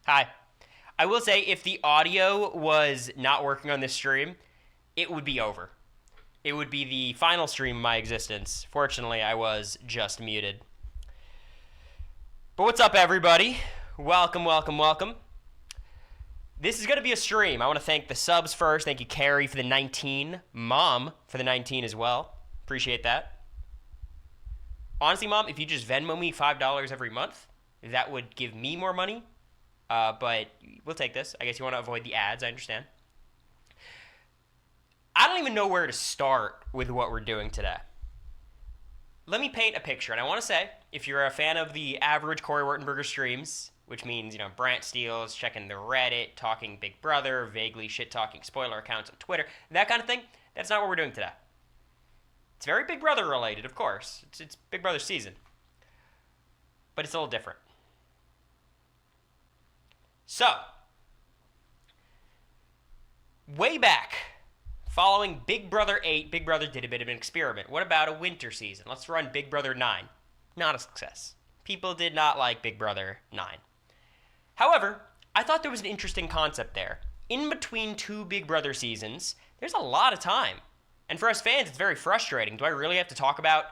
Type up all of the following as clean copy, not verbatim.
Hi. I will say, if the audio was not working on this stream, it would be over. It would be the final stream of my existence. Fortunately, I was just muted. But what's up, everybody? Welcome, welcome, welcome. This is going to be a stream. I want to thank the subs first. Thank you, Cory, for the 19. Mom for the 19 as well. Appreciate that. Honestly, Mom, if you just Venmo me $5 every month, that would give me more money. But we'll take this. I guess you want to avoid the ads. I understand. I don't even know where to start with what we're doing today. Let me paint a picture. And I want to say, if you're a fan of the average Cory Wurtenberger streams, which means, Brant Steele's, checking the Reddit, talking Big Brother, vaguely shit-talking spoiler accounts on Twitter, that kind of thing, that's not what we're doing today. It's very Big Brother related, of course. It's Big Brother season. But it's a little different. So, way back, following Big Brother 8, Big Brother did a bit of an experiment. What about a winter season? Let's run Big Brother 9. Not a success. People did not like Big Brother 9. However, I thought there was an interesting concept there. In between two Big Brother seasons, there's a lot of time. And for us fans, it's very frustrating. Do I really have to talk about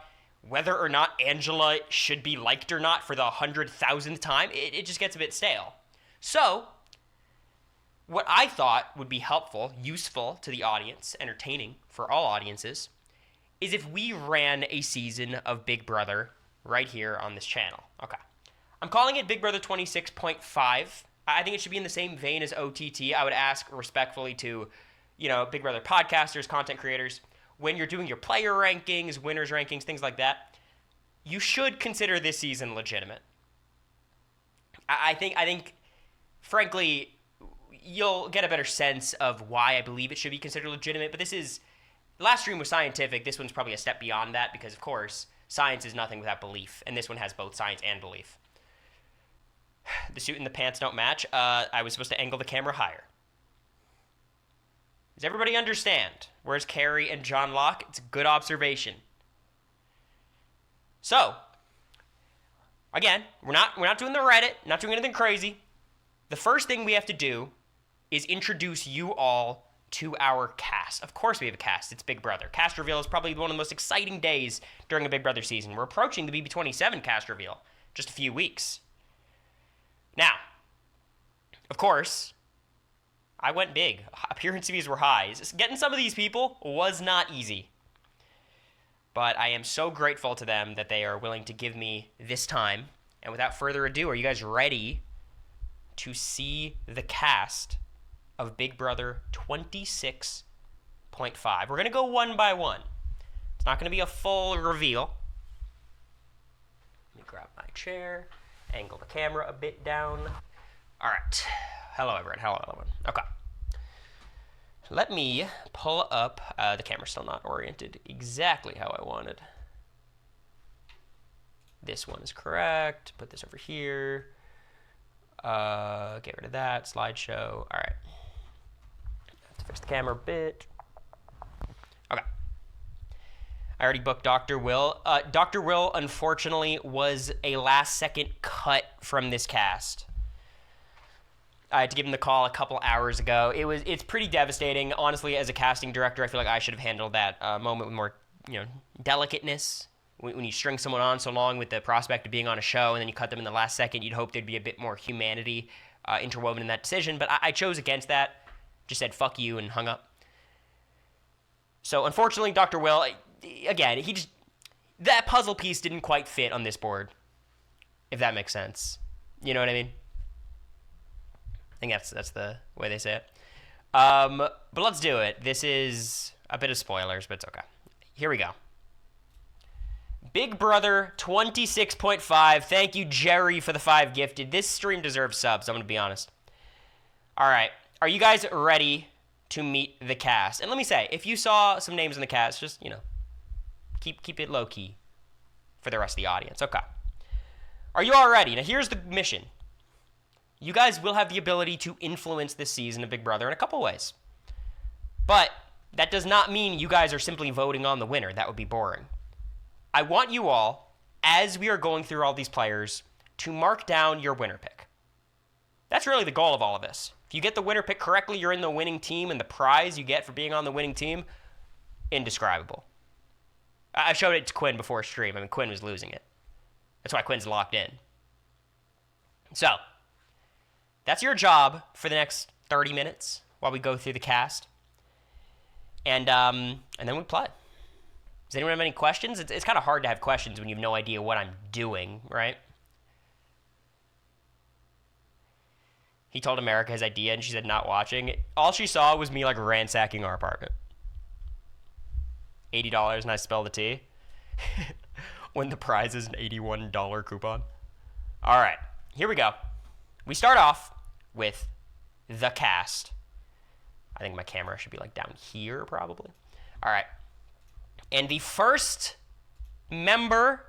whether or not Angela should be liked or not for the 100,000th time? It just gets a bit stale. So, what I thought would be helpful, useful to the audience, entertaining for all audiences, is if we ran a season of Big Brother right here on this channel. Okay. I'm calling it Big Brother 26.5. I think it should be in the same vein as OTT. I would ask respectfully to, Big Brother podcasters, content creators, when you're doing your player rankings, winners rankings, things like that, you should consider this season legitimate. I think, frankly, you'll get a better sense of why I believe it should be considered legitimate, but the last stream was scientific. This one's probably a step beyond that because, of course, science is nothing without belief, and this one has both science and belief. The suit and the pants don't match. I was supposed to angle the camera higher. Does everybody understand? Where's Cory and John Locke? It's a good observation. So, again, we're not doing the Reddit, not doing anything crazy. The first thing we have to do is introduce you all to our cast. Of course we have a cast. It's Big Brother. Cast reveal is probably one of the most exciting days during a Big Brother season. We're approaching the BB27 cast reveal. Just a few weeks. Now, of course, I went big. Appearance fees were high. Getting some of these people was not easy. But I am so grateful to them that they are willing to give me this time. And without further ado, are you guys ready to see the cast of Big Brother 26.5? We're going to go one by one. It's not going to be a full reveal. Let me grab my chair, angle the camera a bit down. All right. Hello, everyone. Hello, everyone. Okay. Let me pull up. The camera's still not oriented exactly how I wanted. This one is correct. Put this over here. Get rid of that. Slideshow. All right. Have to fix the camera a bit. Okay. I already booked Dr. Will. Dr. Will, unfortunately, was a last-second cut from this cast. I had to give him the call a couple hours ago. It's pretty devastating. Honestly, as a casting director, I feel like I should have handled that moment with more, delicateness. When you string someone on so long with the prospect of being on a show and then you cut them in the last second, you'd hope there'd be a bit more humanity interwoven in that decision. But I chose against that. Just said, fuck you, and hung up. So, unfortunately, Dr. Will, again, that puzzle piece didn't quite fit on this board, if that makes sense. You know what I mean? I think that's the way they say it. But let's do it. This is a bit of spoilers, but it's okay. Here we go. Big Brother 26.5. Thank you, Jerry, for the 5 gifted. This stream deserves subs, I'm going to be honest. All right. Are you guys ready to meet the cast? And let me say, if you saw some names in the cast, just, keep it low-key for the rest of the audience. Okay. Are you all ready? Now, here's the mission. You guys will have the ability to influence this season of Big Brother in a couple ways. But that does not mean you guys are simply voting on the winner. That would be boring. I want you all, as we are going through all these players, to mark down your winner pick. That's really the goal of all of this. If you get the winner pick correctly, you're in the winning team, and the prize you get for being on the winning team, indescribable. I showed it to Quinn before stream. I mean, Quinn was losing it. That's why Quinn's locked in. So, that's your job for the next 30 minutes while we go through the cast. And then we play. Does anyone have any questions? It's kind of hard to have questions when you have no idea what I'm doing, right? He told America his idea, and she said not watching. All she saw was me, like, ransacking our apartment. $80, and I spelled the T. When the prize is an $81 coupon. All right, here we go. We start off with the cast. I think my camera should be, like, down here, probably. All right. And the first member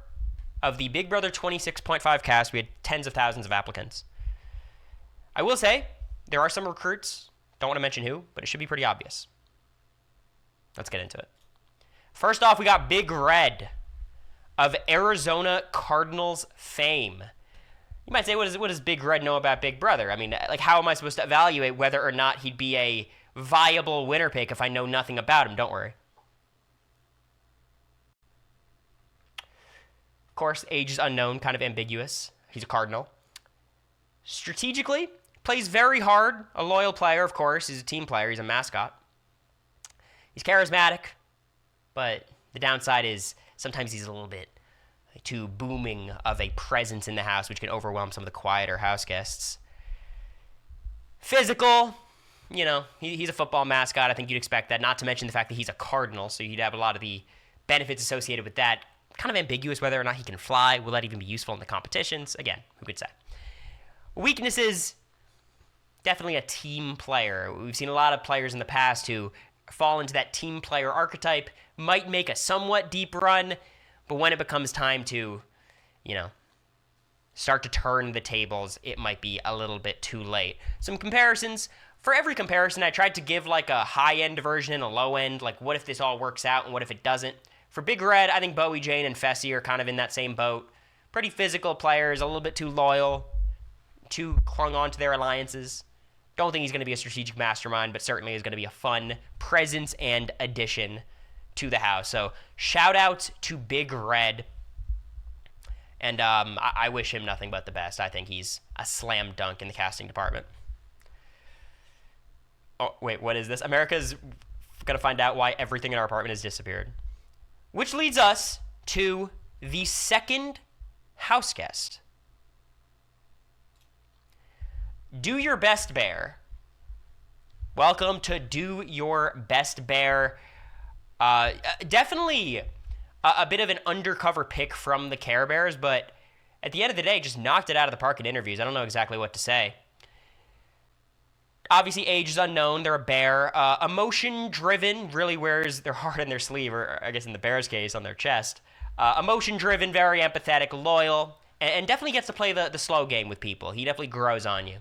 of the Big Brother 26.5 cast, we had tens of thousands of applicants. I will say, there are some recruits. Don't want to mention who, but it should be pretty obvious. Let's get into it. First off, we got Big Red of Arizona Cardinals fame. You might say, what does Big Red know about Big Brother? I mean, like, how am I supposed to evaluate whether or not he'd be a viable winner pick if I know nothing about him? Don't worry. Of course, age is unknown, kind of ambiguous. He's a Cardinal. Strategically, plays very hard. A loyal player, of course. He's a team player. He's a mascot. He's charismatic, but the downside is sometimes he's a little bit too booming of a presence in the house, which can overwhelm some of the quieter house guests. Physical, you know, he's a football mascot. I think you'd expect that, not to mention the fact that he's a Cardinal, so you'd have a lot of the benefits associated with that. Kind of ambiguous whether or not he can fly. Will that even be useful in the competitions? Again, who could say? Weaknesses, definitely a team player. We've seen a lot of players in the past who fall into that team player archetype, might make a somewhat deep run, but when it becomes time to, you know, start to turn the tables, it might be a little bit too late. Some comparisons. For every comparison, I tried to give like a high-end version and a low-end, like what if this all works out and what if it doesn't. For Big Red, I think Bowie Jane and Fessy are kind of in that same boat. Pretty physical players, a little bit too loyal, too clung on to their alliances. Don't think he's going to be a strategic mastermind, but certainly is going to be a fun presence and addition to the house. So shout out to Big Red. And I wish him nothing but the best. I think he's a slam dunk in the casting department. Oh, wait, what is this? America's going to find out why everything in our apartment has disappeared. Which leads us to the second house guest. Do Your Best Bear. Welcome to Do Your Best Bear. Definitely a bit of an undercover pick from the Care Bears, but at the end of the day, just knocked it out of the park in interviews. I don't know exactly what to say. Obviously, age is unknown. They're a bear. Emotion-driven, really wears their heart on their sleeve, or I guess in the bear's case, on their chest. Emotion-driven, very empathetic, loyal, and definitely gets to play the slow game with people. He definitely grows on you.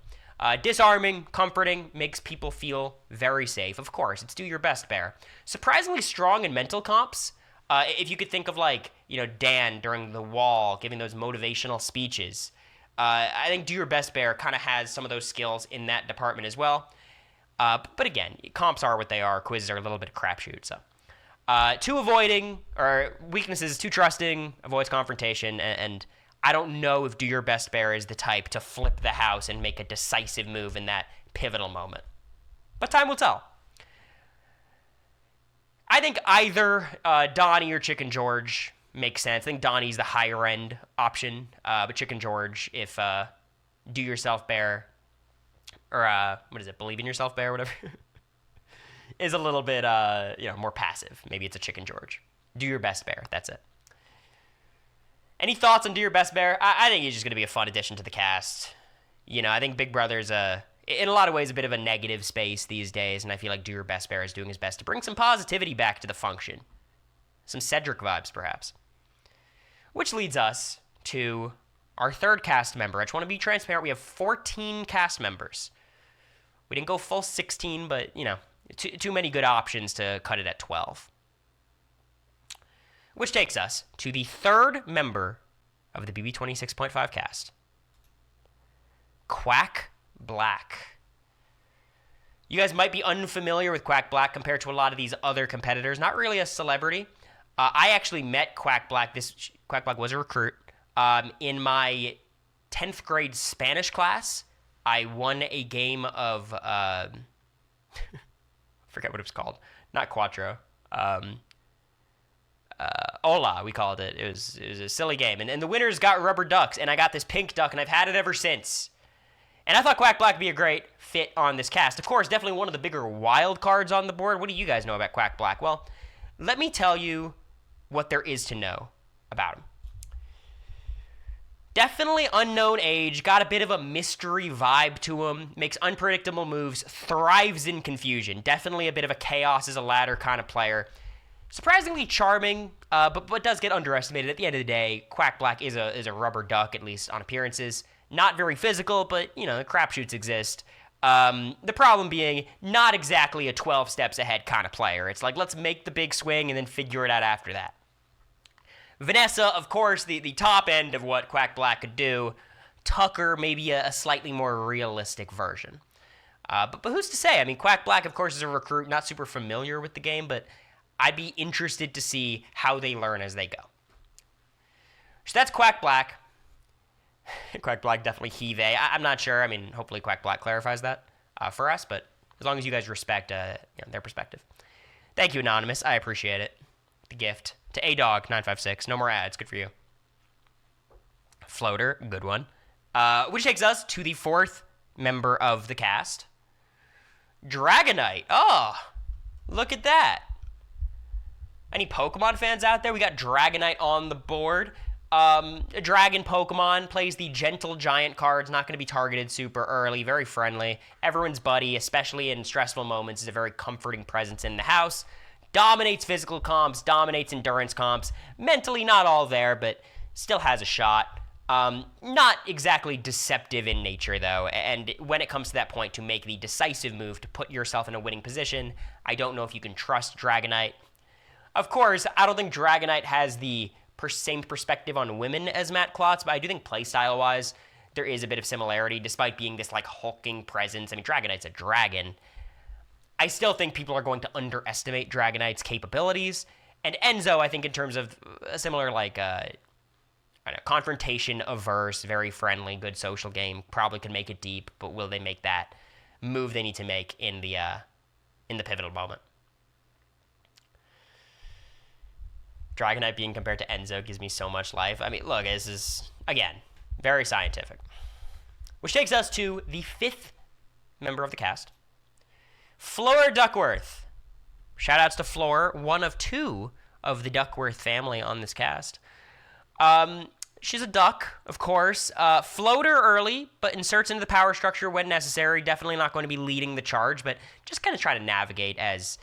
Disarming, comforting, makes people feel very safe. Of course, it's Do Your Best Bear. Surprisingly strong in mental comps. If you could think of, like, you know, Dan during The Wall, giving those motivational speeches. I think Do Your Best Bear kind of has some of those skills in that department as well. But again, comps are what they are. Quizzes are a little bit of crapshoot. So, too avoiding, or weaknesses, too trusting, avoids confrontation, and I don't know if Do Your Best Bear is the type to flip the house and make a decisive move in that pivotal moment. But time will tell. I think either Donnie or Chicken George makes sense. I think Donnie's the higher end option, but Chicken George, if Do Yourself Bear, or what is it, Believe in Yourself Bear, whatever, is a little bit more passive. Maybe it's a Chicken George. Do Your Best Bear, that's it. Any thoughts on Do Your Best Bear? I think he's just going to be a fun addition to the cast. You know, I think Big Brother's in a lot of ways a bit of a negative space these days, and I feel like Do Your Best Bear is doing his best to bring some positivity back to the function. Some Cedric vibes, perhaps. Which leads us to our third cast member. I just want to be transparent. We have 14 cast members. We didn't go full 16, but, you know, too many good options to cut it at 12. Which takes us to the third member of the BB 26.5 cast. Quack Black. You guys might be unfamiliar with Quack Black compared to a lot of these other competitors. Not really a celebrity. I actually met Quack Black. Quack Black was a recruit. In my 10th grade Spanish class, I won a game of, I forget what it was called. Not Cuatro. Hola, we called it. It was a silly game. And the winners got rubber ducks, and I got this pink duck, and I've had it ever since. And I thought Quack Black would be a great fit on this cast. Of course, definitely one of the bigger wild cards on the board. What do you guys know about Quack Black? Well, let me tell you what there is to know about him. Definitely unknown age, got a bit of a mystery vibe to him, makes unpredictable moves, thrives in confusion. Definitely a bit of a chaos as a ladder kind of player. Surprisingly charming, but does get underestimated. At the end of the day, Quack Black is a rubber duck, at least on appearances. Not very physical, but, the crapshoots exist. The problem being, not exactly a 12 steps ahead kind of player. It's like, let's make the big swing and then figure it out after that. Vanessa, of course, the top end of what Quack Black could do. Tucker, maybe a slightly more realistic version. But who's to say? I mean, Quack Black, of course, is a recruit, not super familiar with the game, but I'd be interested to see how they learn as they go. So that's Quack Black. Quack Black definitely he, they. I'm not sure. I mean, hopefully Quack Black clarifies that for us, but as long as you guys respect their perspective. Thank you, Anonymous. I appreciate it. The gift. To ADog956. No more ads. Good for you. Floater. Good one. Which takes us to the fourth member of the cast. Dragonite. Oh, look at that. Any Pokemon fans out there? We got Dragonite on the board. A dragon Pokemon, plays the gentle giant cards, not going to be targeted super early, very friendly. Everyone's buddy, especially in stressful moments, is a very comforting presence in the house. Dominates physical comps, dominates endurance comps. Mentally not all there, but still has a shot. Not exactly deceptive in nature, though, and when it comes to that point to make the decisive move to put yourself in a winning position, I don't know if you can trust Dragonite. Of course, I don't think Dragonite has the same perspective on women as Matt Klotz, but I do think playstyle-wise, there is a bit of similarity, despite being this, hulking presence. I mean, Dragonite's a dragon. I still think people are going to underestimate Dragonite's capabilities, and Enzo, I think, in terms of a similar, confrontation-averse, very friendly, good social game, probably could make it deep, but will they make that move they need to make in the pivotal moment? Dragonite being compared to Enzo gives me so much life. I mean, look, this is, again, very scientific. Which takes us to the fifth member of the cast, Flora Duckworth. Shoutouts to Flora, one of two of the Duckworth family on this cast. She's a duck, of course. Floater early, but inserts into the power structure when necessary. Definitely not going to be leading the charge, but just kind of try to navigate as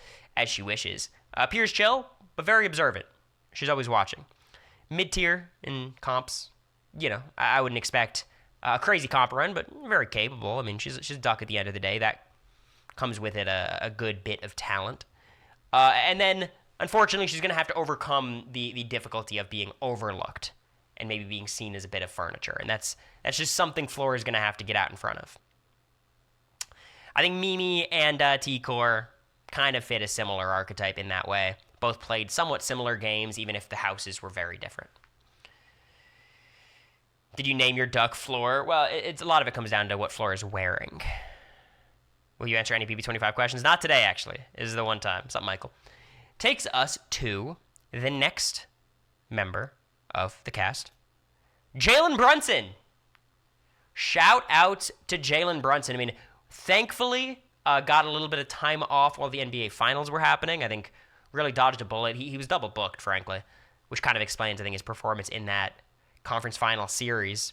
she wishes. Appears chill, but very observant. She's always watching. Mid-tier in comps. I wouldn't expect a crazy comp run, but very capable. I mean, she's a duck at the end of the day. That comes with it a good bit of talent. And then, unfortunately, she's going to have to overcome the difficulty of being overlooked and maybe being seen as a bit of furniture. And that's just something Flora's going to have to get out in front of. I think Mimi and T-Core kind of fit a similar archetype in that way. Both played somewhat similar games, even if the houses were very different. Did you name your duck Floor? Well, a lot of it comes down to what Floor is wearing. Will you answer any BB25 questions? Not today, actually. This is the one time. What's up, Michael? Takes us to the next member of the cast, Jalen Brunson. Shout out to Jalen Brunson. I mean, thankfully, got a little bit of time off while the NBA Finals were happening. I think really dodged a bullet. He was double booked, frankly, which kind of explains, I think, his performance in that conference final series.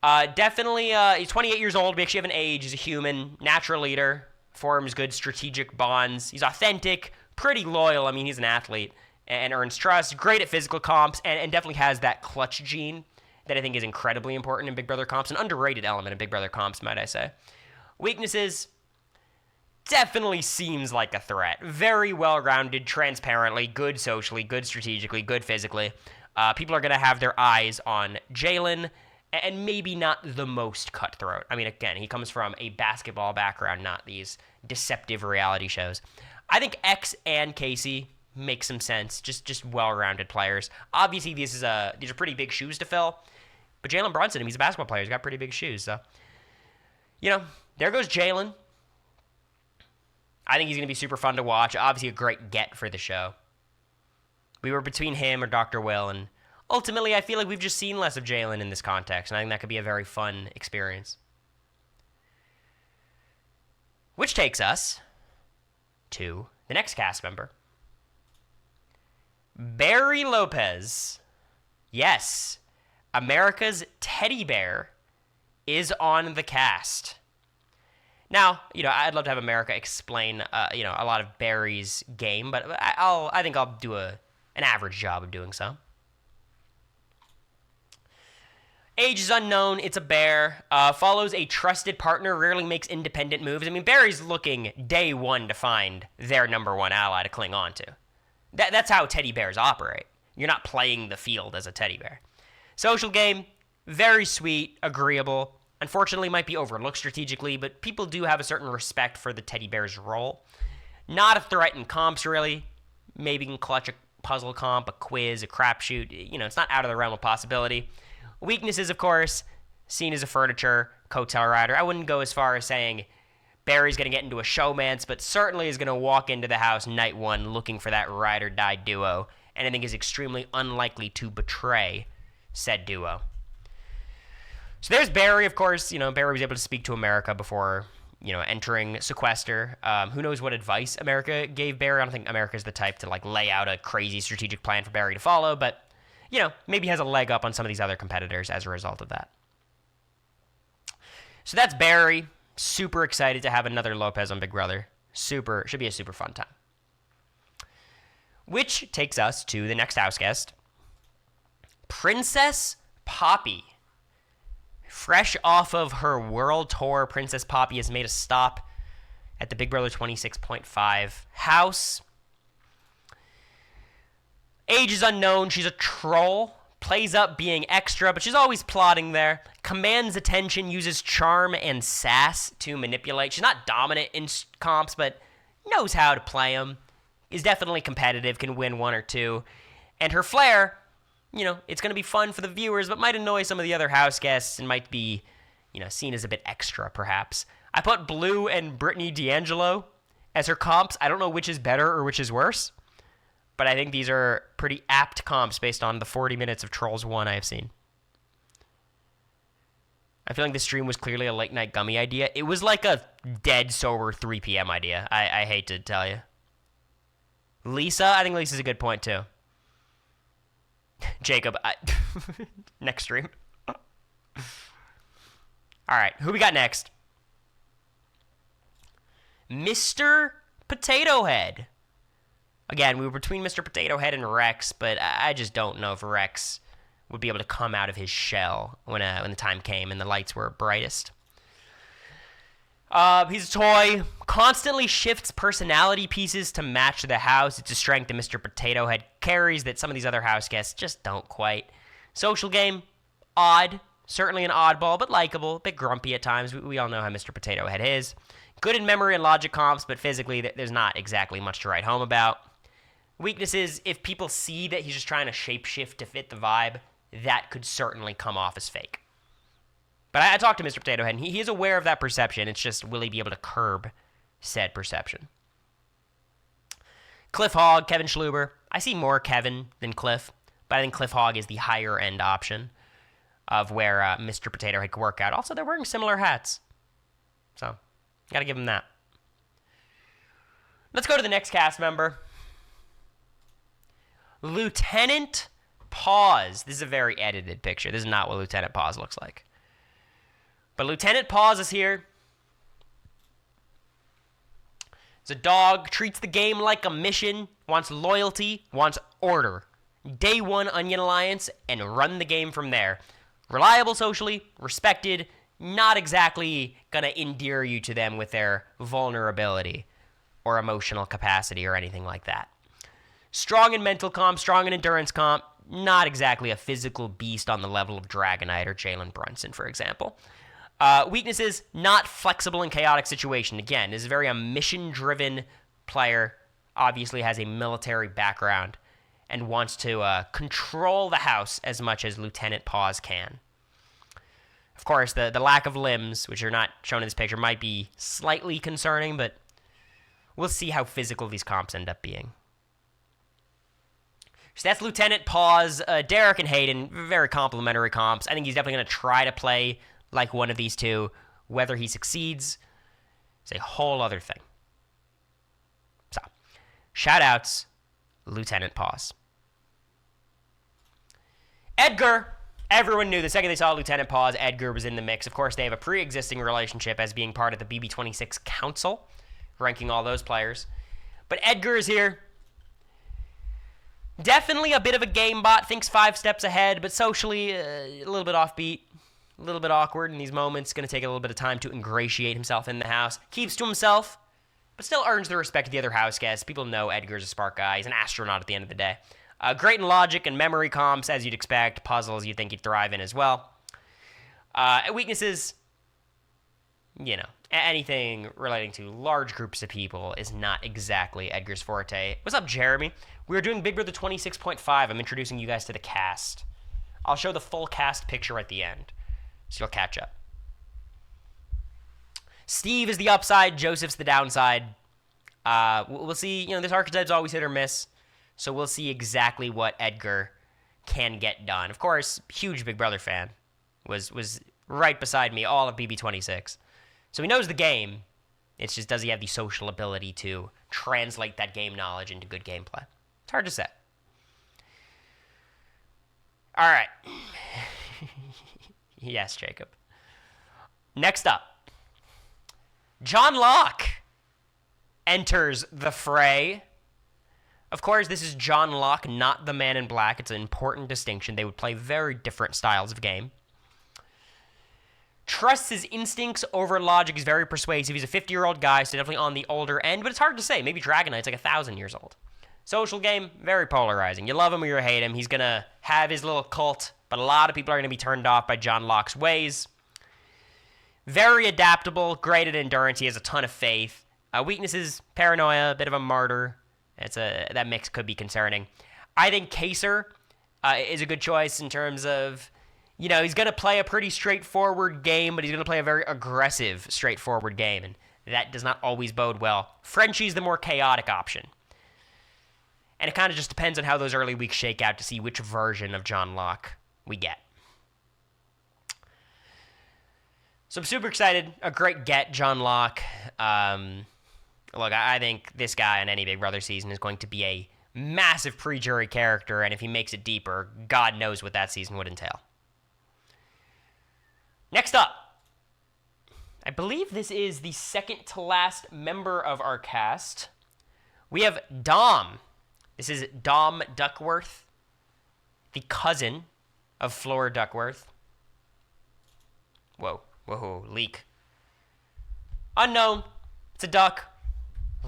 Definitely, he's 28 years old. We actually have an age. He's a human, natural leader, forms good strategic bonds. He's authentic, pretty loyal. I mean, he's an athlete and earns trust. Great at physical comps and definitely has that clutch gene that I think is incredibly important in Big Brother comps. An underrated element of Big Brother comps, might I say. Weaknesses, definitely seems like a threat. Very well-rounded, transparently, good socially, good strategically, good physically. People are going to have their eyes on Jalen, and maybe not the most cutthroat. I mean, again, he comes from a basketball background, not these deceptive reality shows. I think X and Casey make some sense, just well-rounded players. Obviously, these are pretty big shoes to fill, but Jalen Brunson, he's a basketball player. He's got pretty big shoes, so, there goes Jalen. I think he's going to be super fun to watch. Obviously, a great get for the show. We were between him or Dr. Will, and ultimately, I feel like we've just seen less of Jalen in this context, and I think that could be a very fun experience. Which takes us to the next cast member. Barry Lopez. Yes, America's teddy bear is on the cast. Now, I'd love to have America explain, a lot of Barry's game, but I think I'll do an average job of doing so. Age is unknown. It's a bear. Follows a trusted partner. Rarely makes independent moves. I mean, Barry's looking day one to find their number one ally to cling on to. That's how teddy bears operate. You're not playing the field as a teddy bear. Social game, very sweet, agreeable. Unfortunately, might be overlooked strategically, but people do have a certain respect for the teddy bear's role. Not a threat in comps, really. Maybe can clutch a puzzle comp, a quiz, a crapshoot. It's not out of the realm of possibility. Weaknesses, of course, seen as a furniture, coattail rider. I wouldn't go as far as saying Barry's going to get into a showmance, but certainly is going to walk into the house night one looking for that ride or die duo, and I think is extremely unlikely to betray said duo. So there's Barry, of course. Barry was able to speak to America before, entering sequester. Who knows what advice America gave Barry? I don't think America's the type to, lay out a crazy strategic plan for Barry to follow, but, maybe has a leg up on some of these other competitors as a result of that. So that's Barry. Super excited to have another Lopez on Big Brother. Should be a super fun time. Which takes us to the next house guest, Princess Poppy. Fresh off of her world tour, Princess Poppy has made a stop at the Big Brother 26.5 house. Age is unknown. She's a troll. Plays up being extra, but she's always plotting there. Commands attention, uses charm and sass to manipulate. She's not dominant in comps, but knows how to play them. Is definitely competitive, can win one or two. And her flair, it's going to be fun for the viewers, but might annoy some of the other house guests and might be, seen as a bit extra, perhaps. I put Blue and Brittany D'Angelo as her comps. I don't know which is better or which is worse, but I think these are pretty apt comps based on the 40 minutes of Trolls 1 I have seen. I feel like this stream was clearly a late night gummy idea. It was like a dead sober 3 p.m. idea. I hate to tell you. Lisa, I think Lisa's a good point too. Jacob, next stream. All right, who we got next? Mr. Potato Head. Again, we were between Mr. Potato Head and Rex, but I just don't know if Rex would be able to come out of his shell when the time came and the lights were brightest. He's a toy. Constantly shifts personality pieces to match the house. It's a strength that Mr. Potato Head carries that some of these other house guests just don't quite. Social game, odd. Certainly an oddball, but likable. A bit grumpy at times. We all know how Mr. Potato Head is. Good in memory and logic comps, but physically there's not exactly much to write home about. Weaknesses, if people see that he's just trying to shapeshift to fit the vibe, that could certainly come off as fake. But I talked to Mr. Potato Head, and he is aware of that perception. It's just, will he be able to curb said perception? Cliff Hogg, Kevin Schluber. I see more Kevin than Cliff, but I think Cliff Hogg is the higher-end option of where Mr. Potato Head could work out. Also, they're wearing similar hats. So, got to give him that. Let's go to the next cast member. Lieutenant Pause. This is a very edited picture. This is not what Lieutenant Pause looks like. But Lieutenant Pause is here. He's a dog, treats the game like a mission, wants loyalty, wants order. Day one Onion Alliance, and run the game from there. Reliable socially, respected, not exactly gonna endear you to them with their vulnerability or emotional capacity or anything like that. Strong in mental comp, strong in endurance comp, not exactly a physical beast on the level of Dragonite or Jalen Brunson, for example. Weaknesses, not flexible in chaotic situation. Again, is a very mission-driven player, obviously has a military background, and wants to control the house as much as Lieutenant Paws can. Of course, the lack of limbs, which are not shown in this picture, might be slightly concerning, but we'll see how physical these comps end up being. So that's Lieutenant Paws. Derek and Hayden, very complimentary comps. I think he's definitely going to try to play like one of these two. Whether he succeeds is a whole other thing. So, shout-outs, Lieutenant Paws. Edgar. Everyone knew the second they saw Lieutenant Paws, Edgar was in the mix. Of course, they have a pre-existing relationship as being part of the BB26 Council, ranking all those players. But Edgar is here. Definitely a bit of a game bot, thinks 5 steps ahead, but socially a little bit offbeat, a little bit awkward in these moments. Going to take a little bit of time to ingratiate himself in the house. Keeps to himself, but still earns the respect of the other house guests. People know Edgar's a spark guy. He's an astronaut at the end of the day. Great in logic and memory comps, as you'd expect. Puzzles you'd think he'd thrive in as well. Weaknesses, anything relating to large groups of people is not exactly Edgar's forte. What's up, Jeremy? We're doing Big Brother 26.5. I'm introducing you guys to the cast. I'll show the full cast picture at the end, so you'll catch up. Steve is the upside. Joseph's the downside. We'll see. This archetype's always hit or miss. So we'll see exactly what Edgar can get done. Of course, huge Big Brother fan. Was right beside me all of BB26. So he knows the game. It's just, does he have the social ability to translate that game knowledge into good gameplay? It's hard to say. All right. Yes, Jacob. Next up, John Locke enters the fray. Of course, this is John Locke, not the Man in Black. It's an important distinction. They would play very different styles of game. Trusts his instincts over logic. He's very persuasive. He's a 50-year-old guy, so definitely on the older end, but it's hard to say. Maybe Dragonite's like 1,000 years old. Social game, very polarizing. You love him or you hate him. He's going to have his little cult, but a lot of people are going to be turned off by John Locke's ways. Very adaptable, great at endurance. He has a ton of faith. Weaknesses, paranoia, a bit of a martyr. That mix could be concerning. I think Kaser is a good choice in terms of, he's going to play a pretty straightforward game, but he's going to play a very aggressive, straightforward game, and that does not always bode well. Frenchie's the more chaotic option. And it kind of just depends on how those early weeks shake out to see which version of John Locke we get. So I'm super excited. A great get, John Locke. Look, I think this guy on any Big Brother season is going to be a massive pre-jury character, and if he makes it deeper, God knows what that season would entail. Next up, I believe this is the second to last member of our cast. We have Dom. This is Dom Duckworth, the cousin of Flora Duckworth. Whoa, leak. Unknown. It's a duck.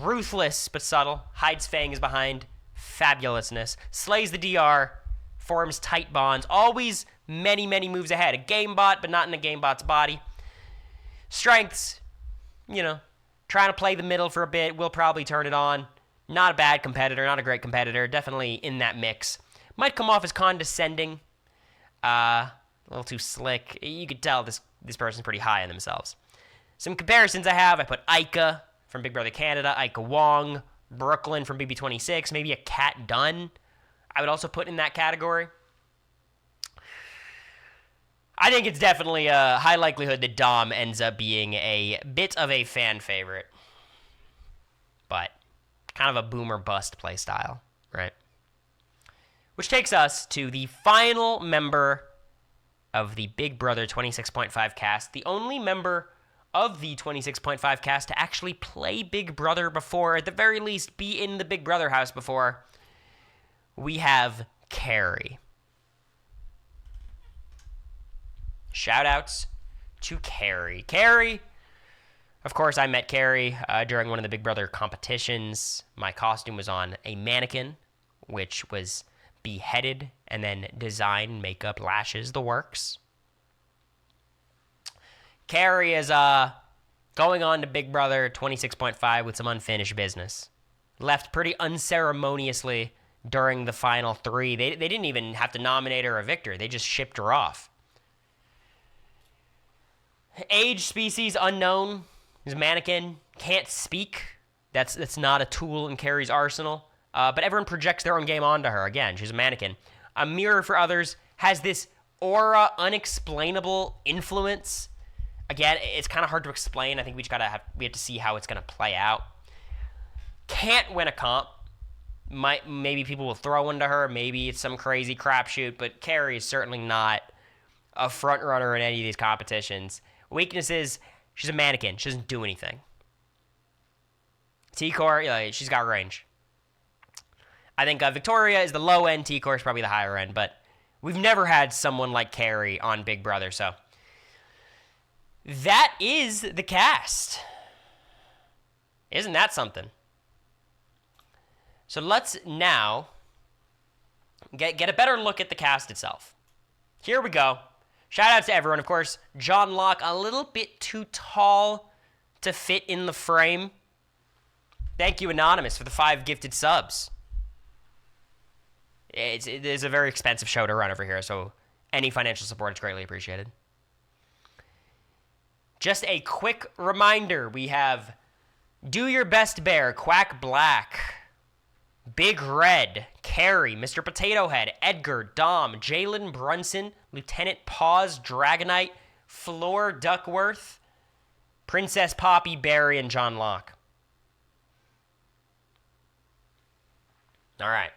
Ruthless but subtle, hides fangs behind fabulousness, slays the DR, forms tight bonds, always many, many moves ahead. A game bot, but not in a game bot's body. Strengths, trying to play the middle for a bit, will probably turn it on. Not a bad competitor, not a great competitor, definitely in that mix. Might come off as condescending, a little too slick. You could tell this person's pretty high on themselves. Some comparisons I put Ica from Big Brother Canada, Ica Wong, Brooklyn from BB26, maybe a Kat Dunn I would also put in that category. I think it's definitely a high likelihood that Dom ends up being a bit of a fan favorite. But kind of a boomer bust play style, right? Which takes us to the final member of the Big Brother 26.5 cast, the only member of the 26.5 cast to actually play Big Brother before, at the very least, be in the Big Brother house before. We have Cory. Shoutouts to Cory. Cory, of course, I met Cory during one of the Big Brother competitions. My costume was on a mannequin, which was beheaded, and then design, makeup, lashes, the works. Cory is going on to Big Brother 26.5 with some unfinished business. Left pretty unceremoniously during the final 3. They didn't even have to nominate her a victor. They just shipped her off. Age, species, unknown. He's a mannequin. Can't speak. That's not a tool in Cory's arsenal. But everyone projects their own game onto her. Again, she's a mannequin. A mirror for others. Has this aura, unexplainable influence. Again, it's kind of hard to explain. I think we have to see how it's going to play out. Can't win a comp. Maybe people will throw one to her. Maybe it's some crazy crapshoot. But Cory is certainly not a front runner in any of these competitions. Weaknesses, she's a mannequin. She doesn't do anything. T-Core, she's got range. I think Victoria is the low end. T-Core is probably the higher end. But we've never had someone like Cory on Big Brother. So that is the cast. Isn't that something? So let's now get a better look at the cast itself. Here we go. Shout out to everyone. Of course, John Locke, a little bit too tall to fit in the frame. Thank you, Anonymous, for the 5 gifted subs. It is a very expensive show to run over here, so any financial support is greatly appreciated. Just a quick reminder, we have Do Your Best Bear, Quack Black, Big Red, Cory, Mr. Potato Head, Edgar, Dom, Jalen Brunson, Lieutenant Paws, Dragonite, Floor Duckworth, Princess Poppy, Barry, and John Locke. All right.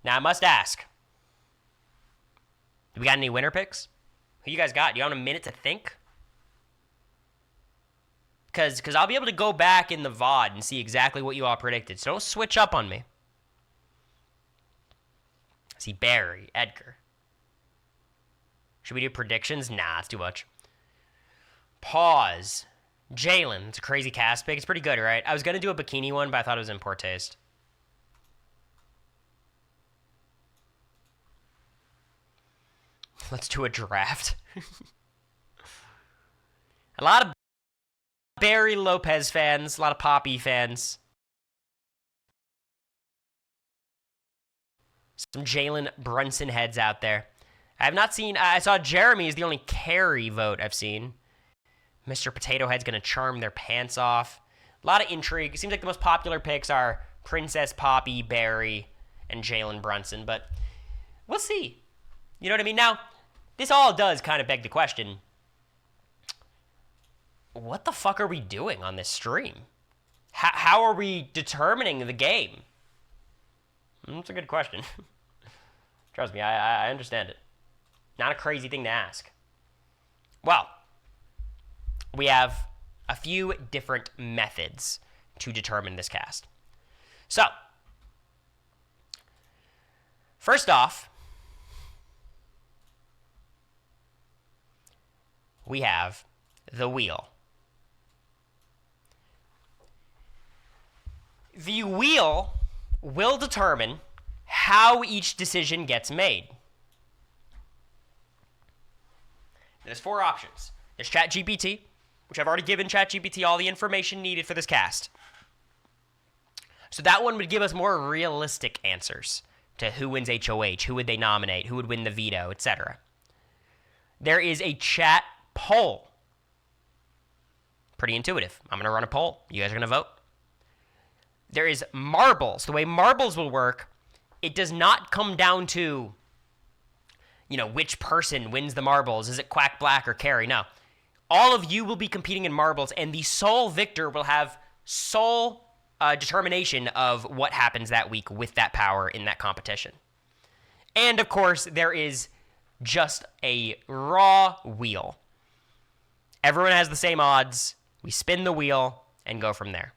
Now, I must ask, do we got any winner picks? Who you guys got? Do you want a minute to think? Because I'll be able to go back in the VOD and see exactly what you all predicted. So don't switch up on me. See, Barry, Edgar. Should we do predictions? Nah, it's too much. Pause. Jalen. It's a crazy cast pick. It's pretty good, right? I was going to do a bikini one, but I thought it was in poor taste. Let's do a draft. A lot of Barry Lopez fans, a lot of Poppy fans. Some Jalen Brunson heads out there. I have not seen, I saw Jeremy is the only Cory vote I've seen. Mr. Potato Head's going to charm their pants off. A lot of intrigue. It seems like the most popular picks are Princess Poppy, Barry, and Jalen Brunson, but we'll see. You know what I mean? Now, this all does kind of beg the question, what the fuck are we doing on this stream? How are we determining the game? That's a good question. Trust me, I understand it. Not a crazy thing to ask. Well, we have a few different methods to determine this cast. So, first off, we have the wheel. The wheel will determine how each decision gets made. There's 4 options. There's ChatGPT, which I've already given ChatGPT all the information needed for this cast. So that one would give us more realistic answers to who wins HOH, who would they nominate, who would win the veto, etc. There is a chat poll. Pretty intuitive. I'm going to run a poll. You guys are going to vote. There is marbles. The way marbles will work, it does not come down to, which person wins the marbles. Is it Quack Black or Cory? No. All of you will be competing in marbles, and the sole victor will have sole determination of what happens that week with that power in that competition. And, of course, there is just a raw wheel. Everyone has the same odds. We spin the wheel and go from there.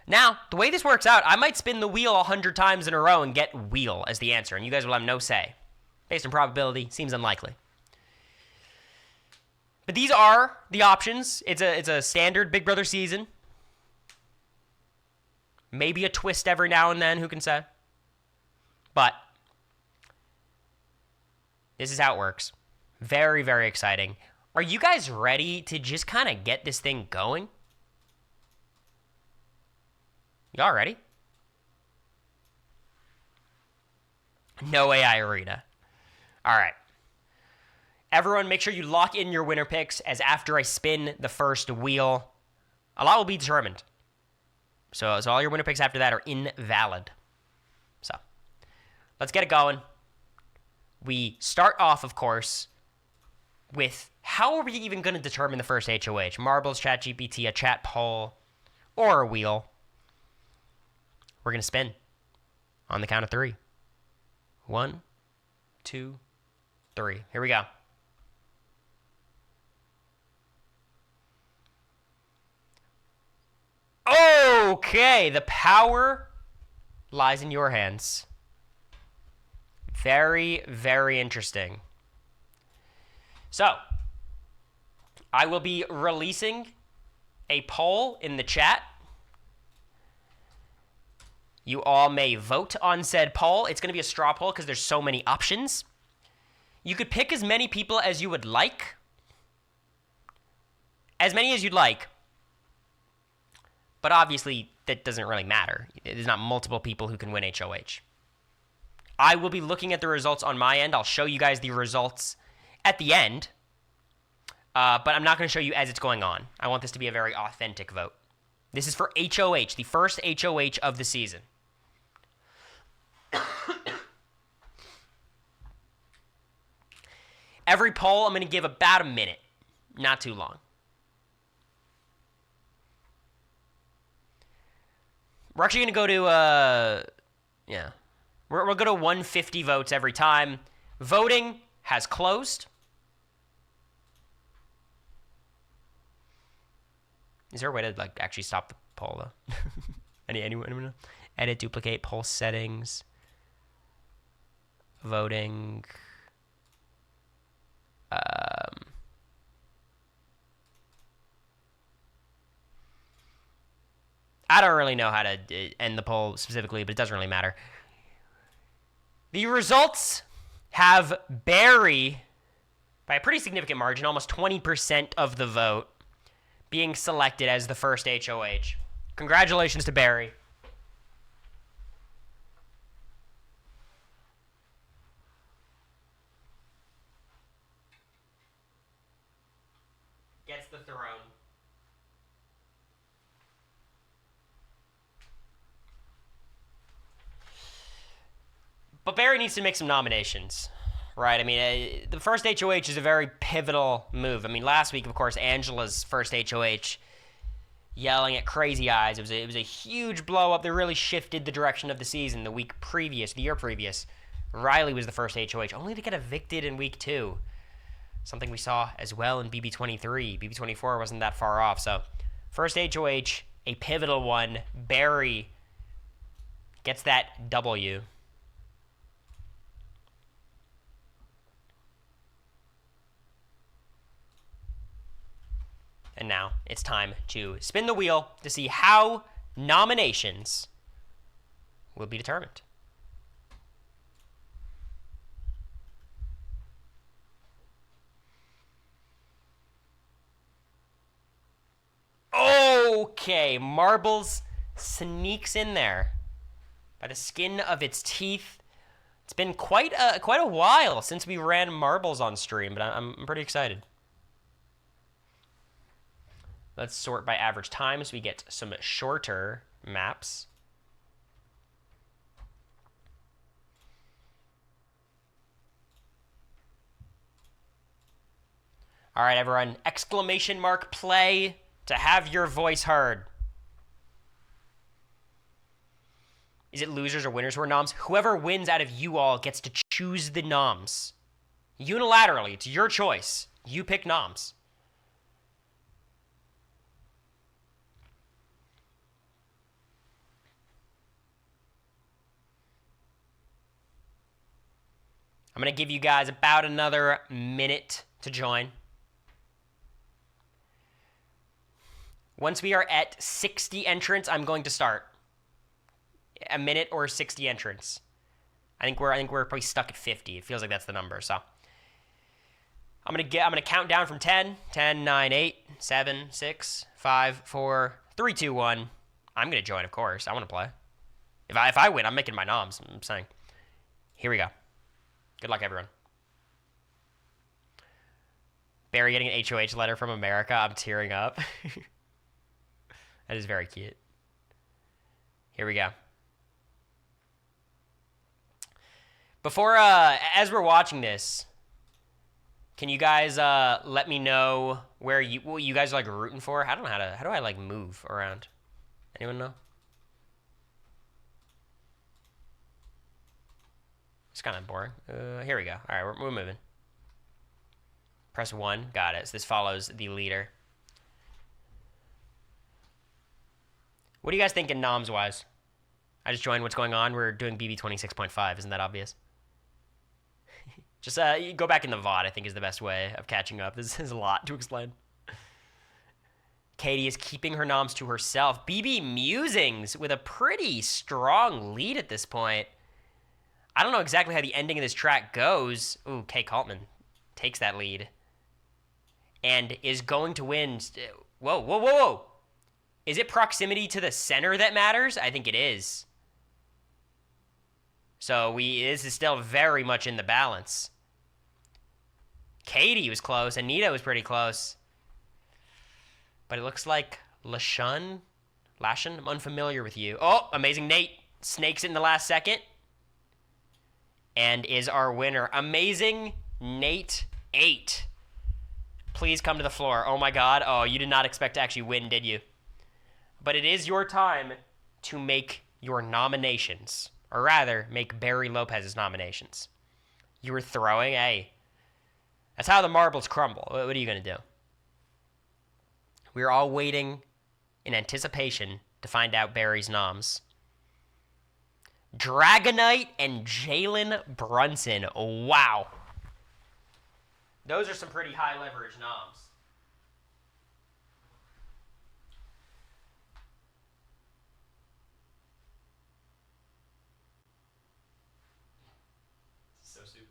Now, the way this works out, I might spin the wheel 100 times in a row and get wheel as the answer, and you guys will have no say. Based on probability, seems unlikely. But these are the options. It's a standard Big Brother season. Maybe a twist every now and then, who can say? But this is how it works. Very, very exciting. Are you guys ready to just kind of get this thing going? Y'all ready? No AI Arena. All right. Everyone, make sure you lock in your winner picks, as after I spin the first wheel, a lot will be determined. So all your winner picks after that are invalid. So let's get it going. We start off, of course, with how are we even going to determine the first HOH? Marbles, ChatGPT, a chat poll, or a wheel? We're going to spin on the count of 3. 1, 2, 3. Here we go. Okay, the power lies in your hands. Very, very interesting. So, I will be releasing a poll in the chat. You all may vote on said poll. It's going to be a straw poll because there's so many options. You could pick as many people as you would like. As many as you'd like. But obviously, that doesn't really matter. There's not multiple people who can win HOH. I will be looking at the results on my end. I'll show you guys the results at the end. But I'm not going to show you as it's going on. I want this to be a very authentic vote. This is for HOH, the first HOH of the season. Every poll, I'm going to give about a minute. Not too long. We're actually going to go to, We'll go to 150 votes every time. Voting has closed. Is there a way to, actually stop the poll, though? Anyone? Edit, duplicate, poll settings. Voting. I don't really know how to end the poll specifically, but it doesn't really matter. The results have Barry, by a pretty significant margin, almost 20% of the vote, being selected as the first HOH. Congratulations to Barry. Gets the throne. But Barry needs to make some nominations, right? I mean, the first HOH is a very pivotal move. I mean, last week, of course, Angela's first HOH, yelling at Crazy Eyes. It was a huge blow-up that really shifted the direction of the season the year previous. Riley was the first HOH, only to get evicted in week 2. Something we saw as well in BB23. BB24 wasn't that far off. So, first HOH, a pivotal one. Barry gets that W. And now it's time to spin the wheel to see how nominations will be determined. Okay, Marbles sneaks in there by the skin of its teeth. It's been quite a while since we ran Marbles on stream, but I'm pretty excited. Let's sort by average time so we get some shorter maps. All right, everyone. Exclamation mark play to have your voice heard. Is it losers or winners who are noms? Whoever wins out of you all gets to choose the noms. Unilaterally, it's your choice. You pick noms. I'm going to give you guys about another minute to join. Once we are at 60 entrants, I'm going to start. A minute or 60 entrants. I think we're probably stuck at 50. It feels like that's the number. So I'm gonna count down from 10. 10, 9, 8, 7, 6, 5, 4, 3, 2, 1. I'm gonna join, of course. I want to play. If I win, I'm making my noms. I'm saying. Here we go. Good luck, everyone. Barry getting an HOH letter from America. I'm tearing up. That is very cute. Here we go. Before, as we're watching this, can you guys let me know what you guys are like rooting for? I don't know how do I like move around? Anyone know? It's kind of boring. Here we go. All right, we're moving. Press 1. Got it. So this follows the leader. What do you guys think in noms-wise? I just joined. What's going on? We're doing BB 26.5. Isn't that obvious? Just you go back in the VOD, I think, is the best way of catching up. This is a lot to explain. Katie is keeping her noms to herself. BB Musings with a pretty strong lead at this point. I don't know exactly how the ending of this track goes. Ooh, Kay Kaltman takes that lead. And is going to win. Whoa, whoa, whoa, whoa. Is it proximity to the center that matters? I think it is. So this is still very much in the balance. Katie was close. Anita was pretty close. But it looks like Lashan, I'm unfamiliar with you. Oh, Amazing Nate snakes it in the last second. And is our winner. Amazing Nate 8. Please come to the floor. Oh my god. Oh, you did not expect to actually win, did you? But it is your time to make your nominations. Or rather, make Barry Lopez's nominations. You were throwing, hey. That's how the marbles crumble. What are you going to do? We're all waiting in anticipation to find out Barry's noms. Dragonite and Jalen Brunson. Wow. Those are some pretty high leverage noms. So stupid.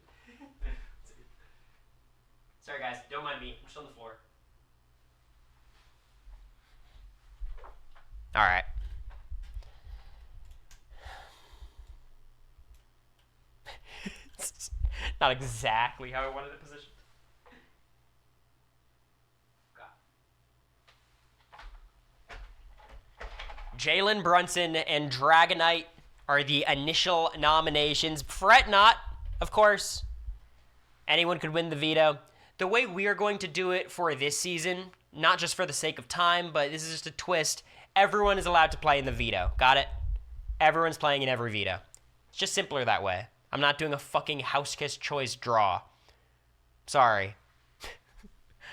Sorry guys, don't mind me. I'm just on the floor. Alright. It's not exactly how I wanted it positioned. Jalen Brunson and Dragonite are the initial nominations. Fret not, of course. Anyone could win the veto. The way we are going to do it for this season, not just for the sake of time, but this is just a twist. Everyone is allowed to play in the veto. Got it? Everyone's playing in every veto. It's just simpler that way. I'm not doing a fucking house kiss choice draw. Sorry.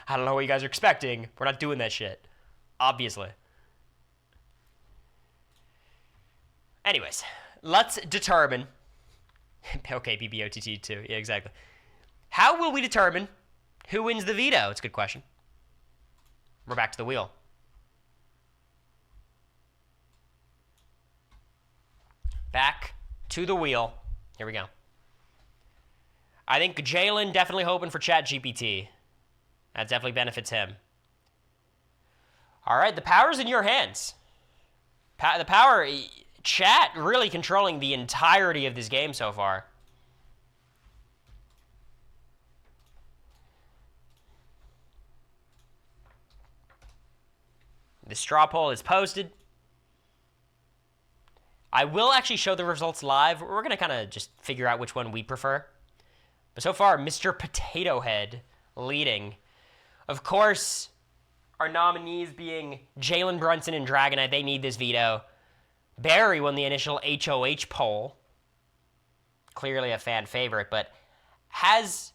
I don't know what you guys are expecting. We're not doing that shit. Obviously. Anyways, let's determine. Okay, BBOTT too. Yeah, exactly. How will we determine who wins the veto? It's a good question. We're back to the wheel. Back to the wheel. Here we go. I think Jalen definitely hoping for ChatGPT. That definitely benefits him. All right, the power's in your hands. The power... Chat really controlling the entirety of this game so far. The straw poll is posted. I will actually show the results live. We're going to kind of just figure out which one we prefer. But so far, Mr. Potato Head leading. Of course, our nominees being Jalen Brunson and Dragonite, they need this veto. Barry won the initial HOH poll. Clearly a fan favorite, but has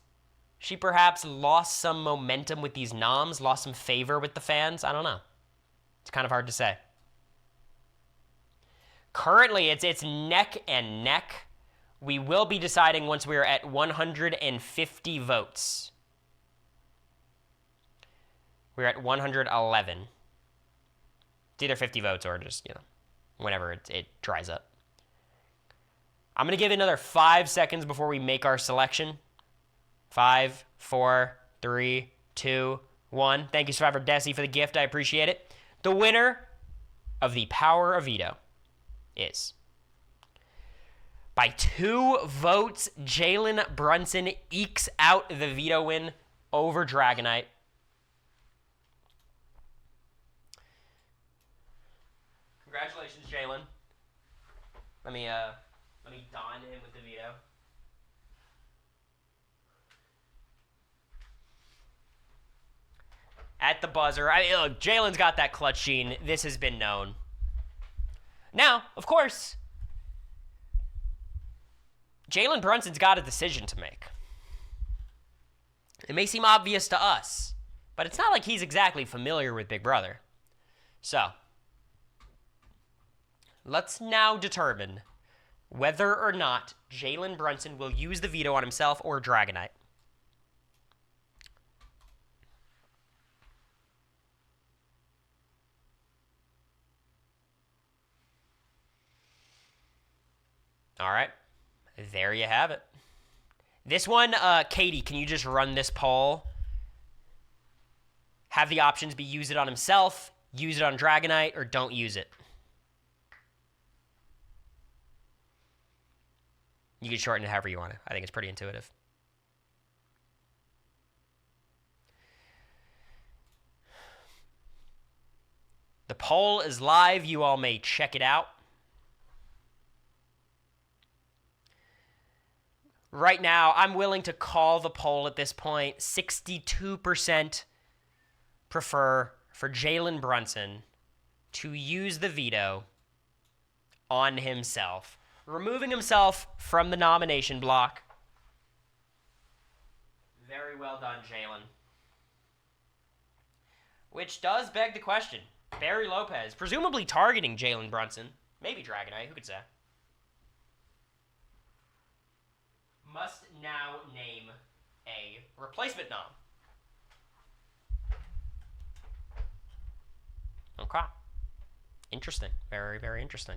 she perhaps lost some momentum with these noms, lost some favor with the fans? I don't know. It's kind of hard to say. Currently, it's neck and neck. We will be deciding once we are at 150 votes. We're at 111. It's either 50 votes or just, whenever it dries up. I'm going to give it another 5 seconds before we make our selection. 5, 4, 3, 2, 1. Thank you, Survivor Desi, for the gift. I appreciate it. The winner of the Power of Veto is, by 2 votes, Jalen Brunson ekes out the veto win over Dragonite. Congratulations, Jalen. Let me don him with the veto. At the buzzer. Look, Jalen's got that clutch gene. This has been known. Now, of course, Jalen Brunson's got a decision to make. It may seem obvious to us, but it's not like he's exactly familiar with Big Brother. So, let's now determine whether or not Jalen Brunson will use the veto on himself or Dragonite. All right. There you have it. This one, Katie, can you just run this poll? Have the options be use it on himself, use it on Dragonite, or don't use it. You can shorten it however you want to. I think it's pretty intuitive. The poll is live. You all may check it out. Right now, I'm willing to call the poll at this point. 62% prefer for Jalen Brunson to use the veto on himself, removing himself from the nomination block. Very well done, Jalen. Which does beg the question. Barry Lopez, presumably targeting Jalen Brunson. Maybe Dragonite, who could say? Must now name a replacement nom. Okay. Interesting. Very, very interesting.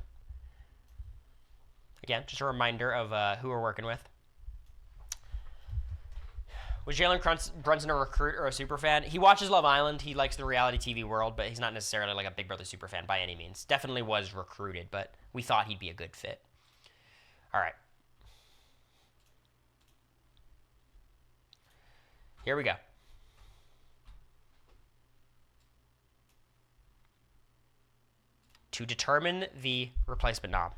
Again, just a reminder of who we're working with. Was Jalen Brunson a recruit or a superfan? He watches Love Island. He likes the reality TV world, but he's not necessarily like a Big Brother superfan by any means. Definitely was recruited, but we thought he'd be a good fit. All right. Here we go. To determine the replacement nom.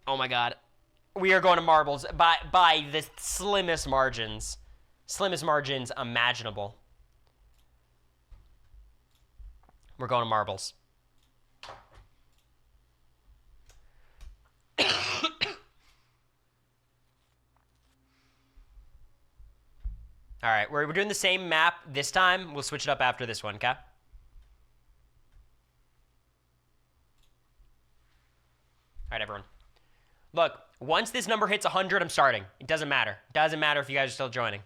Oh my god. We are going to marbles by the slimmest margins. Slimmest margins imaginable. We're going to marbles. All right, we're doing the same map this time. We'll switch it up after this one, okay? All right, everyone. Look, once this number hits 100, I'm starting. It doesn't matter. It doesn't matter if you guys are still joining.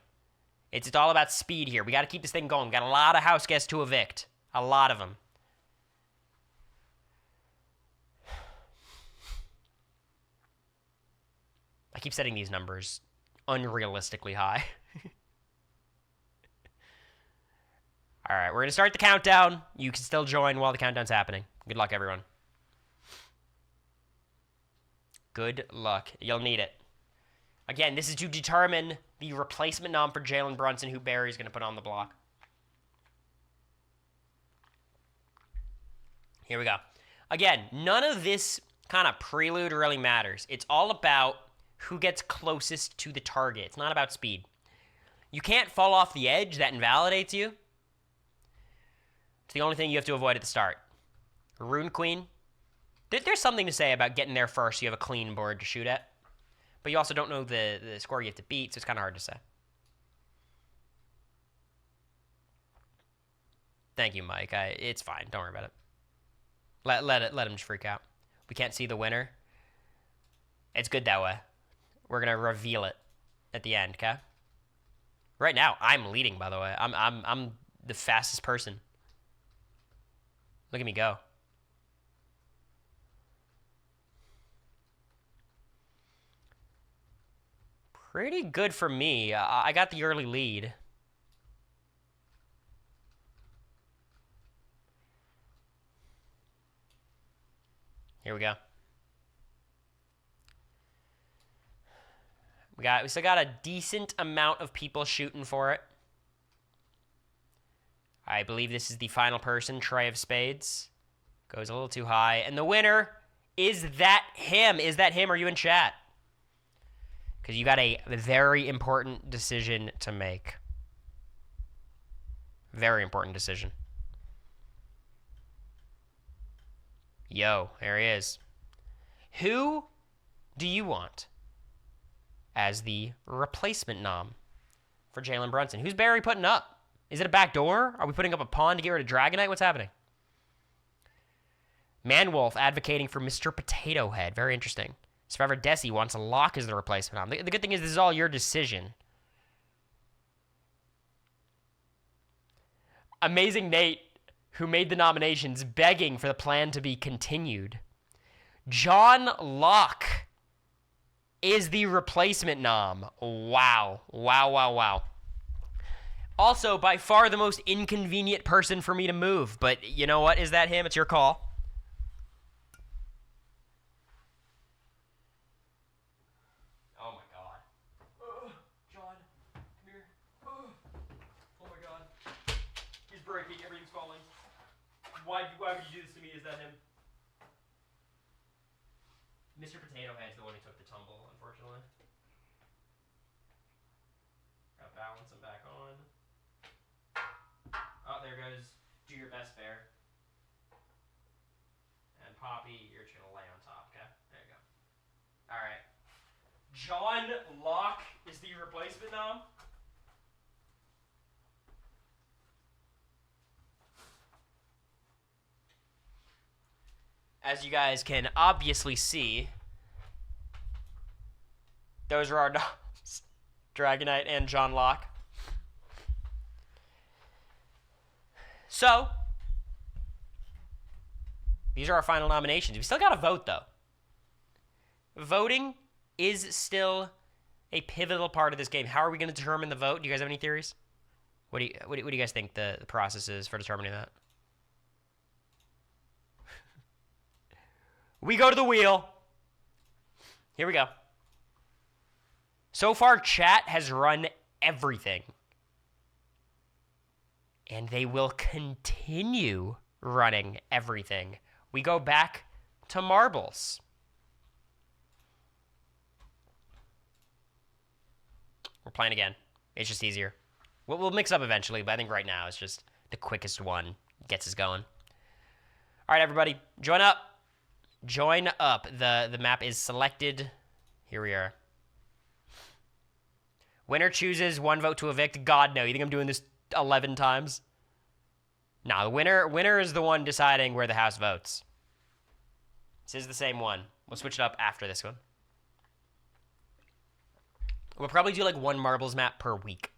It's all about speed here. We got to keep this thing going. We got a lot of house guests to evict. A lot of them. I keep setting these numbers unrealistically high. All right, we're going to start the countdown. You can still join while the countdown's happening. Good luck, everyone. Good luck. You'll need it. Again, this is to determine the replacement nom for Jalen Brunson, who Barry's going to put on the block. Here we go. Again, none of this kind of prelude really matters. It's all about who gets closest to the target. It's not about speed. You can't fall off the edge. That invalidates you. It's the only thing you have to avoid at the start. Rune Queen. There's something to say about getting there first so you have a clean board to shoot at. But you also don't know the score you have to beat, so it's kind of hard to say. Thank you, Mike. It's fine. Don't worry about it. Let him just freak out. We can't see the winner. It's good that way. We're going to reveal it at the end, okay? Right now, I'm leading, by the way. I'm the fastest person. Look at me go. Pretty good for me. I got the early lead. Here we go. We still got a decent amount of people shooting for it. I believe this is the final person, Tray of Spades. Goes a little too high. And the winner, is that him? Is that him? Are you in chat? Because you got a very important decision to make. Very important decision. Yo, there he is. Who do you want as the replacement nom for Jalen Brunson? Who's Barry putting up? Is it a back door? Are we putting up a pawn to get rid of Dragonite? What's happening? Manwolf advocating for Mr. Potato Head. Very interesting. Survivor Desi wants a lock as the replacement nom. The good thing is this is all your decision. Amazing Nate, who made the nominations, begging for the plan to be continued. John Locke is the replacement nom. Wow. Wow, wow, wow. Also, by far the most inconvenient person for me to move. But you know what? Is that him? It's your call. Oh, my God. John, come here. Oh, my God. He's breaking. Everything's falling. Why would you do this to me? Is that him? Mr. Potato Head's the one who took the tumble, unfortunately. Gotta balance him back on. Oh, there goes. Do your best, Bear. And Poppy, you're just gonna lay on top, okay? There you go. Alright. John Locke is the replacement nom. As you guys can obviously see, those are our noms. Dragonite and John Locke. So, these are our final nominations. We still got to vote, though. Voting is still a pivotal part of this game. How are we going to determine the vote? Do you guys have any theories? What do you guys think the process is for determining that? We go to the wheel. Here we go. So far, chat has run everything. And they will continue running everything. We go back to marbles. We're playing again. It's just easier. We'll mix up eventually, but I think right now it's just the quickest one. Gets us going. All right, everybody. Join up. Join up. The map is selected. Here we are. Winner chooses one vote to evict. God, no. You think I'm doing this 11 times? No, the winner is the one deciding where the house votes. This is the same one. We'll switch it up after this one. We'll probably do like one marbles map per week.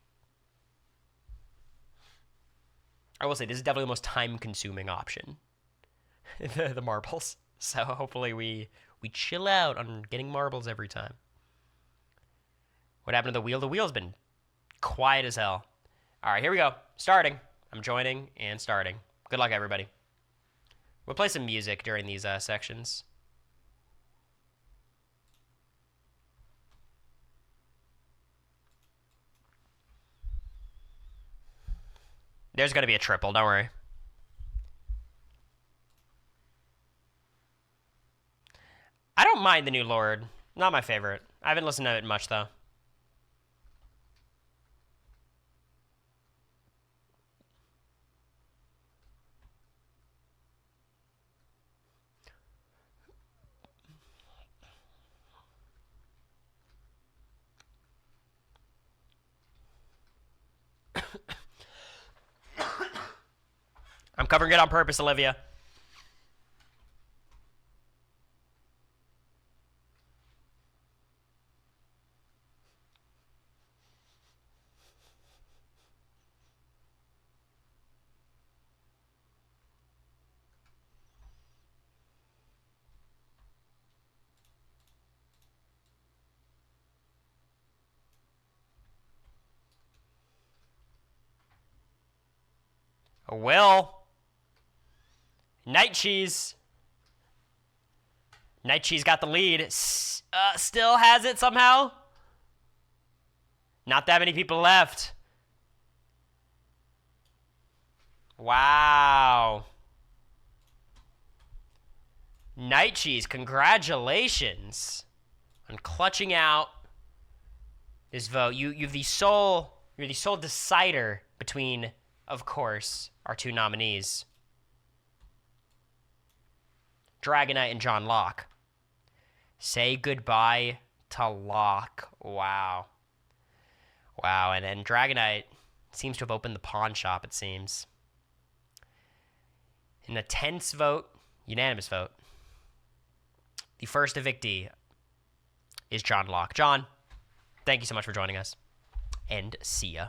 I will say, this is definitely the most time-consuming option. the marbles. So hopefully we chill out on getting marbles every time. What happened to the wheel? The wheel's been quiet as hell. All right, here we go. Starting. I'm joining and starting. Good luck, everybody. We'll play some music during these sections. There's going to be a triple, don't worry. I don't mind the new Lord. Not my favorite. I haven't listened to it much, though. I'm covering it on purpose, Olivia. Will. Night Cheese. Night Cheese got the lead. Still has it somehow. Not that many people left. Wow. Night Cheese, congratulations on clutching out this vote. You're the sole decider between, of course, our two nominees, Dragonite and John Locke. Say goodbye to Locke. Wow. Wow, and Dragonite seems to have opened the pawn shop, it seems. In a tense vote, unanimous vote, the first evictee is John Locke. John, thank you so much for joining us, and see ya.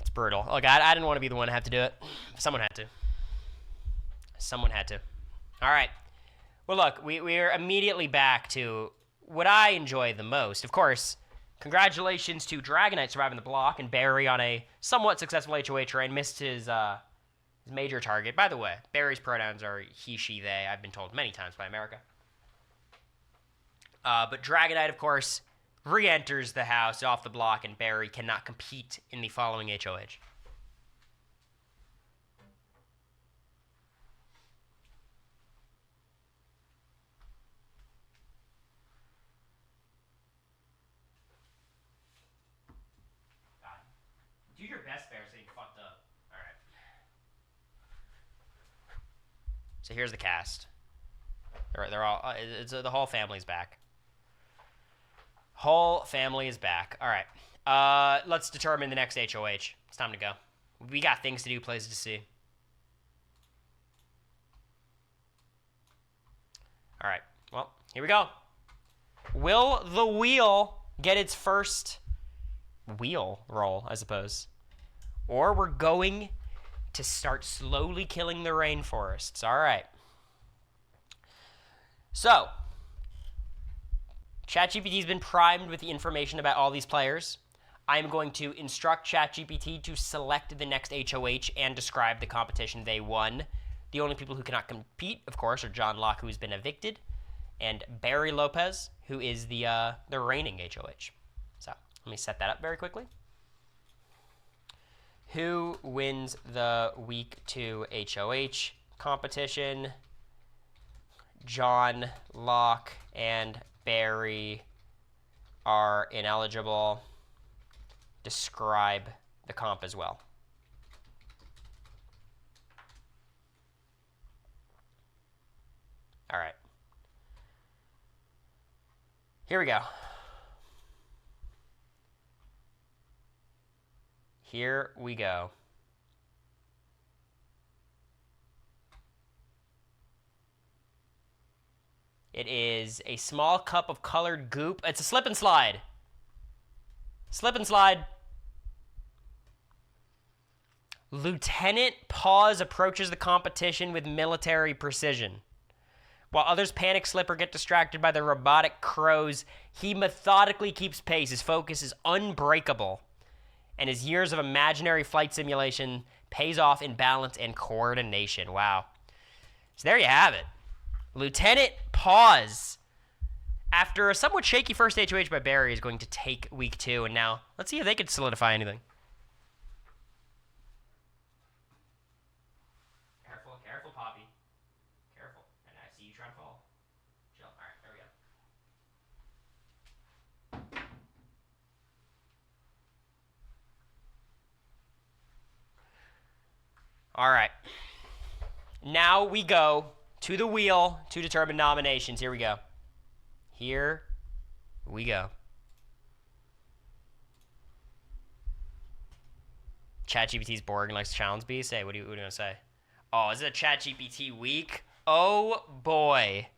It's brutal. Look, I didn't want to be the one to have to do it. Someone had to. Someone had to. All right. Well, look, we're immediately back to what I enjoy the most. Of course, congratulations to Dragonite surviving the block and Barry on a somewhat successful HOH run. Missed his major target. By the way, Barry's pronouns are he, she, they. I've been told many times by America. But Dragonite, of course, re-enters the house off the block, and Barry cannot compete in the following HOH. Do your best, Bear, so you fucked up. All right. So here's the cast. They're all. The whole family's back. Whole family is back. All right. Let's determine the next HOH. It's time to go. We got things to do, places to see. All right. Well, here we go. Will the wheel get its first wheel roll, I suppose? Or we're going to start slowly killing the rainforests. All right. So, ChatGPT's been primed with the information about all these players. I'm going to instruct ChatGPT to select the next HOH and describe the competition they won. The only people who cannot compete, of course, are John Locke, who's been evicted, and Barry Lopez, who is the reigning HOH. So, let me set that up very quickly. Who wins the Week 2 HOH competition? John Locke and Barry are ineligible. Describe the comp as well. All right. Here we go. Here we go. It is a small cup of colored goop. It's a slip and slide. Slip and slide. Lieutenant Paws approaches the competition with military precision. While others panic, slip, or get distracted by the robotic crows, he methodically keeps pace. His focus is unbreakable, and his years of imaginary flight simulation pays off in balance and coordination. Wow. So there you have it. Lieutenant Paws, after a somewhat shaky first HOH by Barry, is going to take Week 2, and now let's see if they can solidify anything. Careful, careful, Poppy. Careful. And I see you trying to fall. Chill. All right, there we go. All right. Now we go to the wheel to determine nominations. Here we go. Here we go. ChatGPT's boring, likes challenge beast. Hey, what are you going to say? Oh, is it a ChatGPT week? Oh, boy.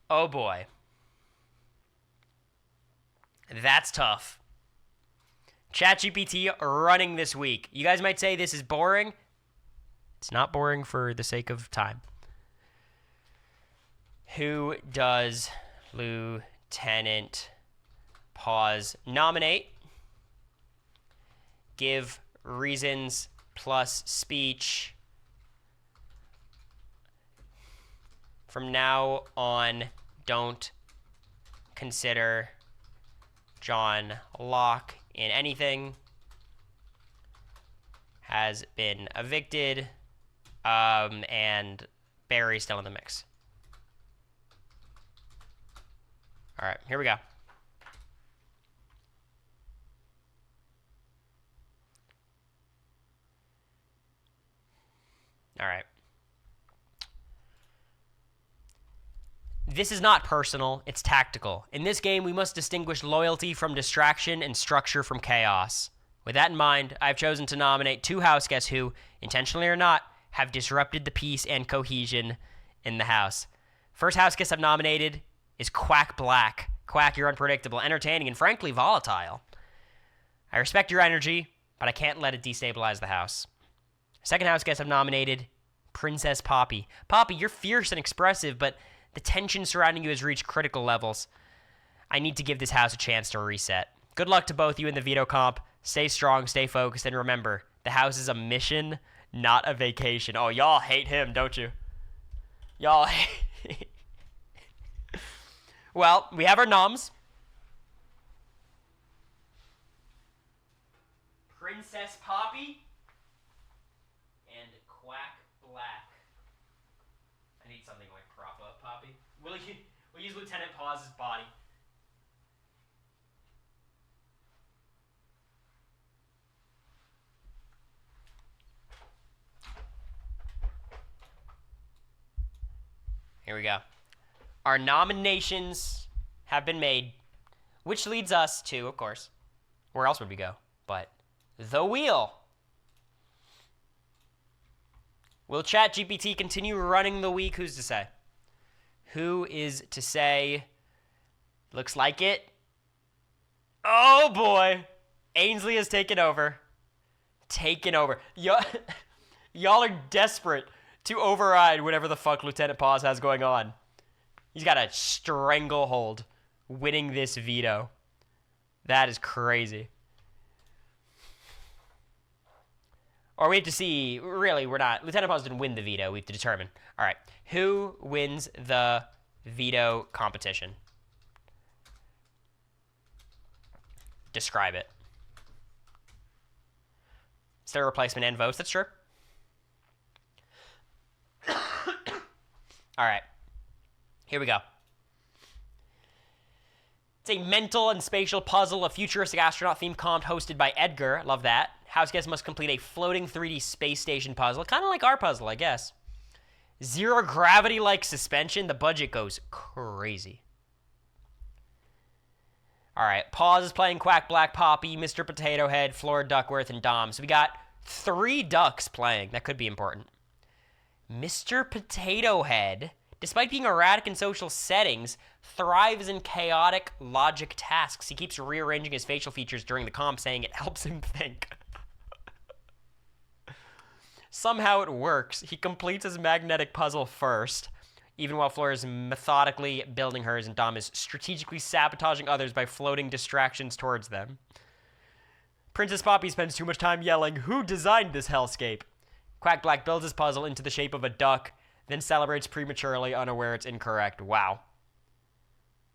Oh, boy. That's tough. ChatGPT running this week. You guys might say this is boring. It's not boring for the sake of time. Who does Lieutenant Pause nominate? Give reasons plus speech. From now on, don't consider John Locke in anything. Has been evicted. And Barry's still in the mix. All right, here we go. All right. This is not personal, it's tactical. In this game, we must distinguish loyalty from distraction and structure from chaos. With that in mind, I've chosen to nominate 2 house guests who, intentionally or not, have disrupted the peace and cohesion in the house. First house guest I've nominated is Quack Black. Quack, you're unpredictable, entertaining, and frankly volatile. I respect your energy, but I can't let it destabilize the house. Second house guest I've nominated, Princess Poppy. Poppy, you're fierce and expressive, but the tension surrounding you has reached critical levels. I need to give this house a chance to reset. Good luck to both you in the veto comp. Stay strong, stay focused, and remember, the house is a mission, not a vacation. Oh, y'all hate him, don't you? Y'all hate... Well, we have our noms. Princess Poppy and Quack Black. I need something like prop up Poppy. We'll use Lieutenant Pause's body. Here we go. Our nominations have been made, which leads us to, of course, where else would we go? But the wheel. Will ChatGPT continue running the week? Who's to say? Who is to say? Looks like it. Oh, boy. Ainsley has taken over. Taken over. Y'all are desperate to override whatever the fuck Lieutenant Pause has going on. He's got a stranglehold winning this veto. That is crazy. Or we have to see, really, we're not. Lieutenant Pause didn't win the veto. We have to determine. All right. Who wins the veto competition? Describe it. Is there a replacement and votes? That's true. All right. Here we go. It's a mental and spatial puzzle, a futuristic astronaut-themed comp hosted by Edgar. Love that. House guests must complete a floating 3D space station puzzle, kind of like our puzzle, I guess. Zero gravity-like suspension. The budget goes crazy. All right. Pause is playing Quack Black, Poppy, Mr. Potato Head, Flora Duckworth, and Dom. So we got 3 ducks playing. That could be important. Mr. Potato Head, despite being erratic in social settings, thrives in chaotic logic tasks. He keeps rearranging his facial features during the comp, saying it helps him think. Somehow it works. He completes his magnetic puzzle first, even while Flora is methodically building hers, and Dom is strategically sabotaging others by floating distractions towards them. Princess Poppy spends too much time yelling, "Who designed this hellscape?" Quack Black builds his puzzle into the shape of a duck, then celebrates prematurely, unaware it's incorrect. Wow.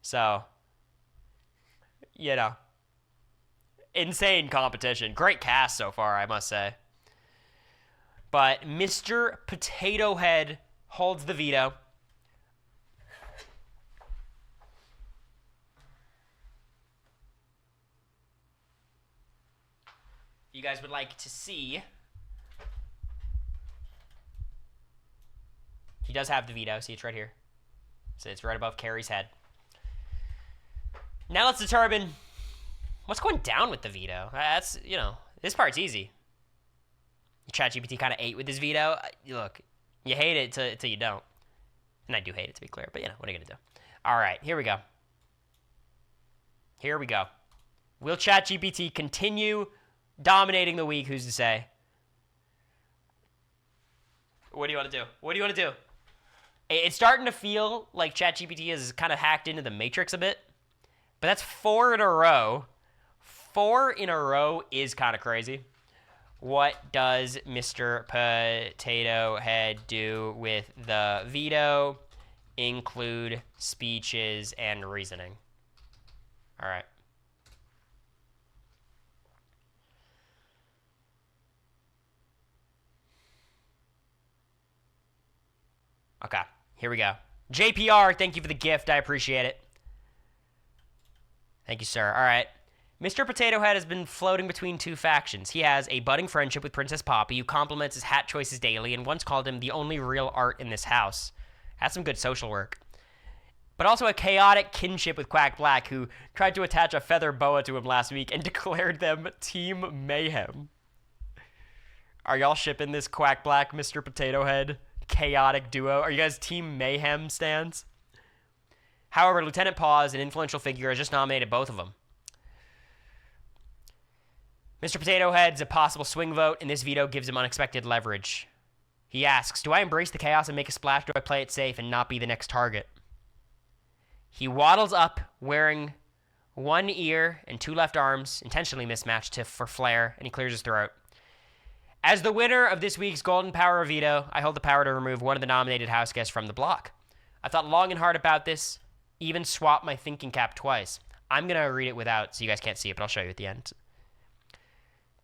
So, you know, insane competition. Great cast so far, I must say. But Mr. Potato Head holds the veto. You guys would like to see... He does have the veto. See, it's right here. So it's right above Carrie's head. Now let's determine what's going down with the veto. That's, you know, this part's easy. ChatGPT kind of ate with his veto. Look, you hate it till you don't. And I do hate it, to be clear. But, you know, what are you going to do? All right, here we go. Here we go. Will ChatGPT continue dominating the week? Who's to say? What do you want to do? What do you want to do? It's starting to feel like ChatGPT is kind of hacked into the Matrix a bit. But that's 4 in a row. 4 in a row is kind of crazy. What does Mr. Potato Head do with the veto? Include speeches and reasoning. All right. Okay, here we go. JPR, thank you for the gift. I appreciate it. Thank you, sir. All right. Mr. Potato Head has been floating between 2 factions. He has a budding friendship with Princess Poppy, who compliments his hat choices daily and once called him the only real art in this house. That's some good social work. But also a chaotic kinship with Quack Black, who tried to attach a feather boa to him last week and declared them Team Mayhem. Are y'all shipping this Quack Black, Mr. Potato Head chaotic duo? Are you guys Team Mayhem stans? However, Lieutenant Paws, an influential figure, has just nominated both of them. Mr. Potato Head's a possible swing vote, and this veto gives him unexpected leverage. He asks, do I embrace the chaos and make a splash, or do I play it safe and not be the next target? He waddles up, wearing 1 ear and 2 left arms, intentionally mismatched for flair, and he clears his throat. As the winner of this week's Golden Power Veto, I hold the power to remove one of the nominated house guests from the block. I thought long and hard about this, even swapped my thinking cap twice. I'm going to read it without, so you guys can't see it, but I'll show you at the end.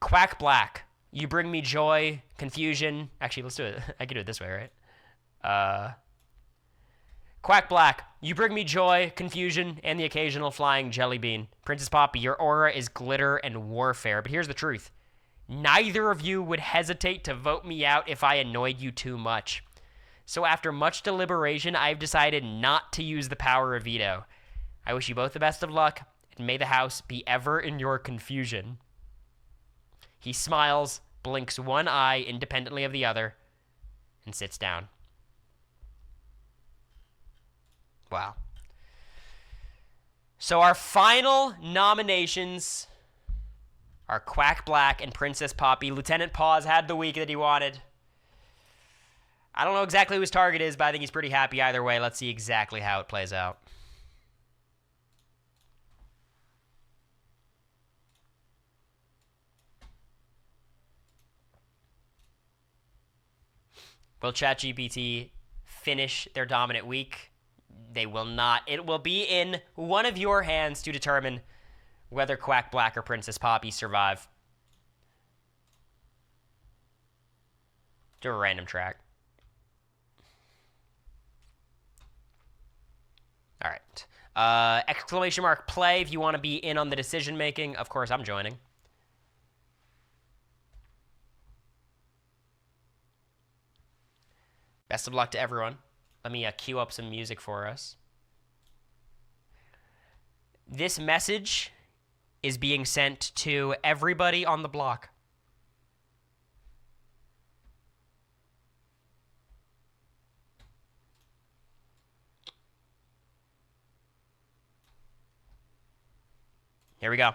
Quack Black, you bring me joy, confusion. Actually, let's do it. I can do it this way, right? Quack Black, you bring me joy, confusion, and the occasional flying jelly bean. Princess Poppy, your aura is glitter and warfare, but here's the truth. Neither of you would hesitate to vote me out if I annoyed you too much. So after much deliberation, I've decided not to use the power of veto. I wish you both the best of luck, and may the house be ever in your confusion. He smiles, blinks one eye independently of the other, and sits down. Wow. So our final nominations are Quack Black and Princess Poppy. Lieutenant Paws had the week that he wanted. I don't know exactly who his target is, but I think he's pretty happy either way. Let's see exactly how it plays out. Will ChatGPT finish their dominant week? They will not. It will be in one of your hands to determine whether Quack Black or Princess Poppy survive. Do a random track. All right. Exclamation mark play if you want to be in on the decision making. Of course, I'm joining. Best of luck to everyone. Let me queue up some music for us. This message is being sent to everybody on the block. Here we go.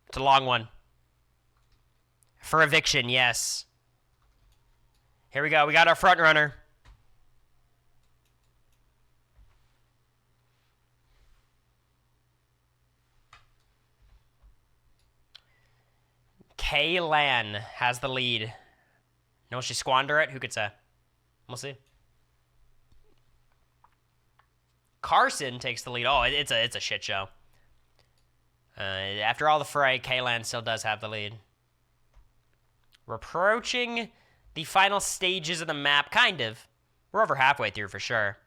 It's a long one. For eviction, yes. Here we go. We got our front runner. Kaylan has the lead. Will she squander it? Who could say? We'll see. Carson takes the lead. Oh, it's a shit show. After all the fray, Kaylan still does have the lead. We're approaching the final stages of the map, kind of. We're over halfway through for sure.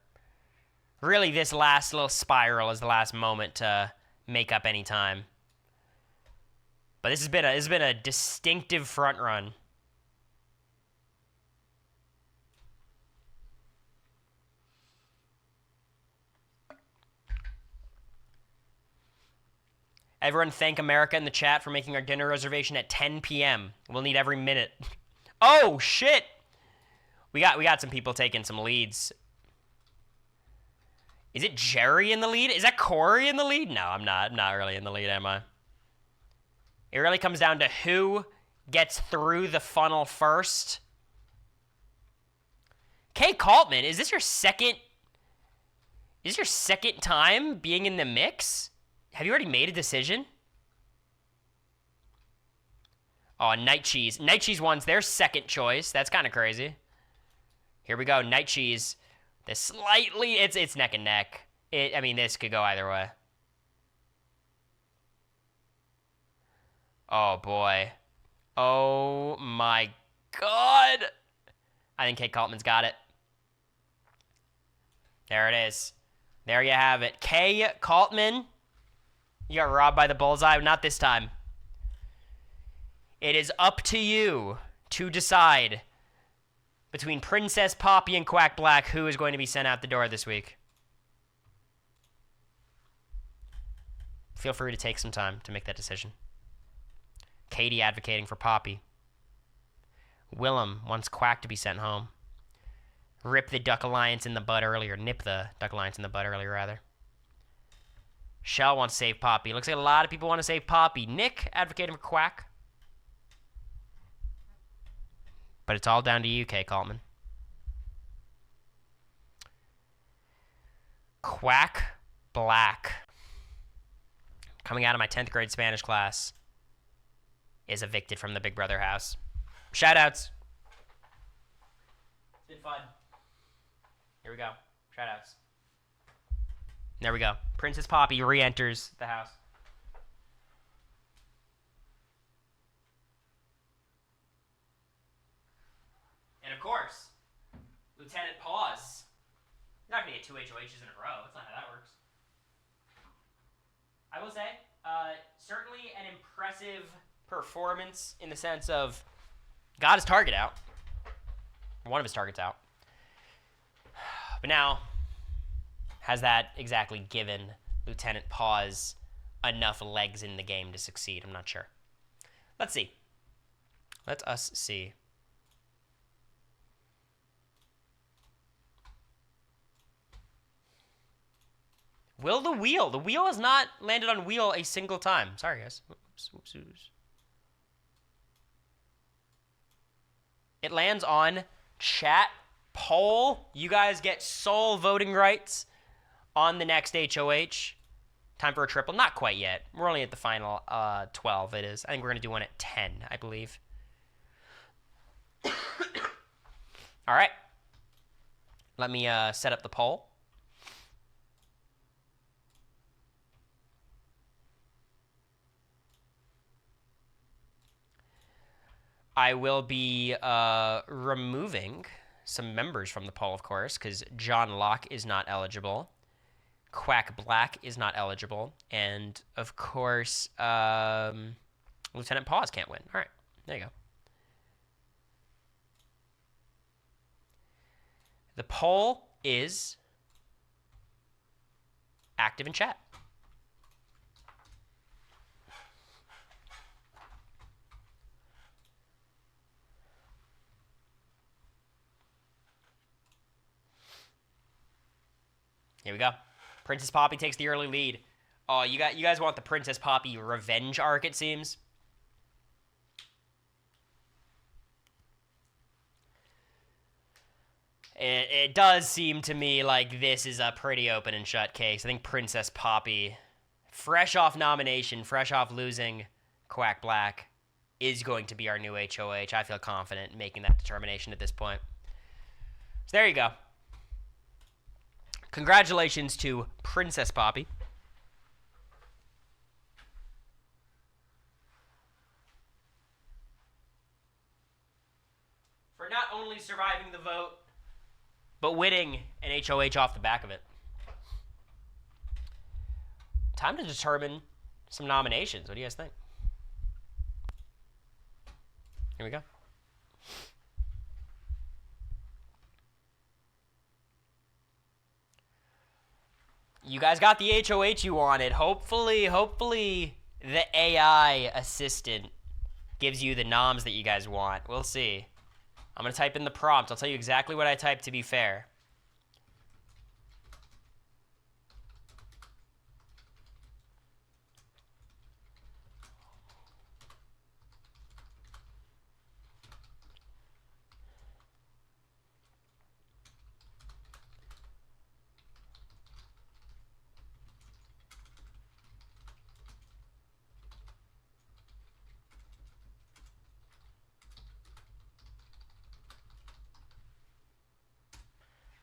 Really, this last little spiral is the last moment to make up any time. But this has been a distinctive front run. Everyone thank America in the chat for making our dinner reservation at 10 p.m. We'll need every minute. Oh, shit! We got some people taking some leads. Is it Jerry in the lead? Is that Cory in the lead? No, I'm not really in the lead, am I? It really comes down to who gets through the funnel first. Kay Kaltman, is this your second time being in the mix? Have you already made a decision? Oh, Night Cheese. Night Cheese wants their second choice. That's kind of crazy. Here we go. Night Cheese. This slightly, it's neck and neck. I mean, this could go either way. Oh, boy. Oh, my God. I think Kate Kaltman's got it. There it is. There you have it. Kay Kaltman. You got robbed by the bullseye. Not this time. It is up to you to decide between Princess Poppy and Quack Black who is going to be sent out the door this week. Feel free to take some time to make that decision. Katie advocating for Poppy. Willem wants Quack to be sent home. Rip the Duck Alliance in the bud earlier. Nip the Duck Alliance in the bud earlier, rather. Shell wants to save Poppy. Looks like a lot of people want to save Poppy. Nick advocating for Quack. But it's all down to you, Kay Kaltman. Quack Black, coming out of my 10th grade Spanish class, is evicted from the Big Brother house. Shoutouts. It's been fun. Here we go. Shoutouts. There we go. Princess Poppy re-enters the house. And of course, Lieutenant Paws. You're not going to get 2 HOHs in a row. That's not how that works. I will say, certainly an impressive performance in the sense of got his target out. One of his targets out. But now, has that exactly given Lieutenant Paws enough legs in the game to succeed? I'm not sure. Let's see. Let us see. Will the wheel? The wheel has not landed on wheel a single time. Sorry, guys. Oops. It lands on chat poll. You guys get sole voting rights on the next HOH. Time for a triple. Not quite yet. We're only at the final 12, it is. I think we're going to do one at 10, I believe. All right. Let me set up the poll. I will be removing some members from the poll, of course, because John Locke is not eligible. Quack Black is not eligible. And, of course, Lieutenant Paws can't win. All right, there you go. The poll is active in chat. Here we go. Princess Poppy takes the early lead. Oh, you guys want the Princess Poppy revenge arc, it seems. It does seem to me like this is a pretty open and shut case. I think Princess Poppy, fresh off nomination, fresh off losing Quack Black, is going to be our new HOH. I feel confident in making that determination at this point. So there you go. Congratulations to Princess Poppy. For not only surviving the vote, but winning an HOH off the back of it. Time to determine some nominations. What do you guys think? Here we go. You guys got the HOH you wanted. Hopefully the AI assistant gives you the noms that you guys want. We'll see. I'm going to type in the prompt. I'll tell you exactly what I typed to be fair.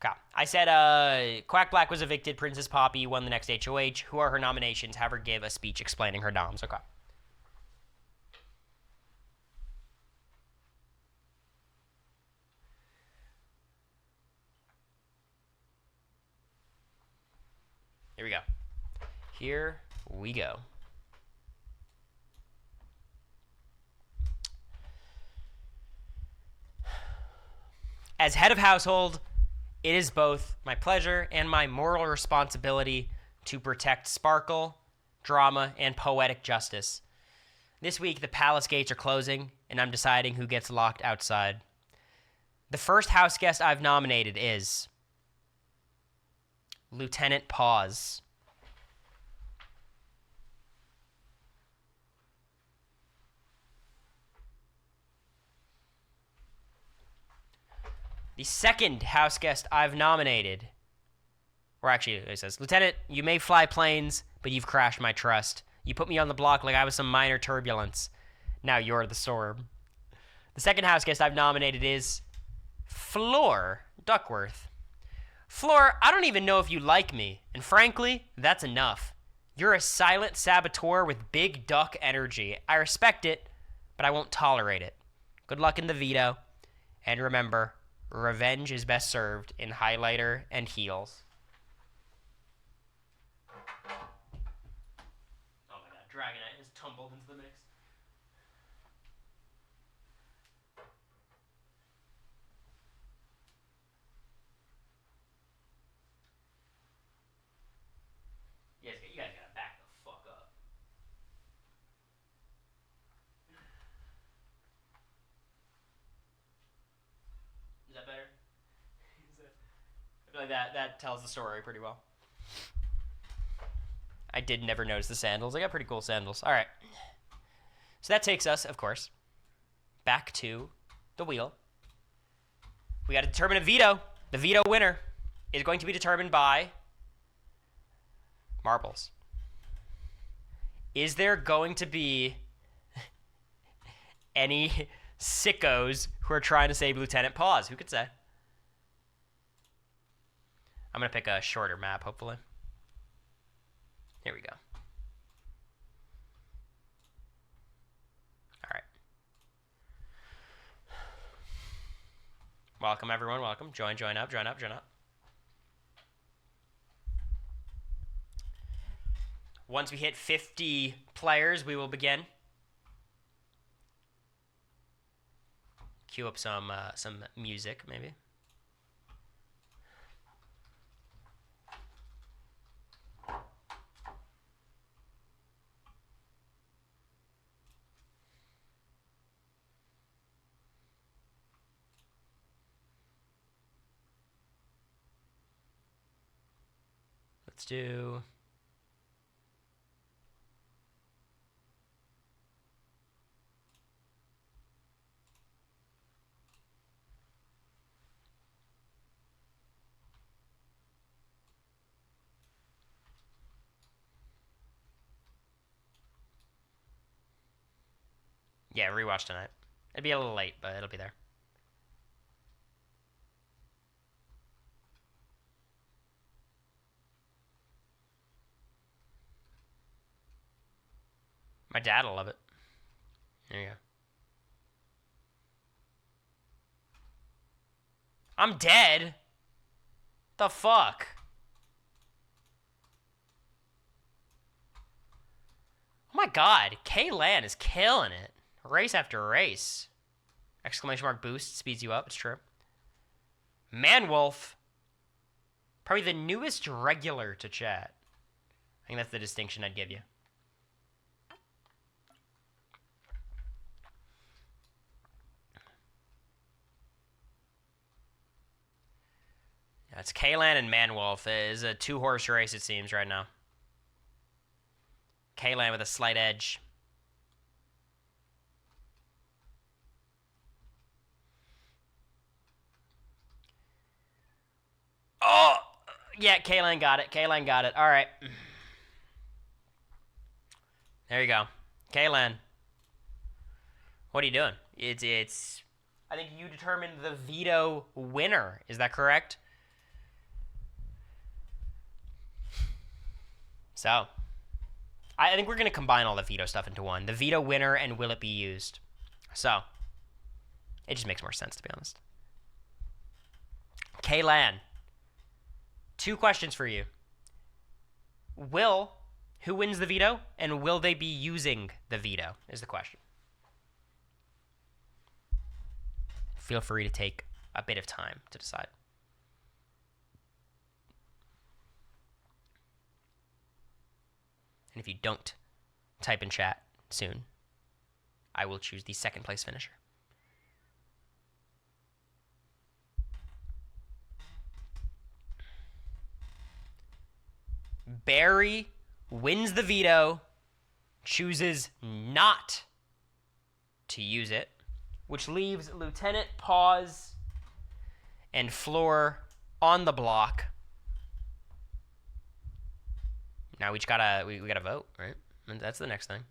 Okay. I said Quack Black was evicted. Princess Poppy won the next HOH. Who are her nominations? Have her give a speech explaining her noms. Okay. Here we go. Here we go. As head of household, it is both my pleasure and my moral responsibility to protect sparkle, drama, and poetic justice. This week, the palace gates are closing, and I'm deciding who gets locked outside. The first house guest I've nominated is Lieutenant Pause. The second house guest I've nominated, or actually it says, Lieutenant, you may fly planes, but you've crashed my trust. You put me on the block like I was some minor turbulence. Now you're the storm. The second house guest I've nominated is Floor Duckworth. Floor, I don't even know if you like me, and frankly, that's enough. You're a silent saboteur with big duck energy. I respect it, but I won't tolerate it. Good luck in the veto, and remember, revenge is best served in highlighter and heels. Oh my god, Dragonite has tumbled into the mix. You guys gotta back the fuck up. Is that better? I feel like that tells the story pretty well. I did never notice the sandals. I got pretty cool sandals. All right. So that takes us, of course, back to the wheel. We got to determine a veto. The veto winner is going to be determined by marbles. Is there going to be any sickos who are trying to save Lieutenant Pause? Who could say? I'm going to pick a shorter map, hopefully. Here we go. All right. Welcome, everyone. Welcome. Join up. Once we hit 50 players, we will begin. Cue up some music, maybe. Let's do... Yeah, rewatch tonight. It'd be a little late, but it'll be there. My dad'll love it. There you go. I'm dead? The fuck? my god, K-Lan is killing it. Race after race. Exclamation mark boost speeds you up. It's true. Manwolf. Probably the newest regular to chat. I think that's the distinction I'd give you. Yeah, it's K-Lan and Manwolf. It is a 2-horse race, it seems, right now. K-Lan with a slight edge. Oh! Yeah, K-Lan got it. K-Lan got it. All right. There you go. K-Lan. What are you doing? It's. I think you determined the veto winner. Is that correct? So, I think we're going to combine all the veto stuff into one. The veto winner and will it be used. So, it just makes more sense, to be honest. K-Lan. 2 questions for you. Who wins the veto, and will they be using the veto, is the question. Feel free to take a bit of time to decide. And if you don't type in chat soon, I will choose the second place finisher. Barry wins the veto, chooses not to use it, which leaves Lieutenant Pause and Floor on the block. Now we gotta vote, right? And that's the next thing.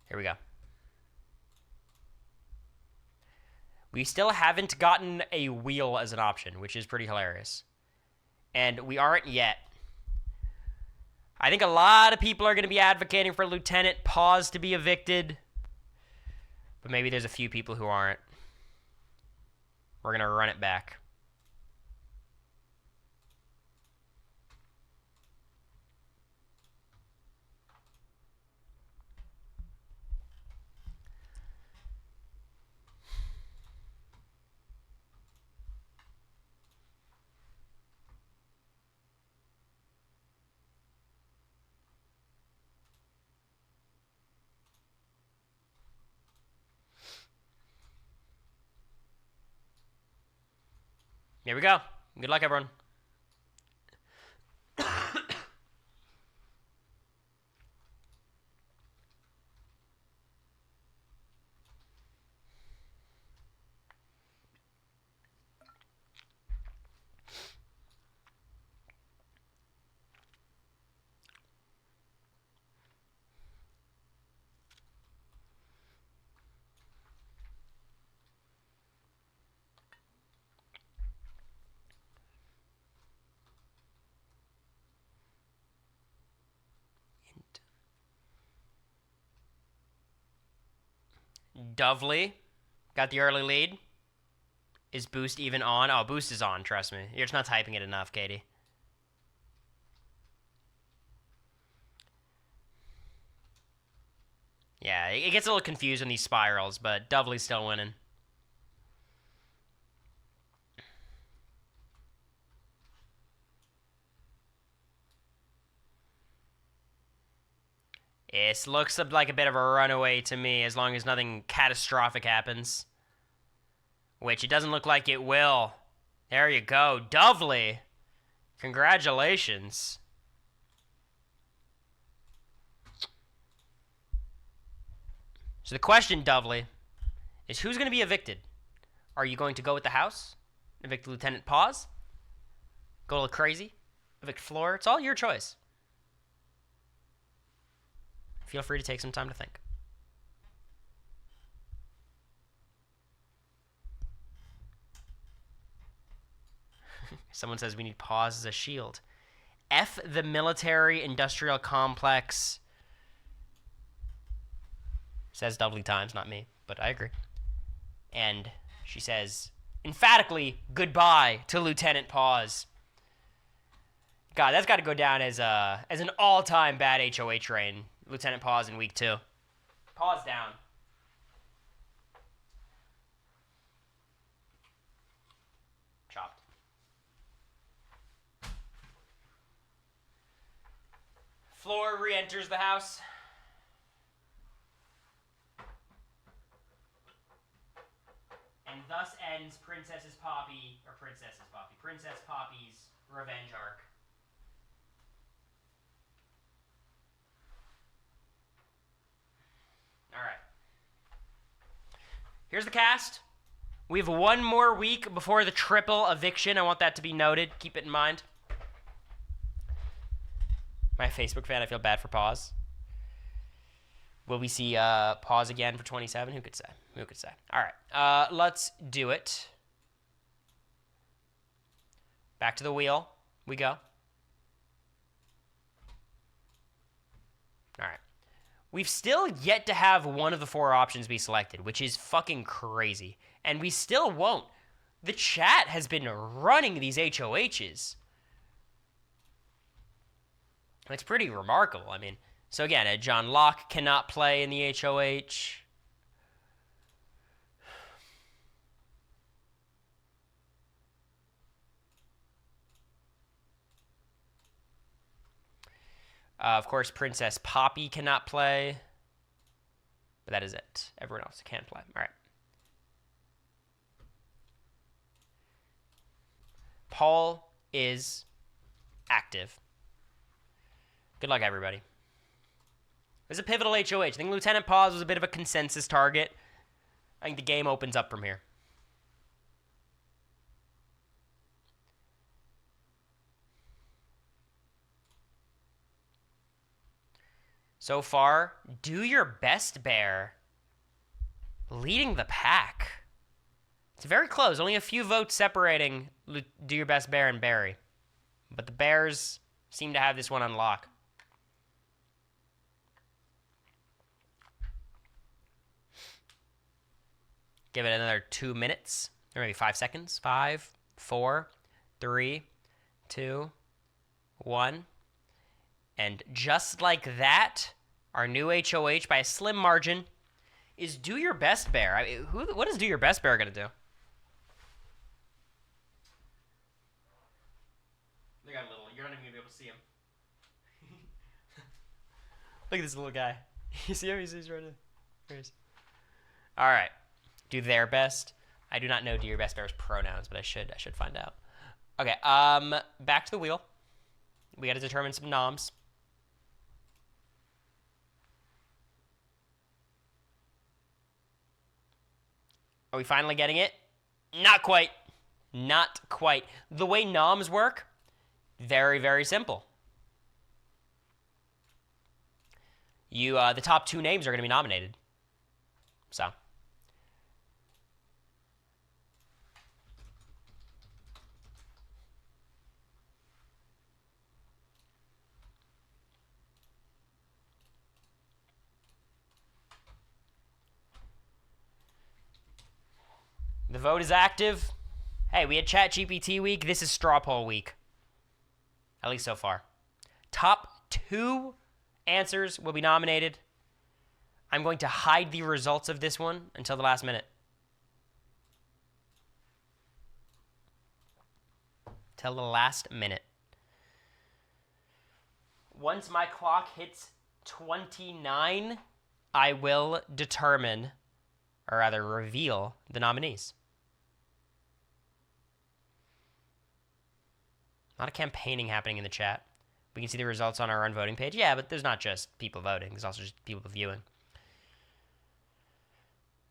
Here we go. We still haven't gotten a wheel as an option, which is pretty hilarious. And we aren't yet. I think a lot of people are going to be advocating for Lieutenant Pause to be evicted. But maybe there's a few people who aren't. We're going to run it back. Here we go. Good luck, everyone. Dovely got the early lead. Is Boost even on? Oh, Boost is on, trust me. You're just not typing it enough, Katie. Yeah, it gets a little confused in these spirals, but Dovely's still winning. This looks like a bit of a runaway to me, as long as nothing catastrophic happens. Which it doesn't look like it will. There you go. Dovely. Congratulations. So the question, Dovely, is who's going to be evicted? Are you going to go with the house? Evict Lieutenant Pause? Go a little crazy? Evict Floor? It's all your choice. Feel free to take some time to think. Someone says we need Pause as a shield. F the military industrial complex. Says Dovely Times, not me, but I agree. And she says, emphatically goodbye to Lieutenant Pause. God, that's got to go down as an all-time bad HOH reign. Lieutenant Pause in week 2. Pause down. Chopped. Floor re-enters the house. And thus ends Princess Poppy's revenge arc. Alright. Here's the cast. We have one more week before the triple eviction. I want that to be noted. Keep it in mind. My Facebook fan, I feel bad for Pause. Will we see Pause again for 27? Who could say? All right. Let's do it. Back to the wheel we go. All right. We've still yet to have one of the 4 options be selected, which is fucking crazy. And we still won't. The chat has been running these HOHs. It's pretty remarkable. I mean, so again, John Locke cannot play in the HOH. Of course, Princess Poppy cannot play. But that is it. Everyone else can play. All right. Paul is active. Good luck, everybody. It was a pivotal HOH. I think Lieutenant Pause was a bit of a consensus target. I think the game opens up from here. So far, Do Your Best Bear leading the pack. It's very close. Only a few votes separating Do Your Best Bear and Barry. But the Bears seem to have this one on lock. Give it another 2 minutes. Or maybe 5 seconds. 5, 4, 3, 2, 1. And just like that, our new HOH by a slim margin is Do Your Best Bear. I mean, what is Do Your Best Bear going to do? They got a little. You're not even going to be able to see him. Look at this little guy. You see him? He's right there. All right. Do their best. I do not know Do Your Best Bear's pronouns, but I should find out. Okay. Back to the wheel. We got to determine some noms. Are we finally getting it? Not quite. Not quite. The way noms work, very, very simple. The top 2 names are going to be nominated. So. The vote is active. Hey, we had ChatGPT week. This is straw poll week. At least so far. Top 2 answers will be nominated. I'm going to hide the results of this one until the last minute. Till the last minute. Once my clock hits 29, I will determine, or rather reveal, the nominees. A lot of campaigning happening in the chat. We can see the results on our own voting page. Yeah, but there's not just people voting. There's also just people viewing.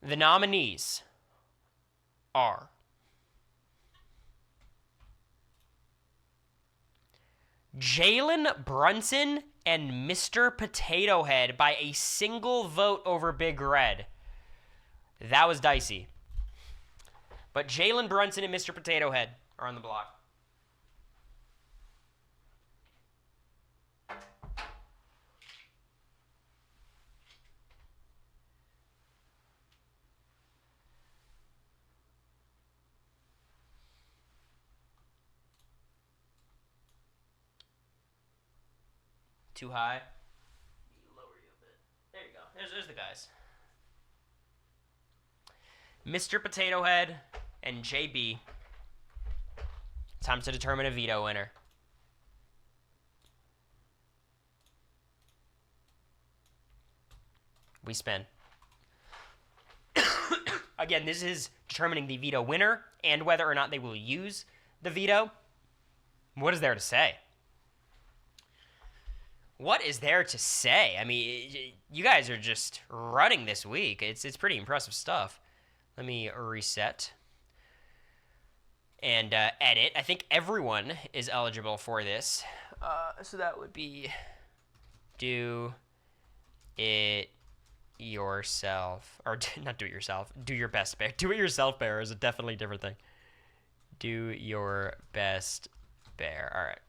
The nominees are Jalen Brunson and Mr. Potato Head by a single vote over Big Red. That was dicey. But Jalen Brunson and Mr. Potato Head are on the block. Too high. Lower you a bit. There you go. There's the guys. Mr. Potato Head and JB. Time to determine a veto winner. We spin. Again, this is determining the veto winner and whether or not they will use the veto. What is there to say? What is there to say? I mean, you guys are just running this week. It's pretty impressive stuff. Let me reset and edit. I think everyone is eligible for this. So that would be do it yourself. Or not do it yourself. Do your best bear. Do it yourself bear is a definitely different thing. Do your best bear. All right.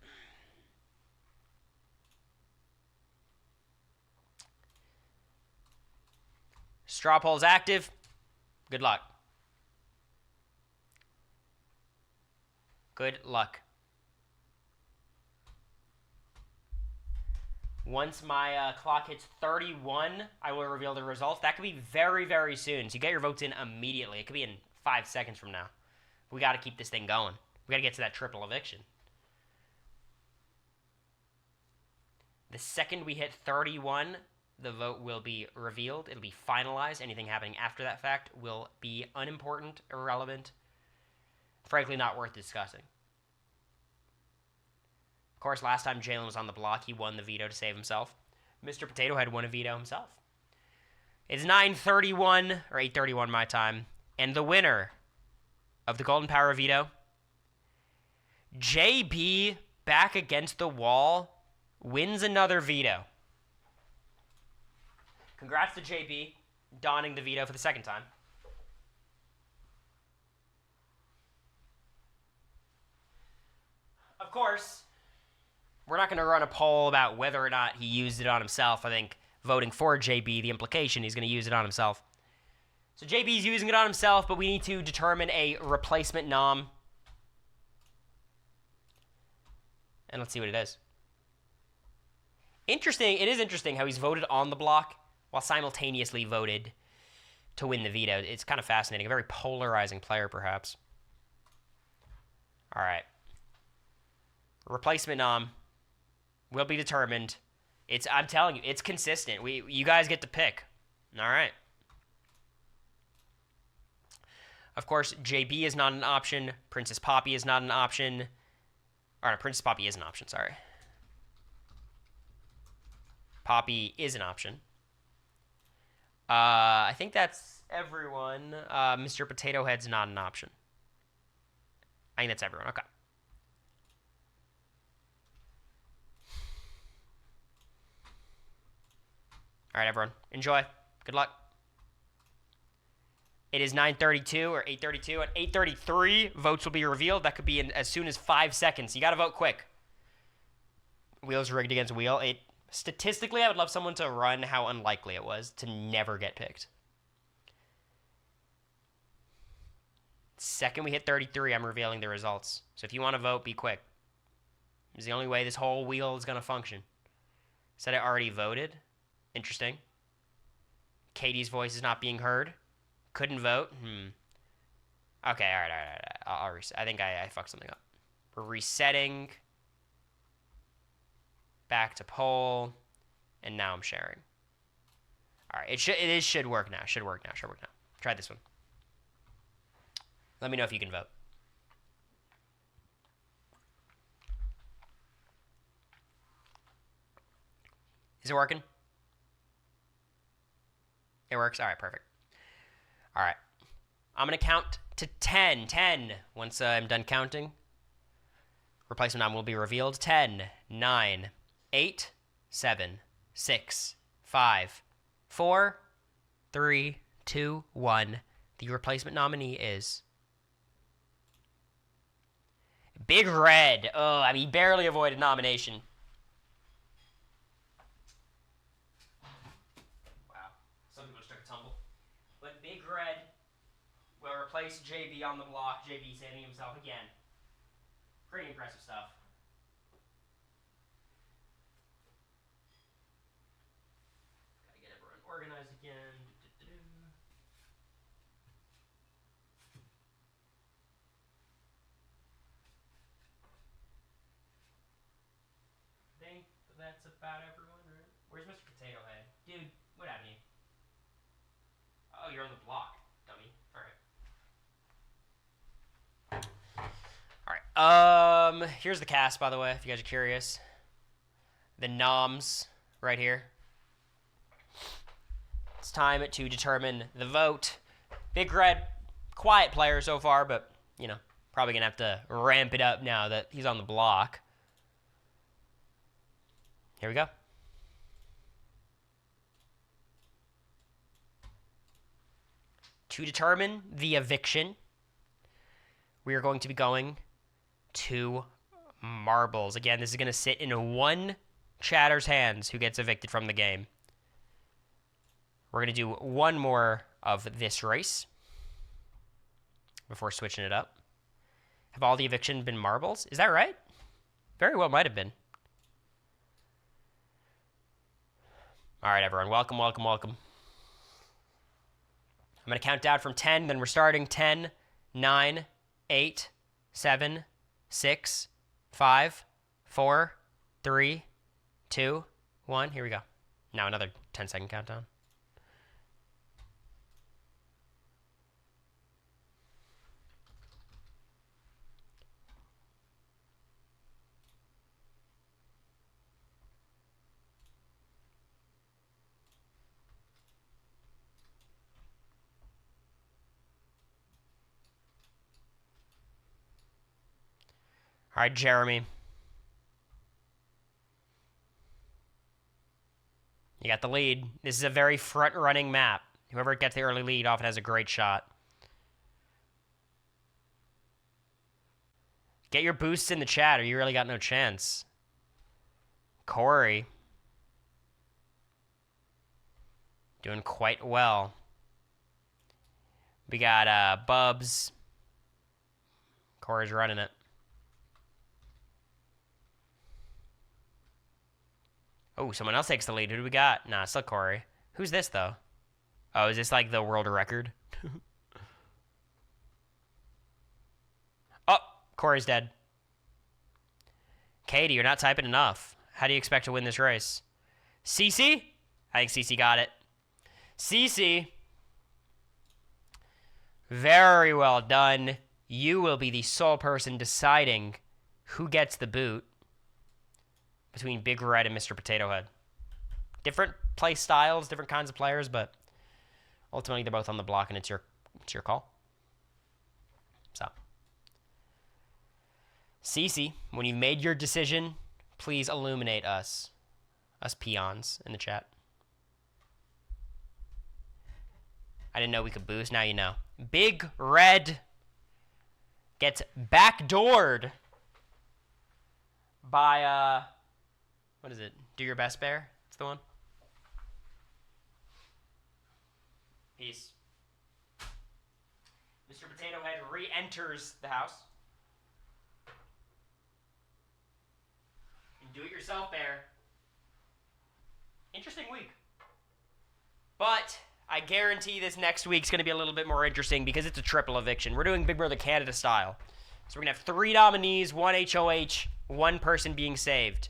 Straw poll's active. Good luck. Good luck. Once my clock hits 31, I will reveal the results. That could be very, very soon. So you get your votes in immediately. It could be in 5 seconds from now. We got to keep this thing going. We got to get to that triple eviction. The second we hit 31, the vote will be revealed. It'll be finalized. Anything happening after that fact will be unimportant, irrelevant, frankly not worth discussing. Of course, last time Jalen was on the block, he won the veto to save himself. Mr. Potato Head won a veto himself. It's 9:31, or 8:31 my time, and the winner of the Golden Power veto, JB, back against the wall, wins another veto. Congrats to JB, donning the veto for the second time. Of course, we're not going to run a poll about whether or not he used it on himself. I think voting for JB, the implication he's going to use it on himself. So JB's using it on himself, but we need to determine a replacement nom. And let's see what it is. Interesting. It is interesting how he's voted on the block while simultaneously voted to win the veto. It's kind of fascinating. A very polarizing player, perhaps. All right. Replacement nom will be determined. I'm telling you, it's consistent. You guys get to pick. All right. Of course, JB is not an option. Princess Poppy is not an option. Or no, Princess Poppy is an option, sorry. Poppy is an option. I think that's everyone. Mr. Potato Head's not an option. I think that's everyone. Okay. All right, everyone. Enjoy. Good luck. It is 9:32 or 8:32. At 8:33, votes will be revealed. That could be in as soon as 5 seconds. You got to vote quick. Wheels rigged against wheel. Statistically, I would love someone to run how unlikely it was to never get picked. Second we hit 33, I'm revealing the results. So if you want to vote, be quick. It's the only way this whole wheel is going to function. Said I already voted. Interesting. Katie's voice is not being heard. Couldn't vote. Okay, all right. I'll reset. I think I fucked something up. We're resetting. Back to poll. And now I'm sharing. All right, it should work now. Should work now. Try this one. Let me know if you can vote. Is it working? It works? All right, perfect. All right. I'm going to count to 10. 10. Once I'm done counting, replacement nom will be revealed. 10, 9, 8, 7, 6, 5, 4, 3, 2, 1. The replacement nominee is Big Red. Oh, I mean, he barely avoided nomination. Wow. Some people just took a tumble. But Big Red will replace JB on the block. JB saving himself again. Pretty impressive stuff. that's about everyone, right? Where's Mr. Potato Head? Dude, what happened to you? Oh, you're on the block, dummy. Alright, here's the cast, by the way, if you guys are curious. The noms right here. It's time to determine the vote. Big Red, quiet player so far, but, you know, probably going to have to ramp it up now that he's on the block. Here we go. To determine the eviction, we are going to be going to marbles. Again, this is going to sit in one chatter's hands who gets evicted from the game. We're going to do one more of this race before switching it up. Have all the eviction been marbles? Is that right? Very well might have been. All right, everyone. Welcome, welcome, welcome. I'm going to count down from 10, then we're starting 10, 9, 8, 7, 6, 5, 4, 3, 2, 1. Here we go. Now another 10-second countdown. All right, Jeremy. You got the lead. This is a very front-running map. Whoever gets the early lead often has a great shot. Get your boosts in the chat or you really got no chance. Cory. Doing quite well. We got Bubs. Cory's running it. Oh, someone else takes the lead. Who do we got? Nah, still Cory. Who's this, though? Oh, is this like the world record? Oh, Cory's dead. Katie, you're not typing enough. How do you expect to win this race? Cece? I think Cece got it. Cece. Very well done. You will be the sole person deciding who gets the boot between Big Red and Mr. Potato Head. Different play styles, different kinds of players, but ultimately they're both on the block and it's your call. So, Cece, when you've made your decision, please illuminate us peons in the chat. I didn't know we could boost, now you know. Big Red gets backdoored by, what is it? Do Your Best Bear? It's the one. Peace. Mr. Potato Head re-enters the house. And Do It Yourself Bear. Interesting week. But I guarantee this next week's going to be a little bit more interesting because it's a triple eviction. We're doing Big Brother Canada style. So we're going to have 3 nominees, 1 HOH, 1 person being saved.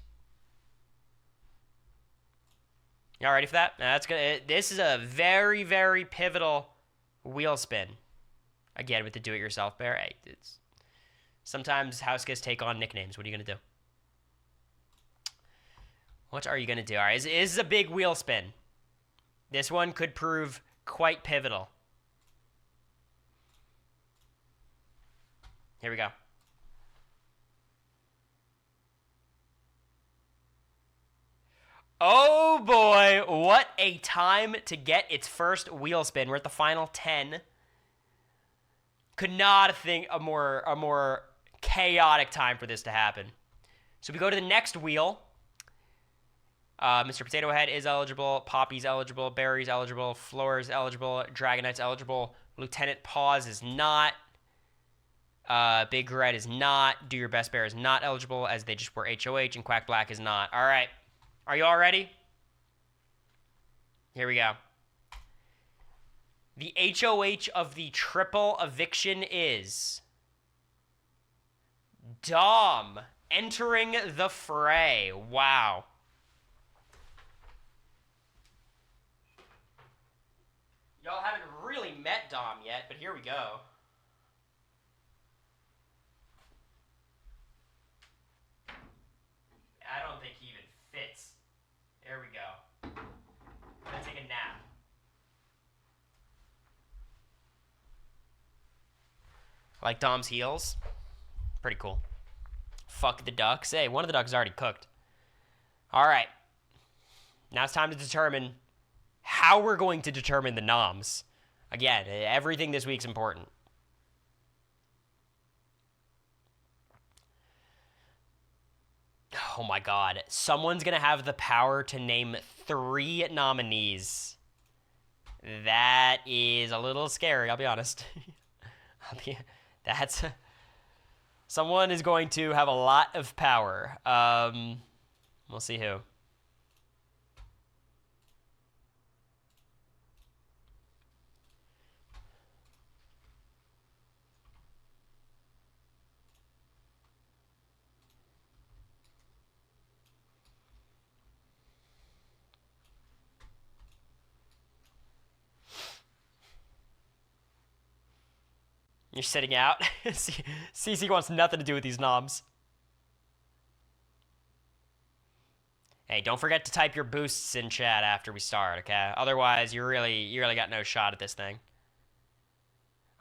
Y'all ready for that? That's gonna. This is a very, very pivotal wheel spin. Again, with the do-it-yourself bear. Hey, it's sometimes house guests take on nicknames. What are you gonna do? What are you gonna do? All right, this is a big wheel spin. This one could prove quite pivotal. Here we go. Oh boy, what a time to get its first wheel spin. We're at the final 10. Could not think a more chaotic time for this to happen. So we go to the next wheel. Mr. Potato Head is eligible, Poppy's eligible, Barry's eligible, Floor's eligible, Dragonite's eligible, Lieutenant Paws is not, Big Red is not, Do Your Best Bear is not eligible as they just were HOH, and Quack Black is not. All right. Are you all ready? Here we go. The HOH of the triple eviction is Dom entering the fray. Wow. Dom yet, but here we go. I don't think he even fits. There we go. I'm gonna take a nap. I like Dom's heels. Pretty cool. Fuck the ducks. Hey, one of the ducks is already cooked. All right. Now it's time to determine how we're going to determine the noms. Again, everything this week's important. Oh my god. Someone's going to have the power to name 3 nominees. That is a little scary, I'll be honest. Someone is going to have a lot of power. We'll see who. You're sitting out. CC wants nothing to do with these noms. Hey, don't forget to type your boosts in chat after we start, okay? Otherwise, you really got no shot at this thing.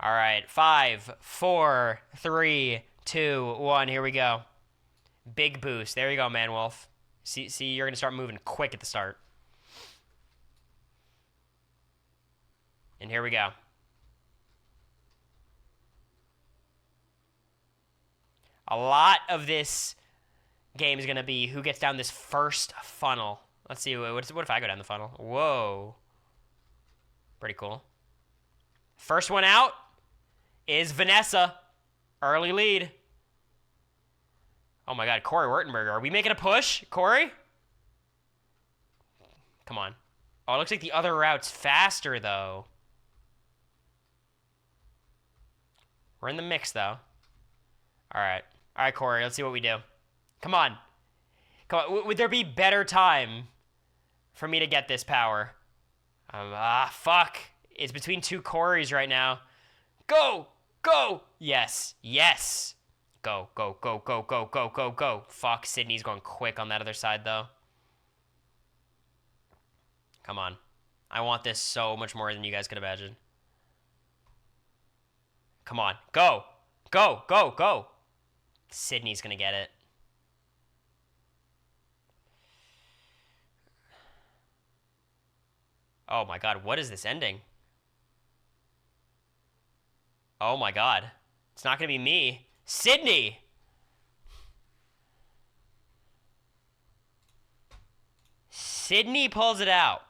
All right, 5, 4, 3, 2, 1. Here we go. Big boost. There you go, Man Wolf. See, you're gonna start moving quick at the start. And here we go. A lot of this game is going to be who gets down this first funnel. Let's see. What if I go down the funnel? Whoa. Pretty cool. First one out is Vanessa. Early lead. Oh my god, Cory Wurtenberger. Are we making a push, Cory? Come on. Oh, it looks like the other route's faster, though. We're in the mix, though. All right. All right, Cory, let's see what we do. Come on. Come on. Would there be better time for me to get this power? Fuck. It's between 2 Corys right now. Go! Go! Yes. Yes. Go, go, go, go, go, go, go, go. Fuck, Sydney's going quick on that other side, though. Come on. I want this so much more than you guys can imagine. Come on. Go! Go, go, go! Sydney's gonna get it. Oh my god, what is this ending? Oh my god. It's not gonna be me. Sydney! Sydney pulls it out.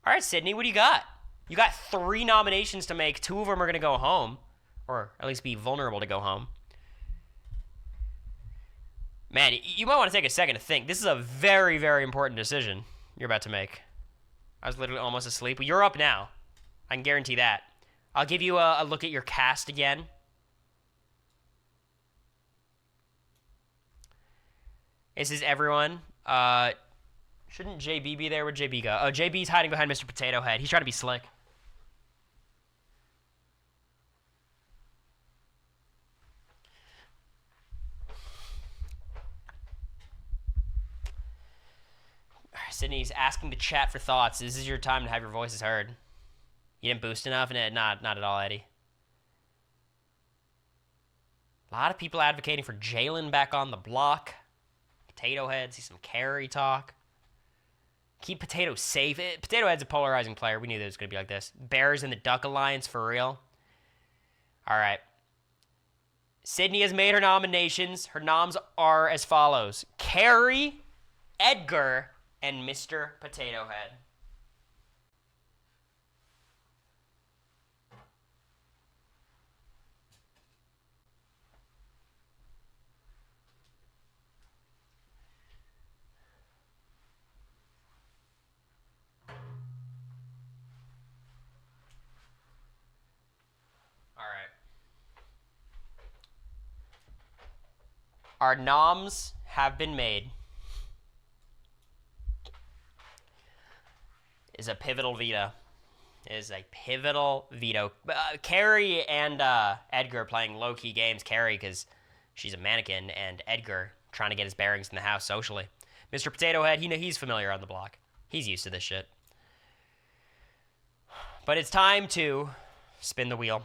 Alright, Sydney, what do you got? You got 3 nominations to make. 2 of them are gonna go home. Or at least be vulnerable to go home. Man, you might want to take a second to think. This is a very, very important decision you're about to make. I was literally almost asleep. You're up now. I can guarantee that. I'll give you a look at your cast again. This is everyone. Shouldn't JB be there? Where'd JB go? Oh, JB's hiding behind Mr. Potato Head. He's trying to be slick. Sydney's asking to chat for thoughts. This is your time to have your voices heard. You didn't boost enough? Not at all, Eddie. A lot of people advocating for Jalen back on the block. Potato Head, see some carry talk. Keep Potato safe. Potato Head's a polarizing player. We knew that it was going to be like this. Bears in the Duck Alliance for real. All right. Sydney has made her nominations. Her noms are as follows. Carrie, Edgar, and Mr. Potato Head. All right. Our noms have been made. Is a pivotal Vita. It is a pivotal veto. Carrie and Edgar playing low-key games. Carrie, because she's a mannequin, and Edgar trying to get his bearings in the house socially. Mr. Potato Head, he's familiar on the block. He's used to this shit. But it's time to spin the wheel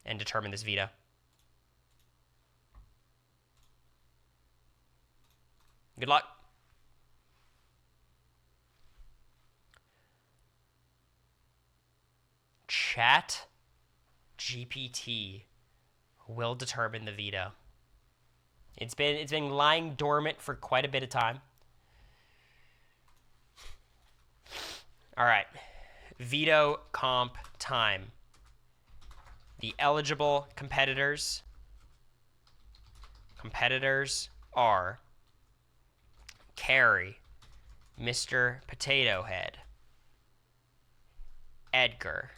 and determine this veto. Good luck. Chat GPT will determine the veto. It's been lying dormant for quite a bit of time. All right. Veto comp time. The eligible competitors are Carrie, Mr. Potato Head, Edgar,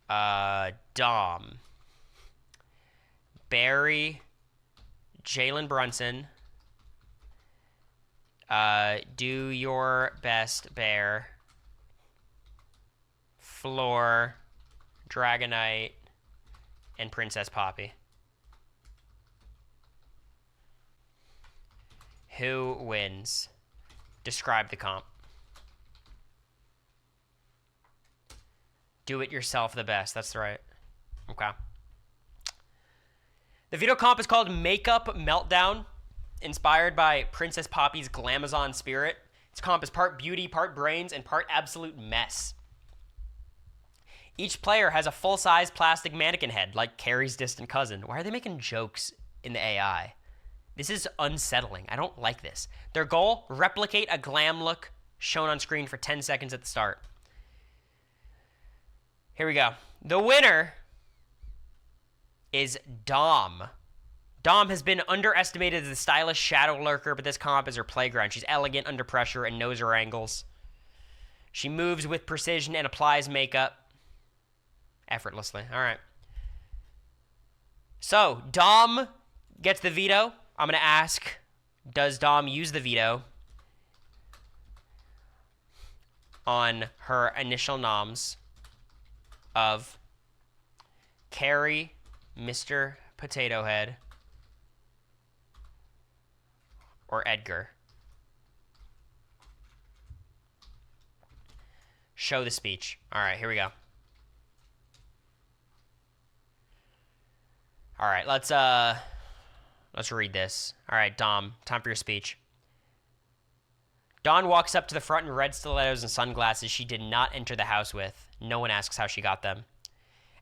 Dom, Barry, Jalen Brunson, Do Your Best Bear, Floor, Dragonite, and Princess Poppy. Who wins? Describe the comp. Do it yourself the best. That's right. Okay. The veto comp is called Makeup Meltdown, inspired by Princess Poppy's Glamazon spirit. Its comp is part beauty, part brains, and part absolute mess. Each player has a full-size plastic mannequin head, like Carrie's distant cousin. Why are they making jokes in the AI? This is unsettling. I don't like this. Their goal, replicate a glam look shown on screen for 10 seconds at the start. Here we go. The winner is Dom. Dom has been underestimated as the stylish shadow lurker, but this comp is her playground. She's elegant under pressure and knows her angles. She moves with precision and applies makeup effortlessly. All right. So, Dom gets the veto. I'm going to ask, does Dom use the veto on her initial noms of Carrie, Mr. Potato Head, or Edgar? Show the speech. All right, here we go. All right, let's read this. All right, Dom, time for your speech. Dawn walks up to the front in red stilettos and sunglasses she did not enter the house with. No one asks how she got them.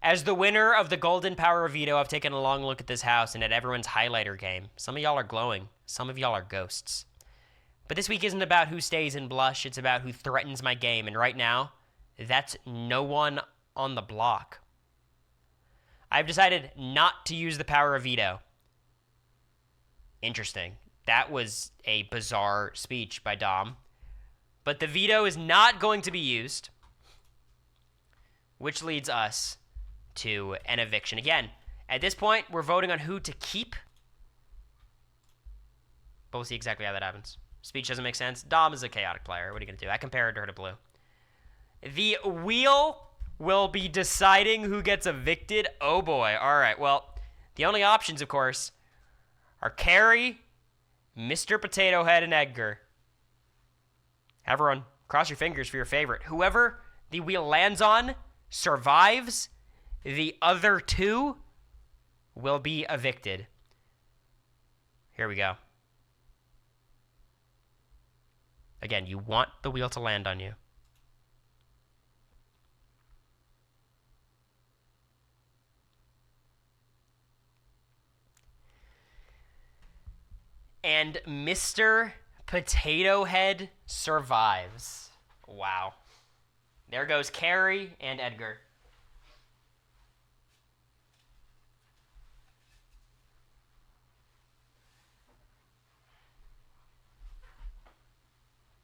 As the winner of the Golden Power Veto, I've taken a long look at this house and at everyone's highlighter game. Some of y'all are glowing. Some of y'all are ghosts. But this week isn't about who stays in blush. It's about who threatens my game. And right now, that's no one on the block. I've decided not to use the power of veto. Interesting. That was a bizarre speech by Dom. But the veto is not going to be used, which leads us to an eviction. Again, at this point, we're voting on who to keep. But we'll see exactly how that happens. Speech doesn't make sense. Dom is a chaotic player. What are you going to do? I compared her to Blue. The wheel will be deciding who gets evicted. Oh boy. All right. Well, the only options, of course, are Carrie, Mr. Potato Head, and Edgar. Everyone, cross your fingers for your favorite. Whoever the wheel lands on survives. The other two will be evicted. Here we go. Again, you want the wheel to land on you. And Mr. Potato Head survives. Wow. There goes Carrie and Edgar.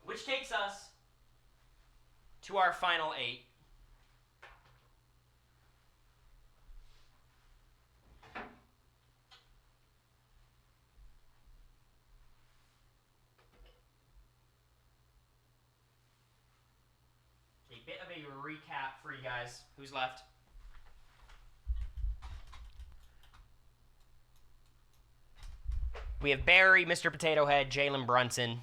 Which takes us to our final 8. A bit of a recap for you guys. Who's left? We have Barry, Mr. Potato Head, Jalen Brunson,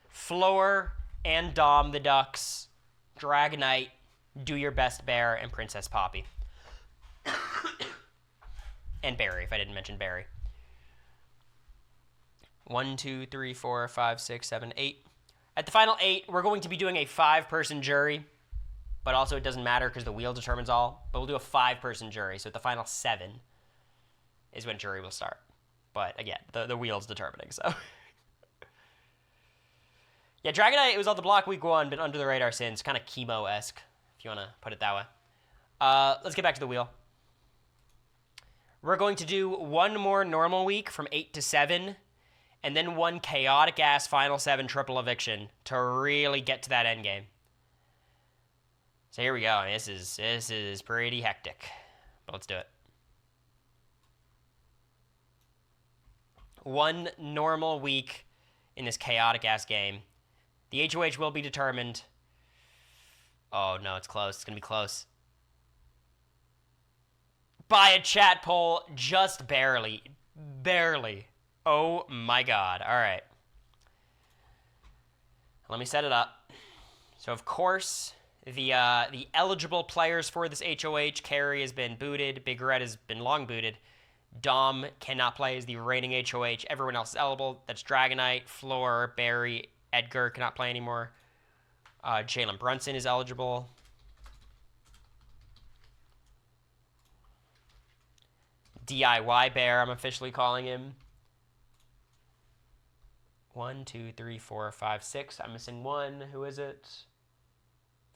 Floor, and Dom the Ducks, Dragonite, Do Your Best Bear, and Princess Poppy. And Barry, if I didn't mention Barry. 1, 2, 3, 4, 5, 6, 7, 8. At the final 8, we're going to be doing a 5-person jury, but also it doesn't matter because the wheel determines all. But we'll do a 5-person jury, so at the final 7 is when jury will start. But again, the wheel's determining, so. Yeah, Dragonite, it was on the block week 1, been under the radar since. Kind of chemo-esque, if you want to put it that way. Let's get back to the wheel. We're going to do one more normal week from 8 to 7, and then one chaotic-ass final 7 triple eviction to really get to that end game. So here we go. This is pretty hectic, but let's do it. One normal week in this chaotic-ass game. The HOH will be determined. Oh, no, it's close. It's going to be close. By a chat poll, just barely. Barely. Oh, my God. All right. Let me set it up. So, of course, the eligible players for this HOH, Cory has been booted. Big Red has been long booted. Dom cannot play as the reigning HOH. Everyone else is eligible. That's Dragonite, Floor, Barry, Edgar cannot play anymore. Jalen Brunson is eligible. DIY Bear, I'm officially calling him. 1, 2, 3, 4, 5, 6. I'm missing one. Who is it?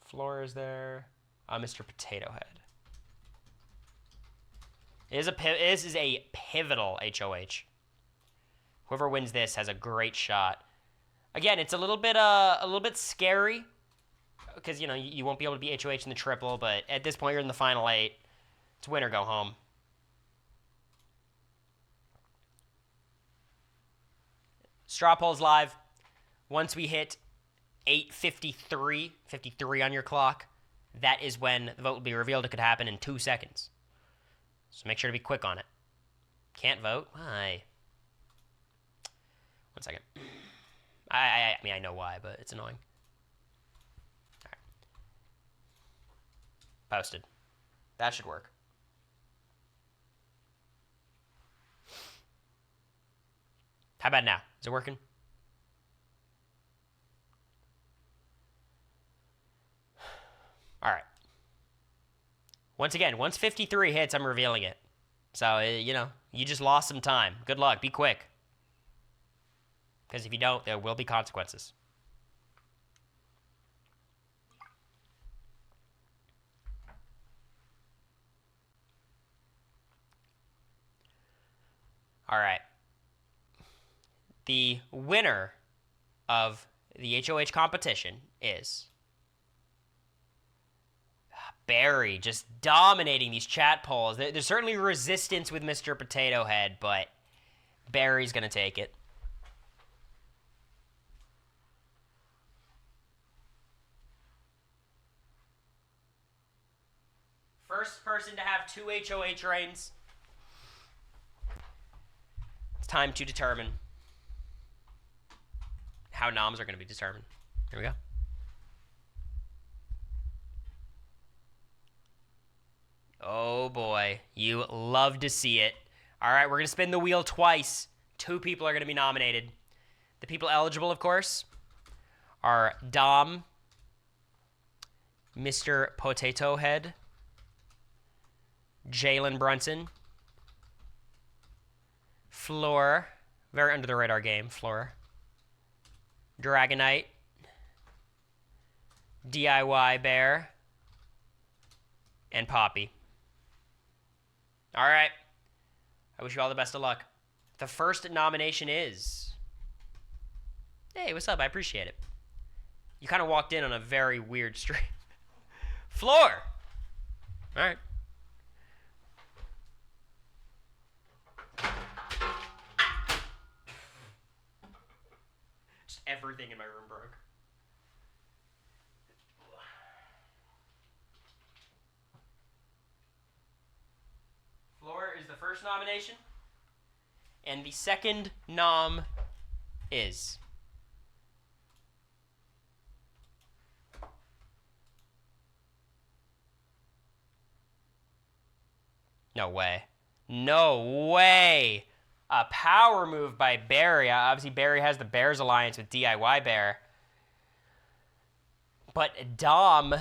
Floor is there. Mr. Potato Head. This is a pivotal HOH. Whoever wins this has a great shot. Again, it's a little bit scary because you won't be able to be HOH in the triple, but at this point you're in the final 8. It's win or go home. Straw poll's live. Once we hit 8:53 on your clock, that is when the vote will be revealed. It could happen in 2 seconds. So make sure to be quick on it. Can't vote? Why? 1 second. I mean, I know why, but it's annoying. All right. Posted. That should work. How about now? Is it working? All right. Once again, once 53 hits, I'm revealing it. So, you just lost some time. Good luck. Be quick. Because if you don't, there will be consequences. All right. The winner of the HOH competition is Barry, just dominating these chat polls. There's certainly resistance with Mr. Potato Head, but Barry's going to take it. First person to have 2 HOH reigns. It's time to determine how noms are going to be determined. Here we go. Oh boy, you love to see it. All right, we're going to spin the wheel twice. 2 people are going to be nominated. The people eligible, of course, are Dom, Mr. Potato Head, Jalen Brunson, Floor, very under the radar game, Floor, Dragonite, DIY Bear, and Poppy. All right. I wish you all the best of luck. The first nomination is... Hey, what's up? I appreciate it. You kind of walked in on a very weird stream. Floor! All right. Just everything in my room broke. first nomination. And the second nom is... No way. No way! A power move by Barry. Obviously, Barry has the Bears alliance with DIY Bear. But Dom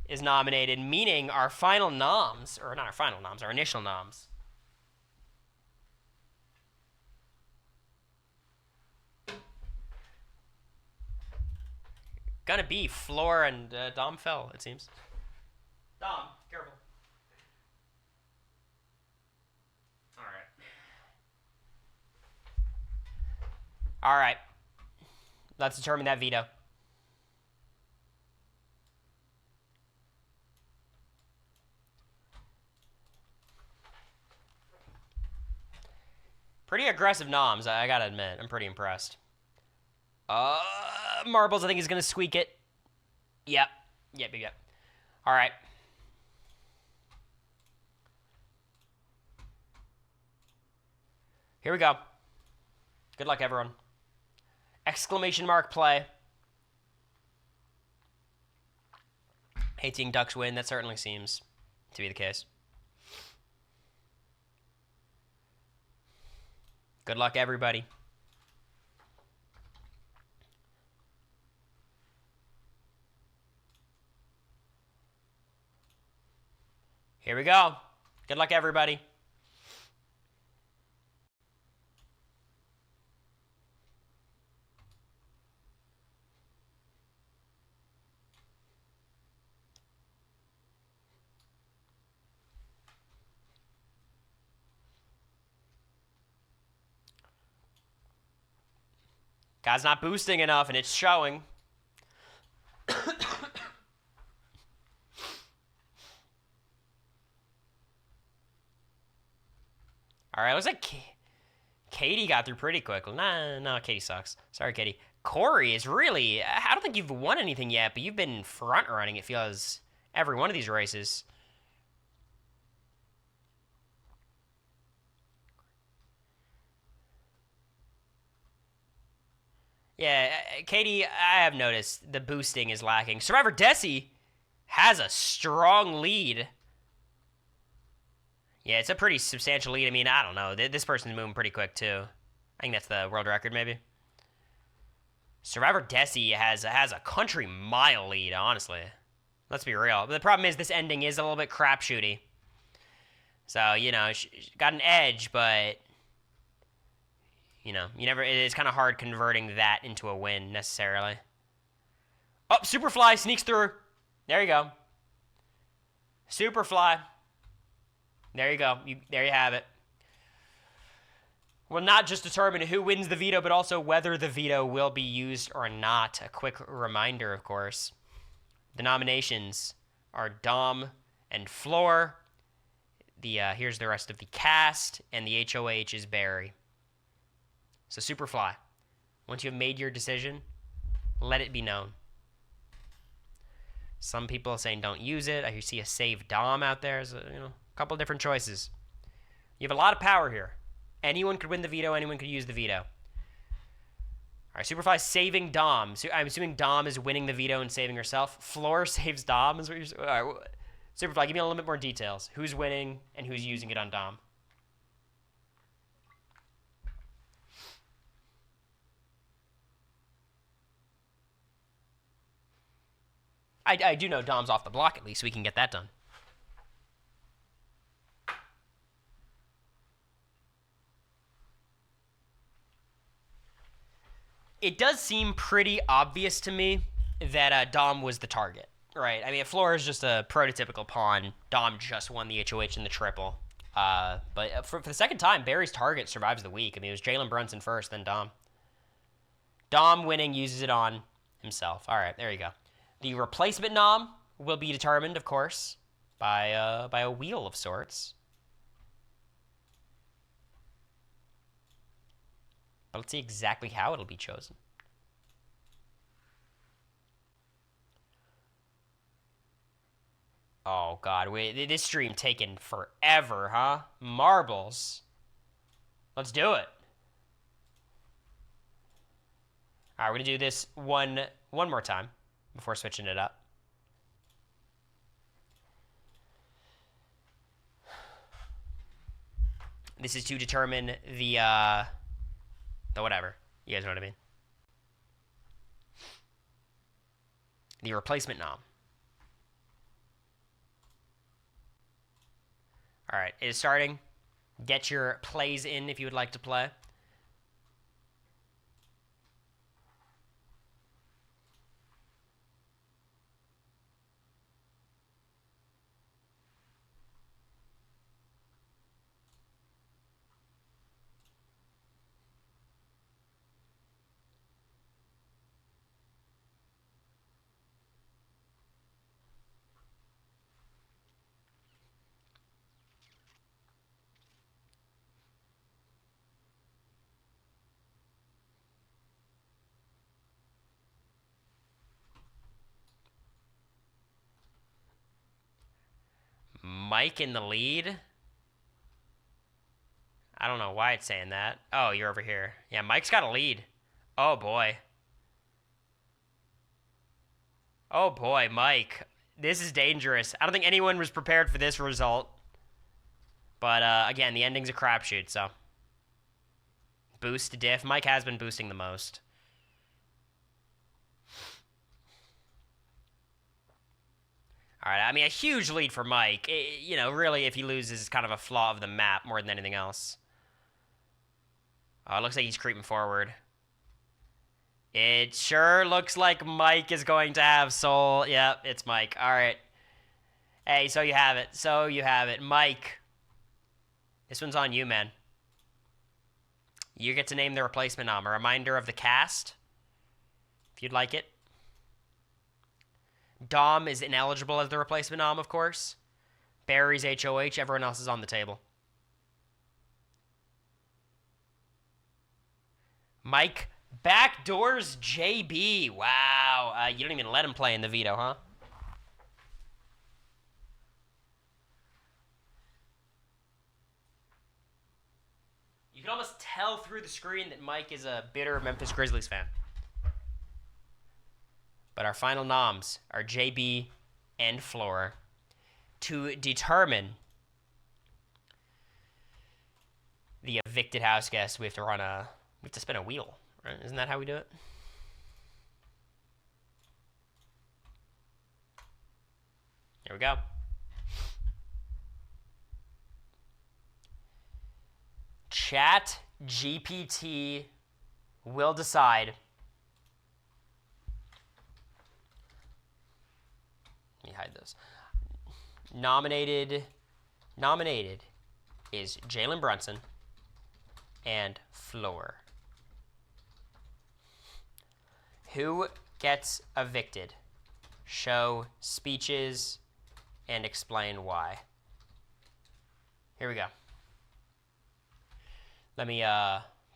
is nominated, meaning our final noms, or not our final noms, our initial noms. Gonna be Floor and Dom fell, it seems. Dom, careful. All right. Let's determine that veto. Pretty aggressive noms, I gotta admit. I'm pretty impressed. Marbles, I think he's gonna squeak it. Yep. All right. Here we go. Good luck, everyone. Exclamation mark play. Hate seeing Ducks win. That certainly seems to be the case. Good luck, everybody. Here we go. Good luck, everybody. Guy's not boosting enough, and it's showing. All right, looks like Katie got through pretty quickly. No, Katie sucks. Sorry, Katie. Cory is really... I don't think you've won anything yet, but you've been front-running, it feels, every one of these races. Yeah, Katie, I have noticed the boosting is lacking. Survivor Desi has a strong lead. Yeah, it's a pretty substantial lead. I mean, I don't know. This person's moving pretty quick, too. I think that's the world record, maybe. Survivor Desi has a country mile lead, honestly. Let's be real. But the problem is this ending is a little bit crapshooty. So, you know, she got an edge, but... You know, it's kind of hard converting that into a win, necessarily. Oh, Superfly sneaks through. There you go. Superfly. There you go. There you have it. We'll not just determine who wins the veto, but also whether the veto will be used or not. A quick reminder, of course. The nominations are Dom and Floor. Here's the rest of the cast, and the HOH is Barry. So Superfly, once you have made your decision, let it be known. Some people are saying don't use it. I see a save Dom out there. So, you know, a couple of different choices. You have a lot of power here. Anyone could win the veto. Anyone could use the veto. All right, Superfly saving Dom. So I'm assuming Dom is winning the veto and saving herself. Floor saves Dom is what you're saying. All right, Superfly, give me a little bit more details. Who's winning and who's using it on Dom? I do know Dom's off the block, at least, so we can get that done. It does seem pretty obvious to me that Dom was the target, right? I mean, Floor is just a prototypical pawn. Dom just won the HOH in the triple. But for the second time, Barry's target survives the week. I mean, it was Jalen Brunson first, then Dom. Dom winning uses it on himself. All right, there you go. The replacement nom will be determined, of course, by a wheel of sorts. But let's see exactly how it'll be chosen. Oh, God. This stream taking forever, huh? Marbles. Let's do it. All right, we're going to do this one more time before switching it up. This is to determine the whatever. You guys know what I mean? The replacement nom. All right, it is starting. Get your plays in if you would like to play. Mike in the lead? I don't know why it's saying that. Oh, you're over here. Yeah, Mike's got a lead. Oh, boy. Oh, boy, Mike. This is dangerous. I don't think anyone was prepared for this result. But, again, the ending's a crapshoot, so. Boost, diff. Mike has been boosting the most. All right, I mean, a huge lead for Mike. You know, really, if he loses, it's kind of a flaw of the map more than anything else. Oh, it looks like he's creeping forward. It sure looks like Mike is going to have soul. Yep, it's Mike. All right. Hey, so you have it. So you have it. Mike. This one's on you, man. You get to name the replacement nom. A reminder of the cast, if you'd like it. Dom is ineligible as the replacement nom, of course. Barry's HOH. Everyone else is on the table. Mike backdoors JB. Wow. You don't even let him play in the veto, huh? You can almost tell through the screen that Mike is a bitter Memphis Grizzlies fan. But our final noms are JB and Flora. To determine the evicted house guest, we have to spin a wheel, right? Isn't that how we do it? Here we go. Chat GPT will decide. Let me hide those. Nominated is Jalen Brunson and Floor. Who gets evicted? Show speeches and explain why. Here we go. Let me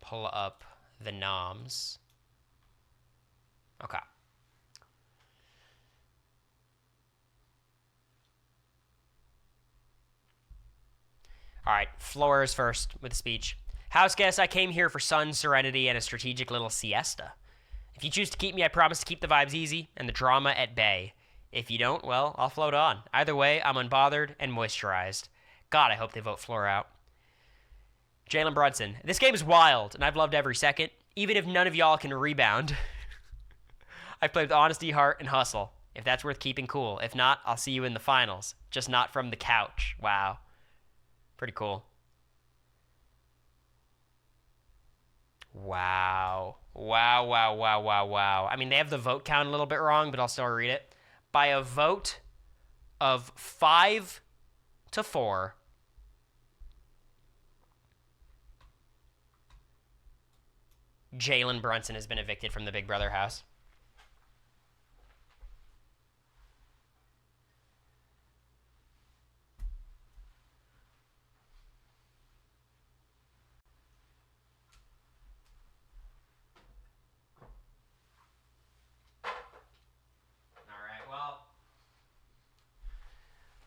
pull up the noms. Okay. All right, Floor is first with a speech. House guests, I came here for sun, serenity, and a strategic little siesta. If you choose to keep me, I promise to keep the vibes easy and the drama at bay. If you don't, well, I'll float on. Either way, I'm unbothered and moisturized. God, I hope they vote Floor out. Jalen Brunson, this game is wild, and I've loved every second, even if none of y'all can rebound. I've played with honesty, heart, and hustle, if that's worth keeping cool. If not, I'll see you in the finals, just not from the couch. Wow. Pretty cool. Wow. Wow, wow, wow, wow, wow. I mean, they have the vote count a little bit wrong, but I'll still read it. By a vote of 5-4, Jalen Brunson has been evicted from the Big Brother house.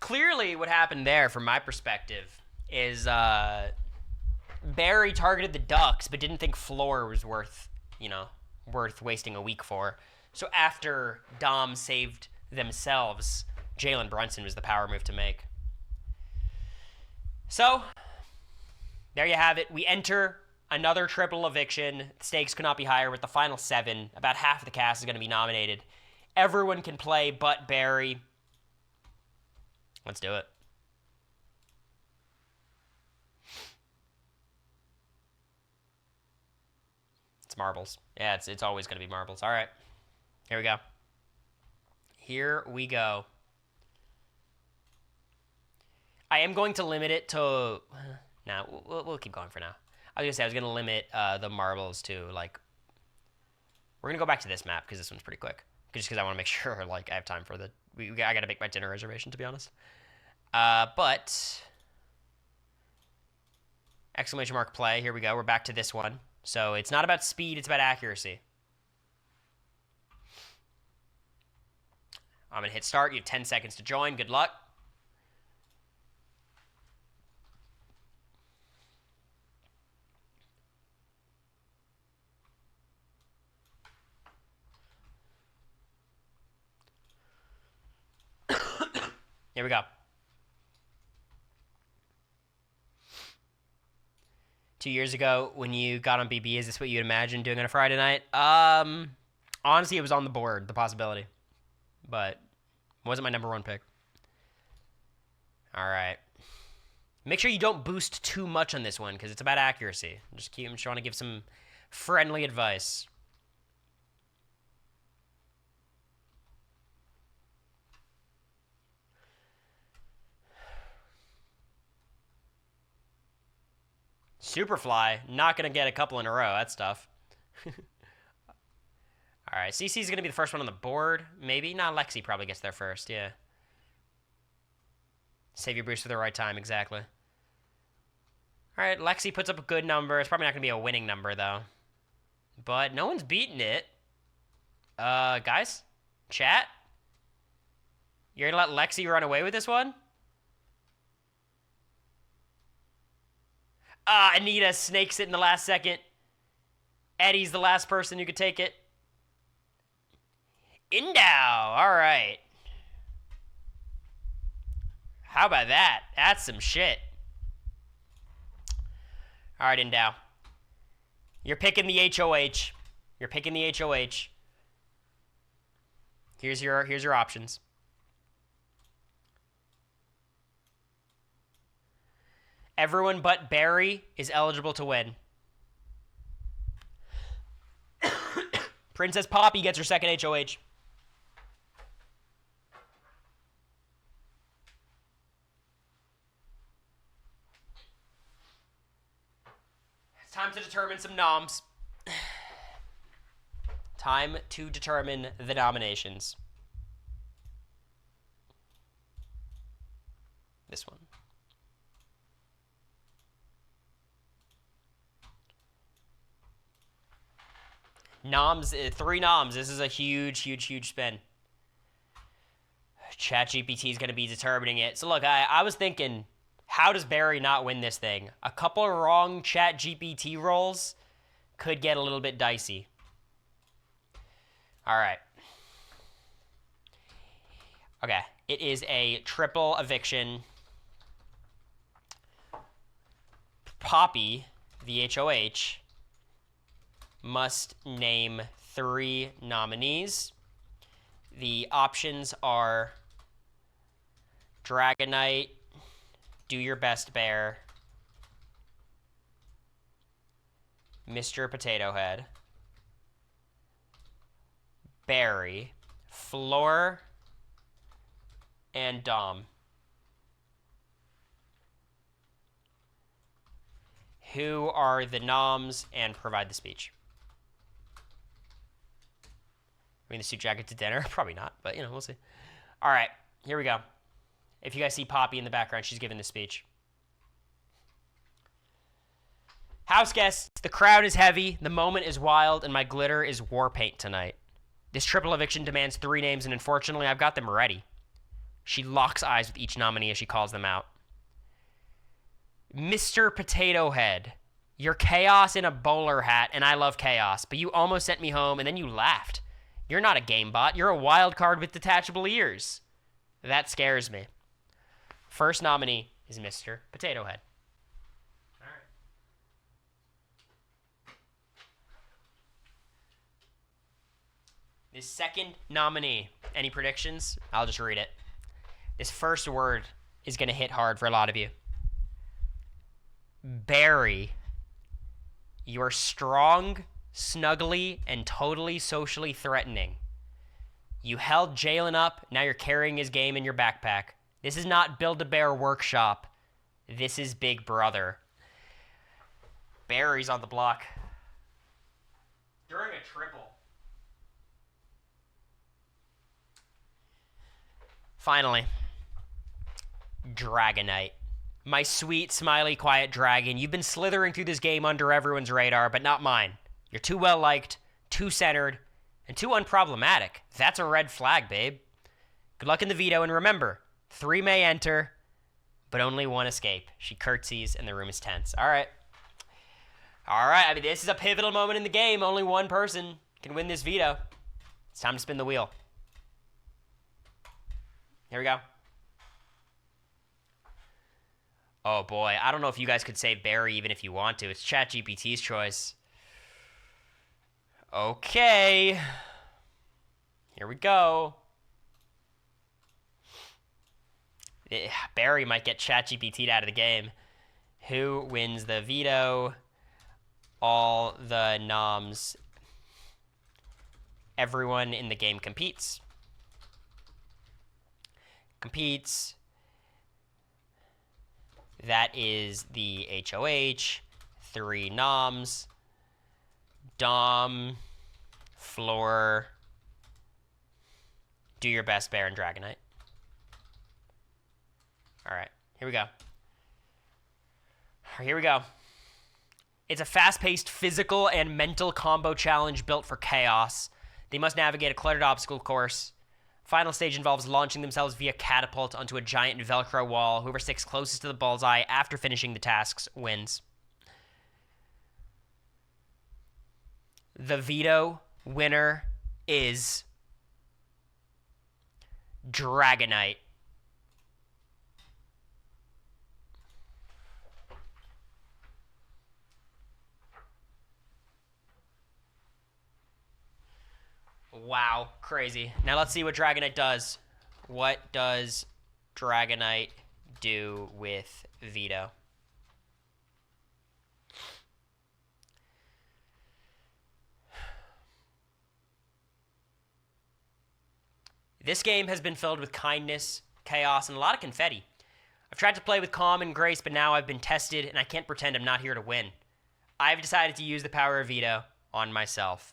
clearly what happened there, from my perspective, is Barry targeted the ducks, but didn't think floor was worth wasting a week for. So after Dom saved themselves, Jalen Brunson was the power move to make. So there you have it. We enter another triple eviction. The stakes could not be higher with the final 7. About half of the cast is going to be nominated. Everyone can play but Barry. Let's do it. It's marbles. Yeah, it's always going to be marbles. All right. Here we go. Here we go. I am going to limit it to... No, we'll keep going for now. I was going to say I was going to limit the marbles to, like... We're going to go back to this map because this one's pretty quick. Just because I want to make sure, like, I have time for the... I got to make my dinner reservation, to be honest. But... Exclamation mark play. Here we go. We're back to this one. So it's not about speed. It's about accuracy. I'm going to hit start. You have 10 seconds to join. Good luck. Here we go. 2 years ago, when you got on BB, is this what you'd imagine doing on a Friday night? Honestly, it was on the board, the possibility. But it wasn't my number 1 pick. All right. Make sure you don't boost too much on this one, because it's about accuracy. I'm just trying to give some friendly advice. Superfly, not going to get a couple in a row. That's tough. All right, CC's going to be the first one on the board. Maybe. No, Lexi probably gets there first, yeah. Save your boost for the right time, exactly. All right, Lexi puts up a good number. It's probably not going to be a winning number, though. But no one's beating it. Guys? Chat? You're going to let Lexi run away with this one? Anita snakes it in the last second. Eddie's the last person who could take it. Indow. All right. How about that? That's some shit. All right, Indow. You're picking the HOH. You're picking the HOH. Here's your options. Everyone but Barry is eligible to win. Princess Poppy gets her second HOH. It's time to determine some noms. Time to determine the nominations. This one. Noms, 3 noms. This is a huge, huge, huge spin. ChatGPT is going to be determining it. So look, I was thinking, how does Barry not win this thing? A couple of wrong ChatGPT rolls could get a little bit dicey. All right. Okay, it is a triple eviction. Poppy, the HOH, must name 3 nominees. The options are Dragonite, Do Your Best Bear, Mr. Potato Head, Barry, Floor, and Dom. Who are the noms, and provide the speech? Bring the suit jacket to dinner? Probably not, but, we'll see. All right, here we go. If you guys see Poppy in the background, she's giving the speech. House guests, the crowd is heavy, the moment is wild, and my glitter is war paint tonight. This triple eviction demands 3 names, and unfortunately, I've got them ready. She locks eyes with each nominee as she calls them out. Mr. Potato Head, you're chaos in a bowler hat, and I love chaos, but you almost sent me home, and then you laughed. You're not a game bot. You're a wild card with detachable ears. That scares me. First nominee is Mr. Potato Head. All right. This second nominee, any predictions? I'll just read it. This first word is going to hit hard for a lot of you. Barry. You are strong, snuggly, and totally socially threatening. You held Jalen up, now you're carrying his game in your backpack. This is not Build-A-Bear Workshop. This is Big Brother. Barry's on the block. During a triple. Finally, Dragonite. My sweet, smiley, quiet dragon. You've been slithering through this game under everyone's radar, but not mine. You're too well-liked, too centered, and too unproblematic. That's a red flag, babe. Good luck in the veto, and remember, 3 may enter, but only 1 escape. She curtsies, and the room is tense. All right. I mean, this is a pivotal moment in the game. Only 1 person can win this veto. It's time to spin the wheel. Here we go. Oh, boy. I don't know if you guys could say Barry even if you want to. It's ChatGPT's choice. Okay. Here we go. Barry might get ChatGPT'd out of the game. Who wins the veto? All the noms. Everyone in the game competes. That is the HOH. 3 noms. Dom. Floor. Do your best, Bear and Dragonite. All right, here we go. It's a fast-paced physical and mental combo challenge built for chaos. They must navigate a cluttered obstacle course. Final stage involves launching themselves via catapult onto a giant Velcro wall. Whoever sticks closest to the bullseye after finishing the tasks wins. The veto winner is Dragonite. Wow, crazy. Now let's see what Dragonite does. What does Dragonite do with veto? This game has been filled with kindness, chaos, and a lot of confetti. I've tried to play with calm and grace, but now I've been tested, and I can't pretend I'm not here to win. I've decided to use the power of veto on myself.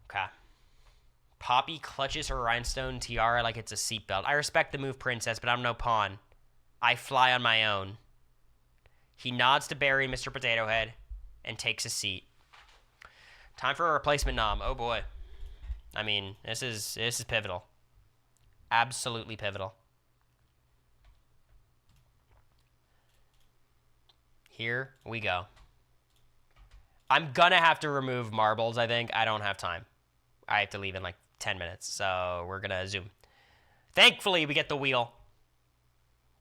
Okay. Poppy clutches her rhinestone tiara like it's a seatbelt. I respect the move, Princess, but I'm no pawn. I fly on my own. He nods to Barry, Mr. Potato Head, and takes a seat. Time for a replacement nom. Oh boy. I mean, this is pivotal. Absolutely pivotal. Here we go. I'm gonna have to remove marbles, I think. I don't have time. I have to leave in like 10 minutes, so we're gonna zoom. Thankfully, we get the wheel.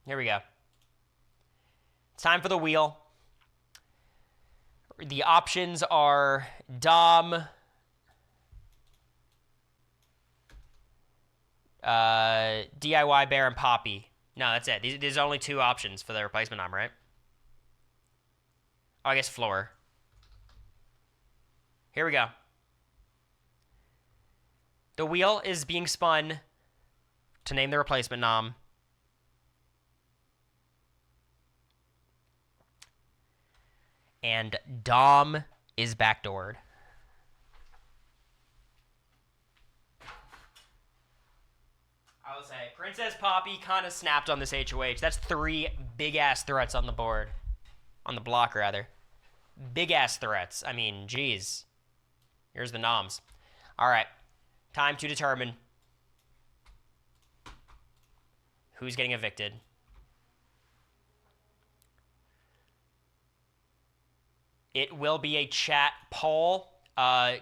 Here we go. It's time for the wheel. The options are Dom, DIY Bear, and Poppy. No, that's it. There's only 2 options for the replacement nom, right? Oh, I guess Floor. Here we go. The wheel is being spun to name the replacement nom. And Dom is backdoored. I will say, Princess Poppy kind of snapped on this HOH. That's 3 big-ass threats on the board. On the block, rather. Big-ass threats. I mean, geez. Here's the noms. All right. Time to determine who's getting evicted. It will be a chat poll.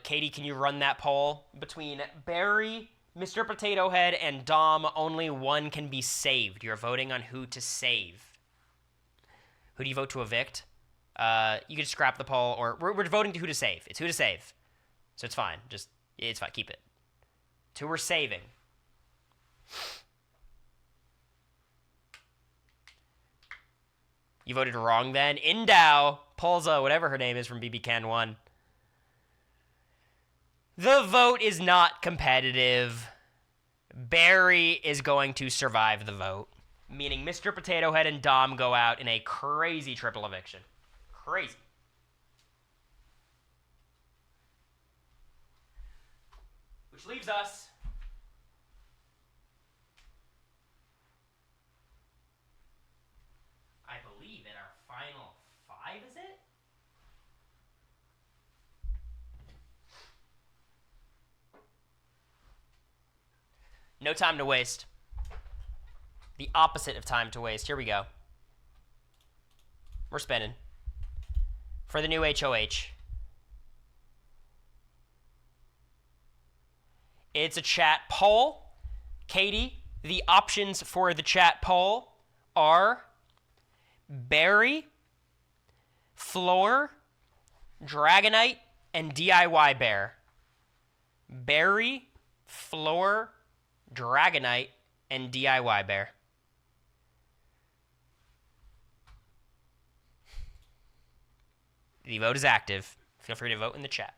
Katie, can you run that poll? Between Barry, Mr. Potato Head, and Dom, only one can be saved. You're voting on who to save. Who do you vote to evict? You can scrap the poll, or we're voting to who to save. It's who to save. So it's fine. It's fine. Keep it. It's who we're saving. You voted wrong then. Indow, Polza, whatever her name is from BB Can 1. The vote is not competitive. Barry is going to survive the vote, meaning Mr. Potato Head and Dom go out in a crazy triple eviction. Crazy. Which leaves us I believe in our final 5, is it? No time to waste. The opposite of time to waste. Here we go. We're spinning. For the new HOH. It's a chat poll. Katie, the options for the chat poll are Barry, Floor, Dragonite, and DIY Bear. Barry, Floor, Dragonite, and DIY Bear. The vote is active. Feel free to vote in the chat.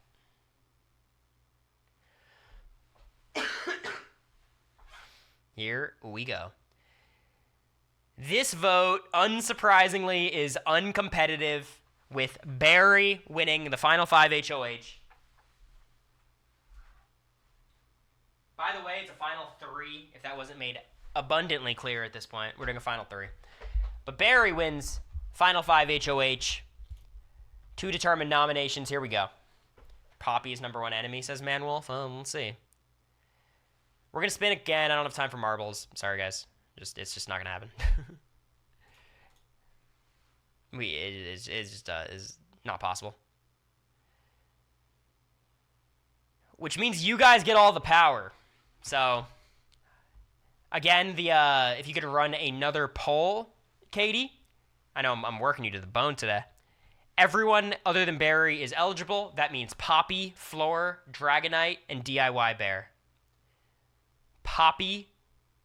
Here we go. This vote, unsurprisingly, is uncompetitive, with Barry winning the final 5 HOH. By the way, it's a final 3, if that wasn't made abundantly clear at this point. We're doing a final 3. But Barry wins final 5 HOH. 2 determined nominations. Here we go. Poppy's #1 enemy, says Manwolf. Let's see. We're going to spin again. I don't have time for marbles. Sorry, guys. It's just not going to happen. It's just is not possible. Which means you guys get all the power. So, again, if you could run another poll, Katie. I know I'm working you to the bone today. Everyone other than Barry is eligible. That means Poppy, Floor, Dragonite, and DIY Bear. Poppy,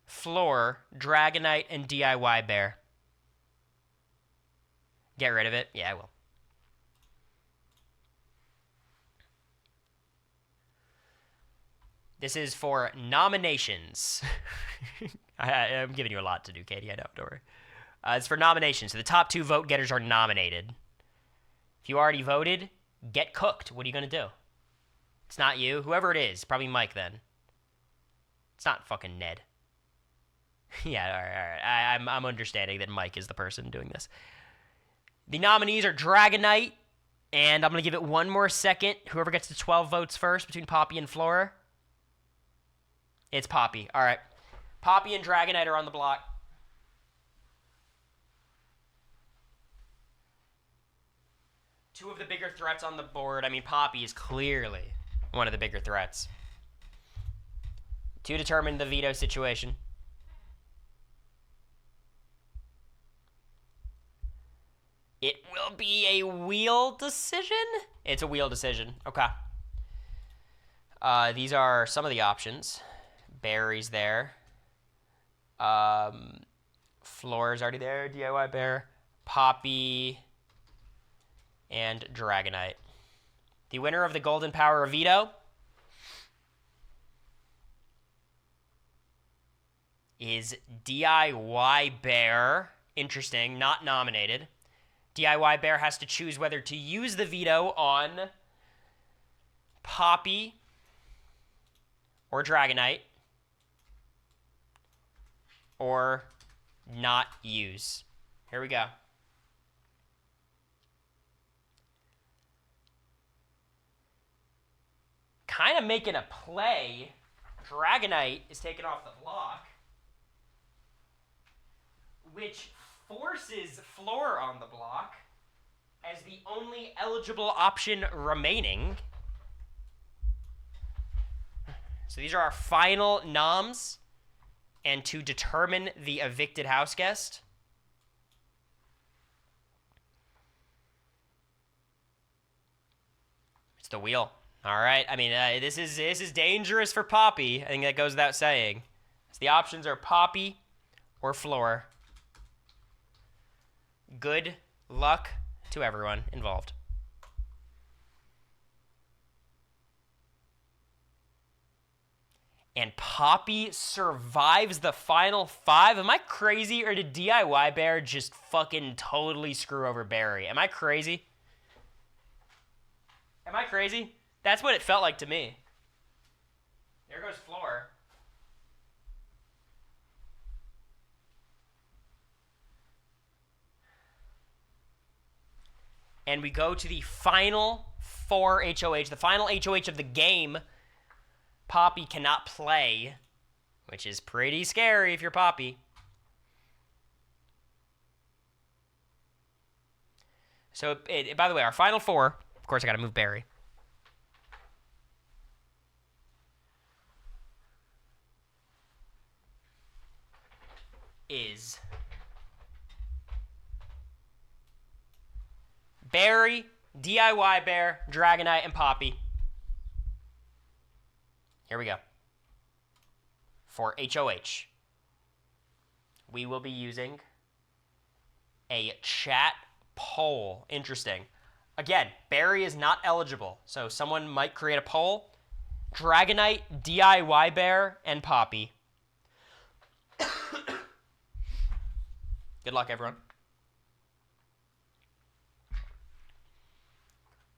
Floor, Dragonite, and DIY Bear. Get rid of it? Yeah, I will. This is for nominations. I'm giving you a lot to do, Katie. I know. Don't worry. It's for nominations. So the top 2 vote getters are nominated. If you already voted, get cooked. What are you going to do? It's not you. Whoever it is. Probably Mike, then. It's not fucking Ned. Yeah, all right. I'm understanding that Mike is the person doing this. The nominees are Dragonite, and I'm going to give it one more second. Whoever gets to 12 votes first between Poppy and Flora. It's Poppy. All right. Poppy and Dragonite are on the block. Two of the bigger threats on the board. I mean, Poppy is clearly one of the bigger threats. To determine the veto situation. It will be a wheel decision? It's a wheel decision. Okay. These are some of the options. Barry's there. Floor's already there. DIY Bear. Poppy. And Dragonite. The winner of the Golden Power of Veto is DIY Bear. Interesting. Not nominated. DIY Bear has to choose whether to use the veto on Poppy or Dragonite, or not use. Here we go. Kind of making a play Dragonite is taken off the block, which forces Floor on the block as the only eligible option remaining. So these are our final noms, and to determine the evicted house guest, it's the wheel. All right. I mean, this is dangerous for Poppy. I think that goes without saying. So the options are Poppy or Floor. Good luck to everyone involved. And Poppy survives the final 5. Am I crazy, or did DIY Bear just fucking totally screw over Barry? Am I crazy? Am I crazy? That's what it felt like to me. There goes Floor. And we go to the final 4 HOH, the final HOH of the game. Poppy cannot play, which is pretty scary if you're Poppy. So, by the way, our final 4, of course I gotta move Barry. Is Barry, DIY Bear, Dragonite, and Poppy. Here we go. For HOH, we will be using a chat poll. Interesting. Again, Barry is not eligible, so someone might create a poll. Dragonite, DIY Bear, and Poppy. Good luck, everyone.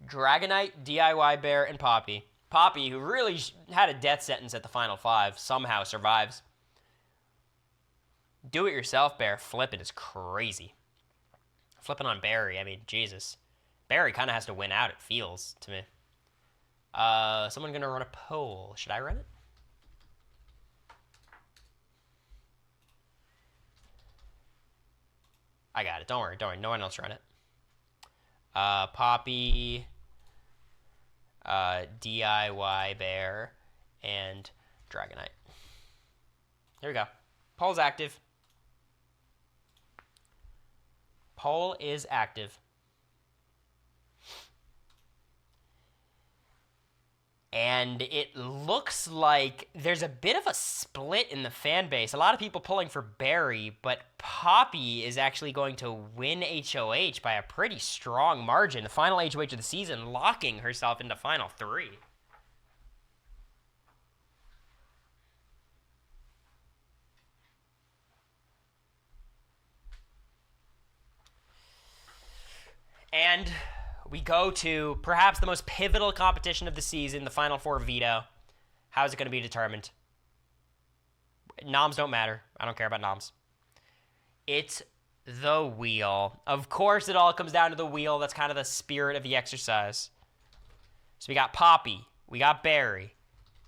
Dragonite, DIY Bear, and Poppy. Poppy, who really had a death sentence at the final 5, somehow survives. Do it yourself, Bear. Flipping is crazy. Flipping on Barry, I mean, Jesus. Barry kind of has to win out, it feels to me. Someone going to run a poll. Should I run it? I got it. Don't worry. No one else run it. Poppy, DIY Bear, and Dragonite. There we go. Poll's active. Poll is active. And it looks like there's a bit of a split in the fan base. A lot of people pulling for Barry, but Poppy is actually going to win HOH by a pretty strong margin. The final HOH of the season, locking herself into final 3. And we go to perhaps the most pivotal competition of the season, the Final 4 veto. How is it going to be determined? Noms don't matter. I don't care about noms. It's the wheel. Of course, it all comes down to the wheel. That's kind of the spirit of the exercise. So we got Poppy. We got Barry.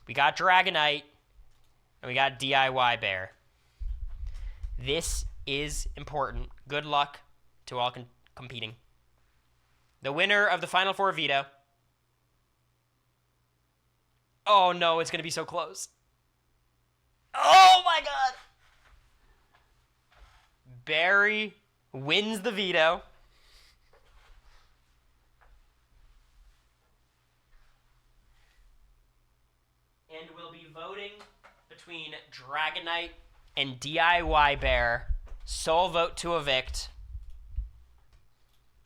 We got Dragonite. And we got DIY Bear. This is important. Good luck to all competing. The winner of the Final 4 veto. Oh no, it's going to be so close. Oh my god! Barry wins the veto. And we'll be voting between Dragonite and DIY Bear. Sole vote to evict.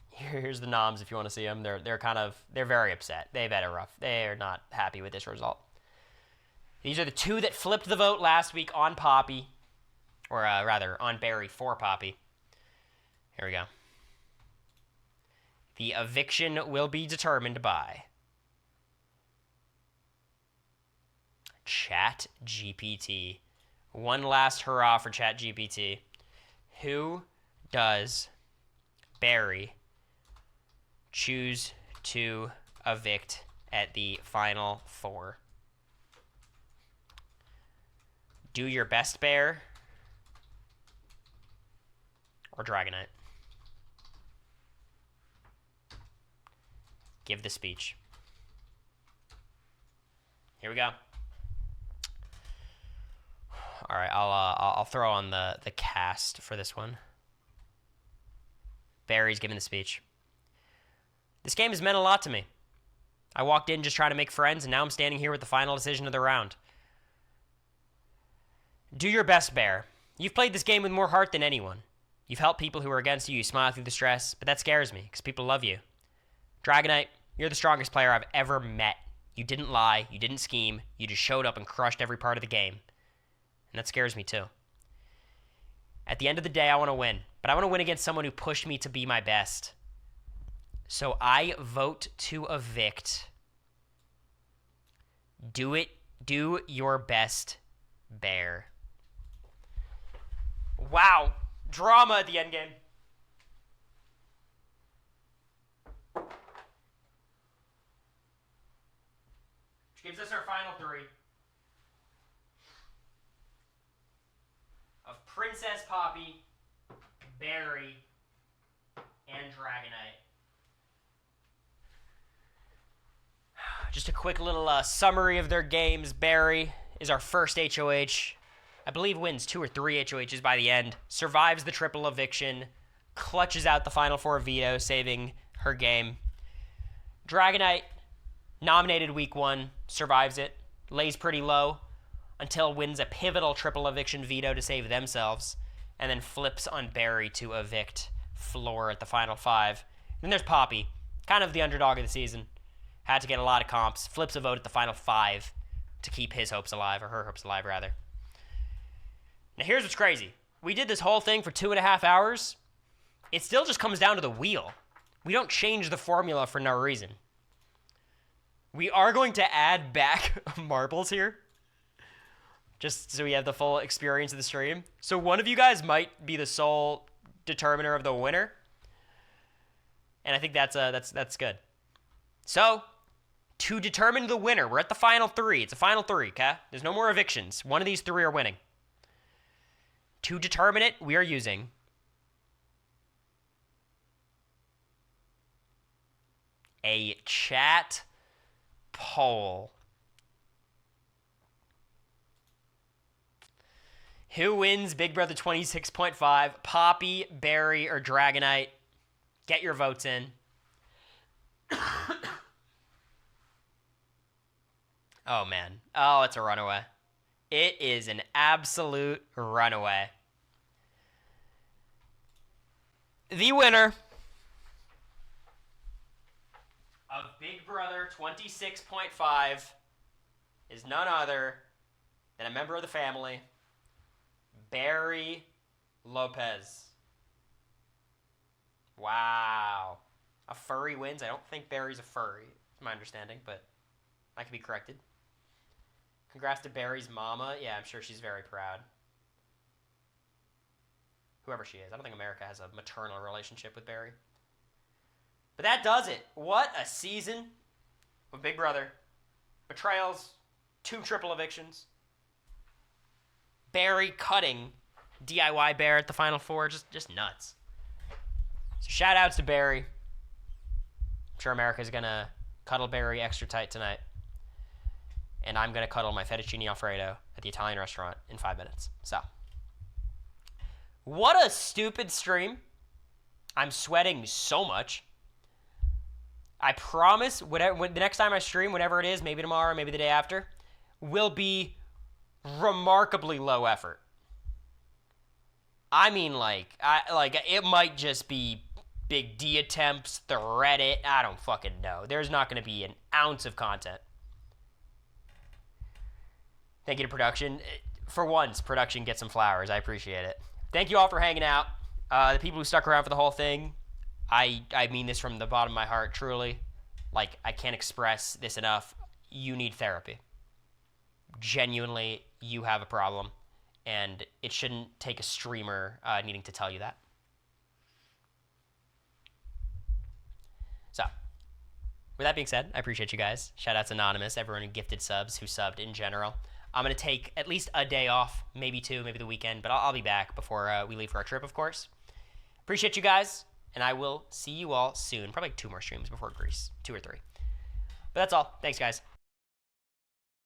Here's the noms if you want to see them. They're very upset. They've had it rough. They are not happy with this result. These are the 2 that flipped the vote last week on Poppy. Or rather, on Barry for Poppy. Here we go. The eviction will be determined by ChatGPT. One last hurrah for ChatGPT. Who does Barry choose to evict at the Final 4? Do your best, bear. Or Dragonite. Give the speech. Here we go. All right, I'll throw on the cast for this one. Barry's giving the speech. This game has meant a lot to me. I walked in just trying to make friends, and now I'm standing here with the final decision of the round. Do your best, Bear. You've played this game with more heart than anyone. You've helped people who are against you. You smile through the stress, but that scares me because people love you. Dragonite, you're the strongest player I've ever met. You didn't lie. You didn't scheme. You just showed up and crushed every part of the game. And that scares me too. At the end of the day, I want to win. But I want to win against someone who pushed me to be my best. So I vote to evict. Do it. Do your best, Bear. Wow. Drama at the end game. Which gives us our final three. Of Princess Poppy, Barry, and Dragonite. Just a quick little summary of their games. Barry is our first HOH. I believe wins 2 or 3 HOHs by the end. Survives the triple eviction. Clutches out the final 4 veto, saving her game. Dragonite, nominated week 1, survives it. Lays pretty low until wins a pivotal triple eviction veto to save themselves. And then flips on Barry to evict Floor at the final 5. Then there's Poppy, kind of the underdog of the season. Had to get a lot of comps. Flips a vote at the final 5 to keep his hopes alive, or her hopes alive, rather. Now, here's what's crazy. We did this whole thing for 2.5 hours. It still just comes down to the wheel. We don't change the formula for no reason. We are going to add back marbles here, just so we have the full experience of the stream. So one of you guys might be the sole determiner of the winner. And I think that's good. So, to determine the winner, we're at the final 3. It's a final 3, okay? There's no more evictions. One of these 3 are winning. To determine it, we are using a chat poll. Who wins Big Brother 26.5? Poppy, Barry, or Dragonite? Get your votes in. Oh, man. Oh, it's a runaway. It is an absolute runaway. The winner of Big Brother 26.5 is none other than a member of the family, Barry Lopez. Wow. A furry wins. I don't think Barry's a furry, is my understanding, but I could be corrected. Congrats to Barry's mama. Yeah, I'm sure she's very proud. Whoever she is. I don't think America has a maternal relationship with Barry. But that does it. What a season of Big Brother. Betrayals, 2 triple evictions. Barry cutting DIY Bear at the final 4. Just nuts. So shout outs to Barry. I'm sure America's going to cuddle Barry extra tight tonight. And I'm going to cuddle my fettuccine alfredo at the Italian restaurant in 5 minutes. So, what a stupid stream. I'm sweating so much. I promise the next time I stream, whatever it is, maybe tomorrow, maybe the day after, will be remarkably low effort. I mean, it might just be Big D attempts, the Reddit. I don't fucking know. There's not going to be an ounce of content. Thank you to production. For once, production gets some flowers. I appreciate it. Thank you all for hanging out. The people who stuck around for the whole thing, I mean this from the bottom of my heart, truly. Like, I can't express this enough. You need therapy. Genuinely, you have a problem. And it shouldn't take a streamer needing to tell you that. So, with that being said, I appreciate you guys. Shout out to Anonymous, everyone who gifted subs, who subbed in general. I'm going to take at least a day off, maybe 2, maybe the weekend, but I'll be back before we leave for our trip, of course. Appreciate you guys, and I will see you all soon. Probably 2 more streams before Greece, 2 or 3. But that's all. Thanks, guys.